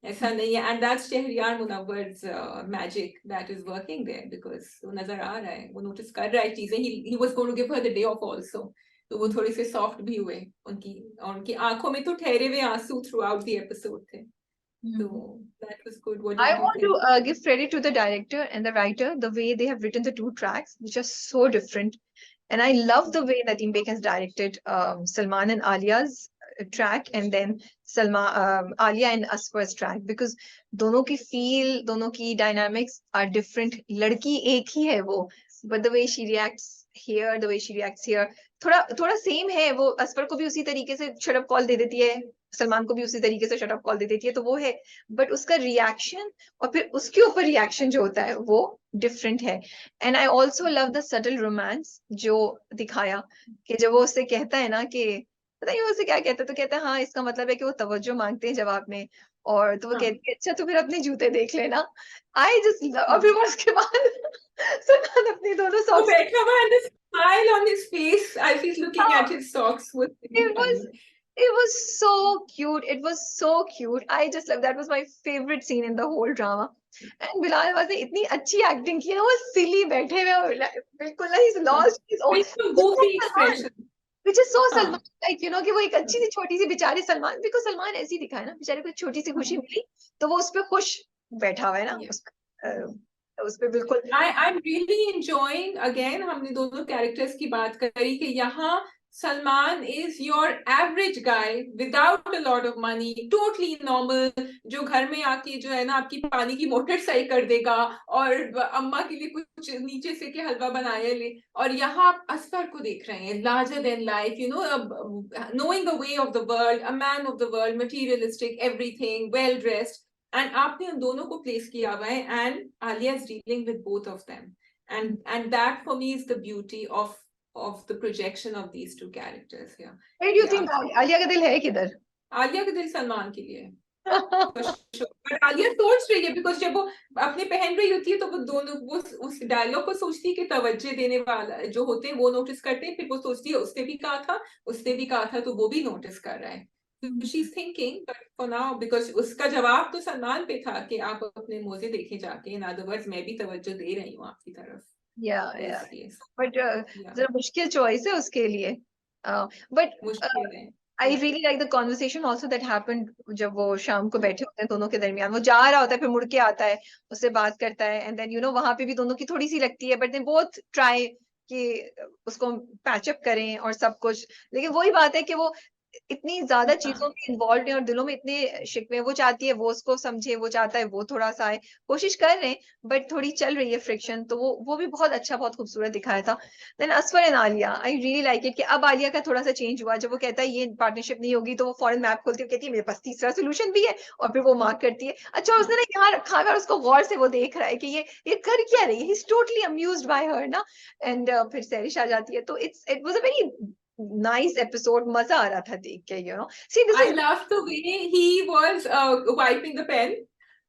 ऐसा नहीं है। And that's Shehryar Munawar's magic that is working there, because वो नजर आ रहा है, वो नोटिस कर रहा है चीजें। He was going to give her the day off also, तो वो थोड़े से सॉफ्ट भी हुए उनकी, और उनकी आंखों में तो ठहरे हुए आंसू थ्रू आउट द एपिसोड थे। तो that was good. What I did you want to think? give credit to the director and the writer, the way they have written the 2 tracks, which are so different. And I love the way Nadeem Beg has directed Salman and Alia's track and then Alia and Asfar's track, because दोनों की feel, दोनों की dynamics are different. लड़की एक ही है वो, but the way she reacts here, the way she reacts here, थोड़ा same है. वो असफर को भी उसी तरीके से शट अप कॉल दे देती है, सलमान को भी उसी तरीके से शट अप कॉल दे देती है, तो वो है. बट उसका रिएक्शन और फिर उसके ऊपर रिएक्शन जो होता है वो डिफरेंट है. And I also love the subtle romance जो दिखाया, कि जब वो उससे कहता है ना कि पता नहीं वो उससे क्या कहता है, तो कहता है हाँ इसका मतलब है कि वो तवज्जो मांगते हैं जवाब में. और तो वो कहती है अच्छा तो फिर अपने जूते देख लेना. आई जस्ट और फिर उसके बाद सलमान अपने दोनों वो सॉक्स, बैठा हुआ and the smile on his face as he's looking at his socks was really it was funny. it was so cute. It was so cute. I just love that was my favorite scene in the whole drama. And Bilal was ने इतनी अच्छी acting की ना, वो सिली बैठे हुए और बिल्कुल ना he's lost his own, बिल्कुल goofy expression. which is so हाँ. Salman like, you know, कि वो एक अच्छी सी छोटी सी बेचारे सलमान, बिकॉज सलमान ऐसी दिखा है ना, बेचारे को छोटी सी खुशी मिली तो वो उस पे खुश बैठा हुआ है ना. उस पे बिल्कुल. I'm really enjoying again हमने दोनों कैरेक्टर्स की बात करी कि यहाँ Salman is your average guy without a lot of money, totally normal, जो घर में आके जो है ना आपकी पानी की मोटर सही कर देगा और अम्मा के लिए कुछ नीचे से के हलवा बनाया ले. और यहाँ आप असफर को देख रहे हैं, larger than life, you know, knowing the way of the world, a man of the world, materialistic, everything, well dressed. And आपने उन दोनों को प्लेस किया हुआ है and Alia is dealing with both of them, and that for me is the beauty of the projection of these two characters here. Where do you think Alia का दिल है किधर? आलिया का दिल सलमान के लिए बट आलिया सोच रही है बिकॉज जब वो अपने पहन रही होती है तो वो दोनों वो उस डायलॉग को सोचती है कि तवज्जो देने वाला जो होते हैं वो नोटिस करते हैं, फिर वो सोचती है उसने भी कहा था तो वो भी नोटिस कर रहा है. She's thinking, but for now, because उसका जवाब तो सलमान पे था कि आप अपने मोजे देखे जाके, in other words मैं भी तवज्जो दे रही हूँ आपकी तरफ. Yeah. But जरा मुश्किल चॉइस है उसके लिए. But मुश्किल है. I really like the conversation also that happened जब वो शाम को बैठे होते हैं दोनों के दरमियान. वो जा रहा होता है फिर मुड़ के आता है, उससे बात करता है, and then you know वहां पे भी दोनों की थोड़ी सी लगती है, but they both try कि उसको पैच अप करें और सब कुछ. लेकिन वही बात है कि वो इतनी ज्यादा चीजों में इन्वॉल्व है और दिलों में इतने शिकवे. वो चाहती है वो उसको समझे, वो चाहता है वो थोड़ा सा आए, कोशिश कर रहे हैं बट थोड़ी चल रही है फ्रिक्शन. तो वो भी बहुत अच्छा, बहुत खूबसूरत दिखाया था. Then Asfar and Aliya, I really like it कि अब आलिया का थोड़ा सा चेंज हुआ. जब वो कहता है ये पार्टनरशिप नहीं होगी तो वो फॉरेन मैप खोलती है, कहती है मेरे पास तीसरा सोल्यूशन भी है, और फिर वो मार्क करती है. अच्छा उसने ना यहाँ रखा है और उसको गौर से वो देख रहा है कि ये कर क्या रही है. He is totally amused bye हर ना. एंड फिर सैरिश आ जाती है. तो it was a very nice episode. मजा आ रहा था देख के, you know. See this I love the way he was wiping the pen,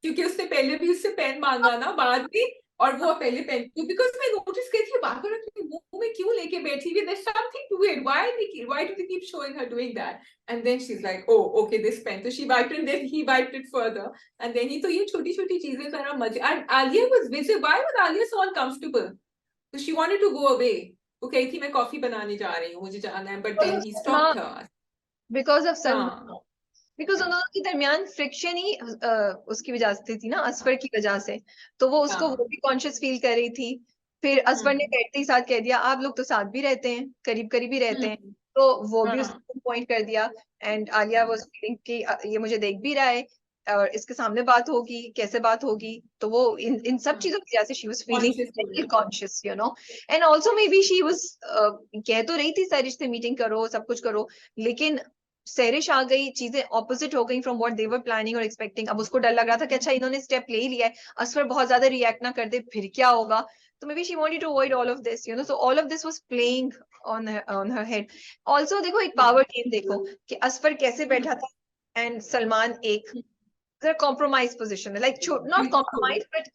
क्योंकि उसने पहले भी उससे पेन मांगा ना बाद में, और वो पहले पेन बिकॉज मैं नोटिस की थी बार बार अपने मुंह में क्यों लेके बैठी हुई. there's something to it. Why do they keep showing her doing that? And then she's like, oh okay, this pen. So she wiped it and then he wiped it further, and then he. तो ये छोटी छोटी चीजें जरा मजे. And Alia was busy. Why was Alia so uncomfortable? So she wanted to go away. वो कही थी मैं कॉफी बनाने जा रही हूँ, मुझे जाना है, but then he stopped her. Because of Salman. हाँ. बिकॉज उन दोनों के दरमियान फ्रिक्शन ही उसकी वजह से थी ना, असफर की वजह से. तो वो उसको वो भी कॉन्शियस फील कर रही थी. फिर असफर ने बैठते ही साथ कह दिया आप लोग तो साथ भी रहते हैं, करीब करीब ही रहते हैं. तो वो भी उसको पॉइंट कर दिया. एंड आलिया वाज फीलिंग कि ये मुझे देख भी रहा है और इसके सामने बात होगी, कैसे बात होगी. तो वो इन सब चीजों की वजह से she was feeling conscious, you know. And also may be she was कह तो रही थी सरिश से मीटिंग करो, सब कुछ करो, लेकिन सैरिश आ गई, चीजें ऑपोजिट हो गई from what they were planning और एक्सपेक्टिंग. अब उसको डर लग रहा था कि अच्छा इन्होंने स्टेप ले ही लिया है, असफर बहुत ज्यादा रिएक्ट ना कर दे फिर क्या होगा. तो maybe she wanted to avoid all of this, you know. So all of this was playing on her head. Also देखो एक पावर गेम देखो कि असफर कैसे बैठा था एंड सलमान एक compromise position, like not compromise but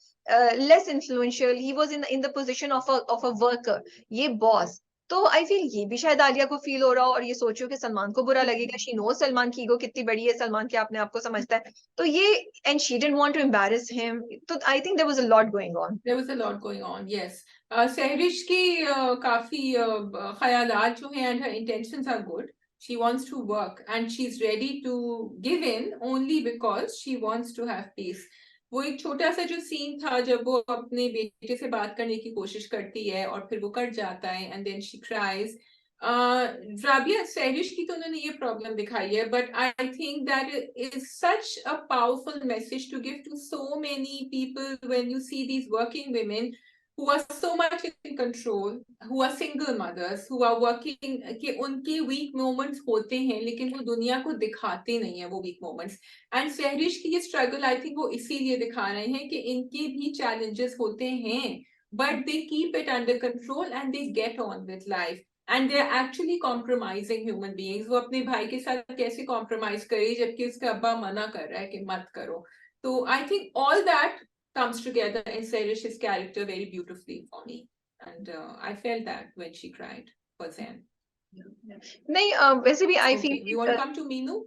less influential. He was in the position of a worker, ये boss. तो आई फील ये भी शायद आलिया को फील हो रहा हो और ये सोचो कि सलमान को बुरा लगेगा. शी नो सलमान की ईगो कितनी बड़ी है, सलमान के अपने आप को समझता है. तो ये and she didn't want to embarrass him. तो I think there was a lot going on. There was a lot going on, yes. Sehrish की काफी ख्यालात जो हैं and her intentions are good. She wants to work and she's ready to give in only because she wants to have peace. वो एक छोटा सा जो सीन था जब वो अपने बेटे से बात करने की कोशिश करती है और फिर वो कट जाता है and then she cries. Rabia Sahrish की तो उन्होंने ये प्रॉब्लम दिखाई है, but I think that is such a powerful message to give to so many people when you see these working women who are so much in control, who are single mothers, who are working, कि उनके weak moments होते हैं लेकिन वो दुनिया को दिखाते नहीं है वो weak moments. एंड सहरिश की ये स्ट्रगल आई थिंक वो इसीलिए दिखा रहे हैं कि इनके भी challenges होते हैं, but they keep it under control and they get on with life. And they are actually compromising human beings. वो अपने भाई के साथ कैसे कॉम्प्रोमाइज करे जबकि उसका अब्बा मना कर रहा है कि मत करो. तो I think all that comes together and Serish's character very beautifully for me, and I felt that when she cried for Zen. नहीं वैसे भी आई Okay, we want feel to come to Meenu.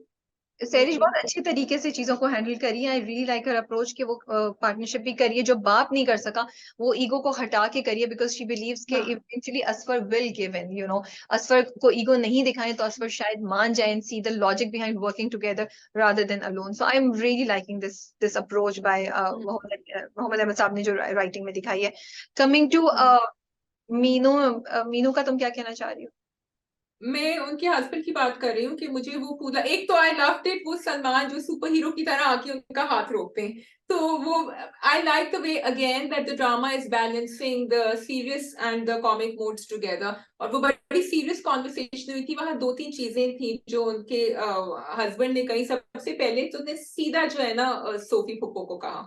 सैरिश बहुत अच्छे तरीके से चीजों को हैंडल करी है. आई रियली लाइक हर अप्रोच कि वो पार्टनरशिप भी करिए, जो बाप नहीं कर सका वो ईगो को हटा के करिए, बिकॉज शी बिलीव्स के eventually Asfar will give in, you know. Asfar को ईगो नहीं दिखाएं तो असफर शायद मान जाए and see the logic behind working together rather than alone. So I am really liking this approach by Mohammad Ahmad sahab ने जो राइटिंग में दिखाई है. कमिंग टू मीनू, मीनू का तुम क्या कहना चाह रही हो? मैं उनके हस्बैंड की बात कर रही हूँ कि मुझे वो पूरा, एक तो आई लव्ड इट वो सलमान जो सुपर हीरो की तरह आके उनका हाथ रोकते हैं, तो वो I like the way again that the drama is balancing the serious and the comic modes together. और वो बड़ी सीरियस कॉन्वर्सेशन हुई थी. वहां 2-3 चीजें थी जो उनके हस्बैंड ने कही. सबसे पहले तो उन्हें सीधा जो है ना सोफी फुप्पो को कहा,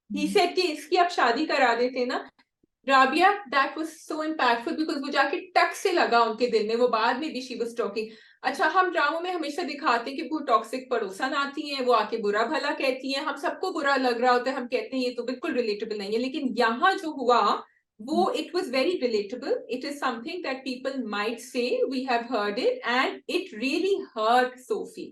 ही सेड कि इसकी आप शादी करा देते ना. Rabia, that was so impactful because वो जाके टक से लगा उनके दिल में. वो बाद में भी शी वाज टॉकिंग. अच्छा, हम ड्रामों में हमेशा दिखाते हैं कि वो टॉक्सिक पड़ोसन आती हैं, वो आके बुरा भला कहती हैं, हम सबको बुरा लग रहा होता है, हम कहते हैं ये तो बिल्कुल रिलेटेबल नहीं है. लेकिन यहाँ जो हुआ वो it was very relatable. It is something that people might say, we have heard it and it really hurt Sophie.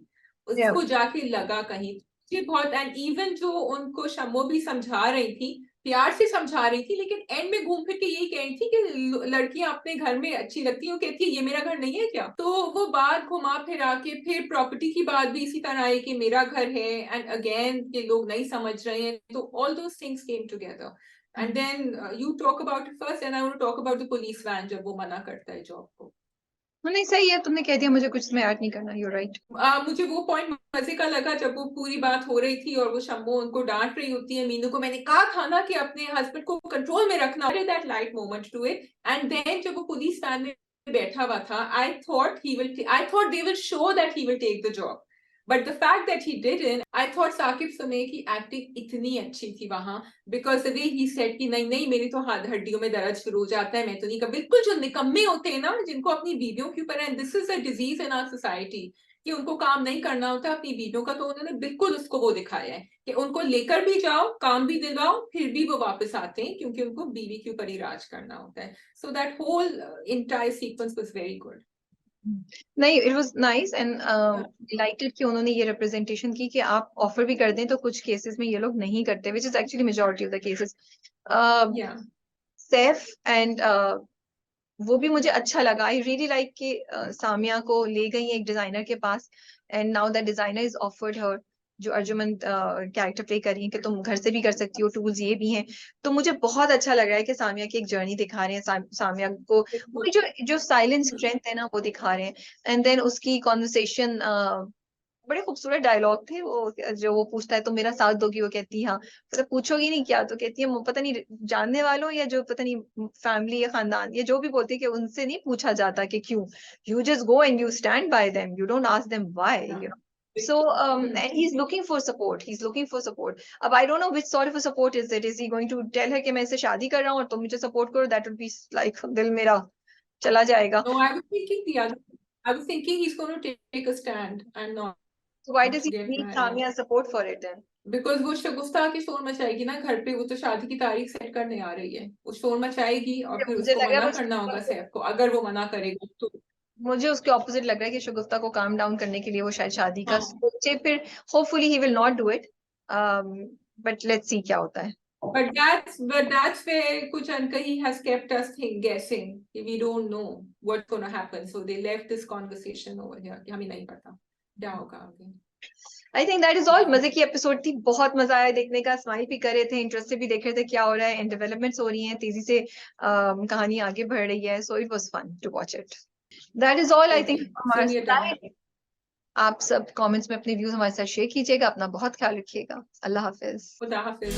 उसको जाके लगा कहीं ये बहुत. एंड इवन जो उनको शम्मो भी समझा रही थी, प्यार से समझा रही थी, लेकिन एंड में घूम फिर के यही कह रही थी कि लड़कियां अपने घर में अच्छी लगती हैं. वो कहती है ये मेरा घर नहीं है क्या. तो वो बात घुमा फिरा के फिर प्रॉपर्टी की बात भी इसी तरह आई कि मेरा घर है, एंड अगेन के लोग नहीं समझ रहे हैं. तो all those things came together. And then you talk about it first and I want to talk about the police van जब वो मना करता है जॉब को. नहीं सही है, तुमने कह दिया, मुझे कुछ इसमें ऐड नहीं करना. You right. मुझे वो पॉइंट मजे का लगा जब वो पूरी बात हो रही थी और वो शम्मो उनको डांट रही होती है. मीनू को मैंने कहा था ना कि अपने हस्बैंड को कंट्रोल में रखना. That light moment to it. And then जब वो पुलिस वैन में बैठा हुआ था, I thought they will show that he will take the job. But the fact that he didn't, I thought Saqib Sameer की एक्टिंग इतनी अच्छी थी वहां, because the way he said कि नहीं नहीं मेरी तो हाथ हड्डियों में दर्द शुरू हो जाता है, मैं तो नहीं कर. बिल्कुल जो निकम्मे होते हैं ना जिनको अपनी बीवियों के ऊपर, and this is a disease in our society कि उनको काम नहीं करना होता अपनी बीवियों का. तो उन्होंने बिल्कुल उसको वो दिखाया है कि उनको लेकर भी जाओ, काम भी दिलवाओ, फिर भी वो वापस आते हैं क्योंकि उनको बीवी के ऊपर ही राज करना होता है. So that whole entire sequence was very good. नहीं, it was nice and delighted कि उन्होंने ये रिप्रेजेंटेशन की कि आप ऑफर भी कर दें तो कुछ केसेस में ये लोग नहीं करते, which is actually majority of the cases. Saif and वो भी मुझे अच्छा लगा. आई रियली लाइक कि सामिया को ले गई एक डिजाइनर के पास and now that designer is offered her, जो अर्जुमंद कैरेक्टर प्ले कर रही है, कि तुम घर से भी कर सकती हो, टूल्स ये भी हैं. तो मुझे बहुत अच्छा लग रहा है कि सामिया की एक जर्नी दिखा रहे हैं. सामिया को वो जो साइलेंट स्ट्रेंथ है ना वो दिखा रहे हैं. एंड देन उसकी कॉन्वर्सेशन, बड़े खूबसूरत डायलॉग थे वो, जो वो पूछता है तो मेरा साथ दोगी, वो कहती है हाँ. मतलब पूछोगी नहीं क्या, तो कहती है पता नहीं जानने वालों या जो पता नहीं फैमिली या खानदान या जो भी बोलती है कि उनसे नहीं पूछा जाता कि क्यों. You just go and you stand by them, you don't ask them why, you know. So and he's looking for support. He's looking for support. अब I don't know which sort of a support is it. Is he going to tell her कि मैं इससे शादी कर रहा हूँ और तुम मुझे support करो? That would be like दिल मेरा चला जाएगा. No, I was thinking the other. I was thinking he's going to take a stand and not. So why does he need Samia's support for it then? Because वो शगुफ्ता की शोर मचाएगी ना घर पे. वो तो शादी की तारीख सेट करने आ रही है, वो शोर मचाएगी और फिर मुझे उसको लग रहा मना है करना होगा सैफ को. अगर वो मना करेगा तो मुझे उसके ऑपोजिट लग रहा है कि शगुफ्ता को काम डाउन करने के लिए वो शायद शादी का सोचे. फिर hopefully he will not do it, but let's see क्या होता है. but that's where कुछ अनकही has kept us guessing. We don't know what's going to happen, so they left this conversation over here कि हमें नहीं पता क्या होगा आगे. आई थिंक दैट इज ऑल. मजे की एपिसोड थी, बहुत मजा आया देखने का. स्माइल भी कर रहे थे, इंटरेस्ट से भी देख रहे थे क्या हो रहा है, एंड डेवलपमेंट्स हो रही हैं तेजी से, कहानी आगे बढ़ रही है. So it was fun to watch it. That is all I Okay, think हमारे so we are done. Side. आप सब कमेंट्स में अपने व्यूज हमारे साथ शेयर कीजिएगा। अपना बहुत ख्याल रखिएगा। अल्लाह हाफिज। खुदा हाफिज।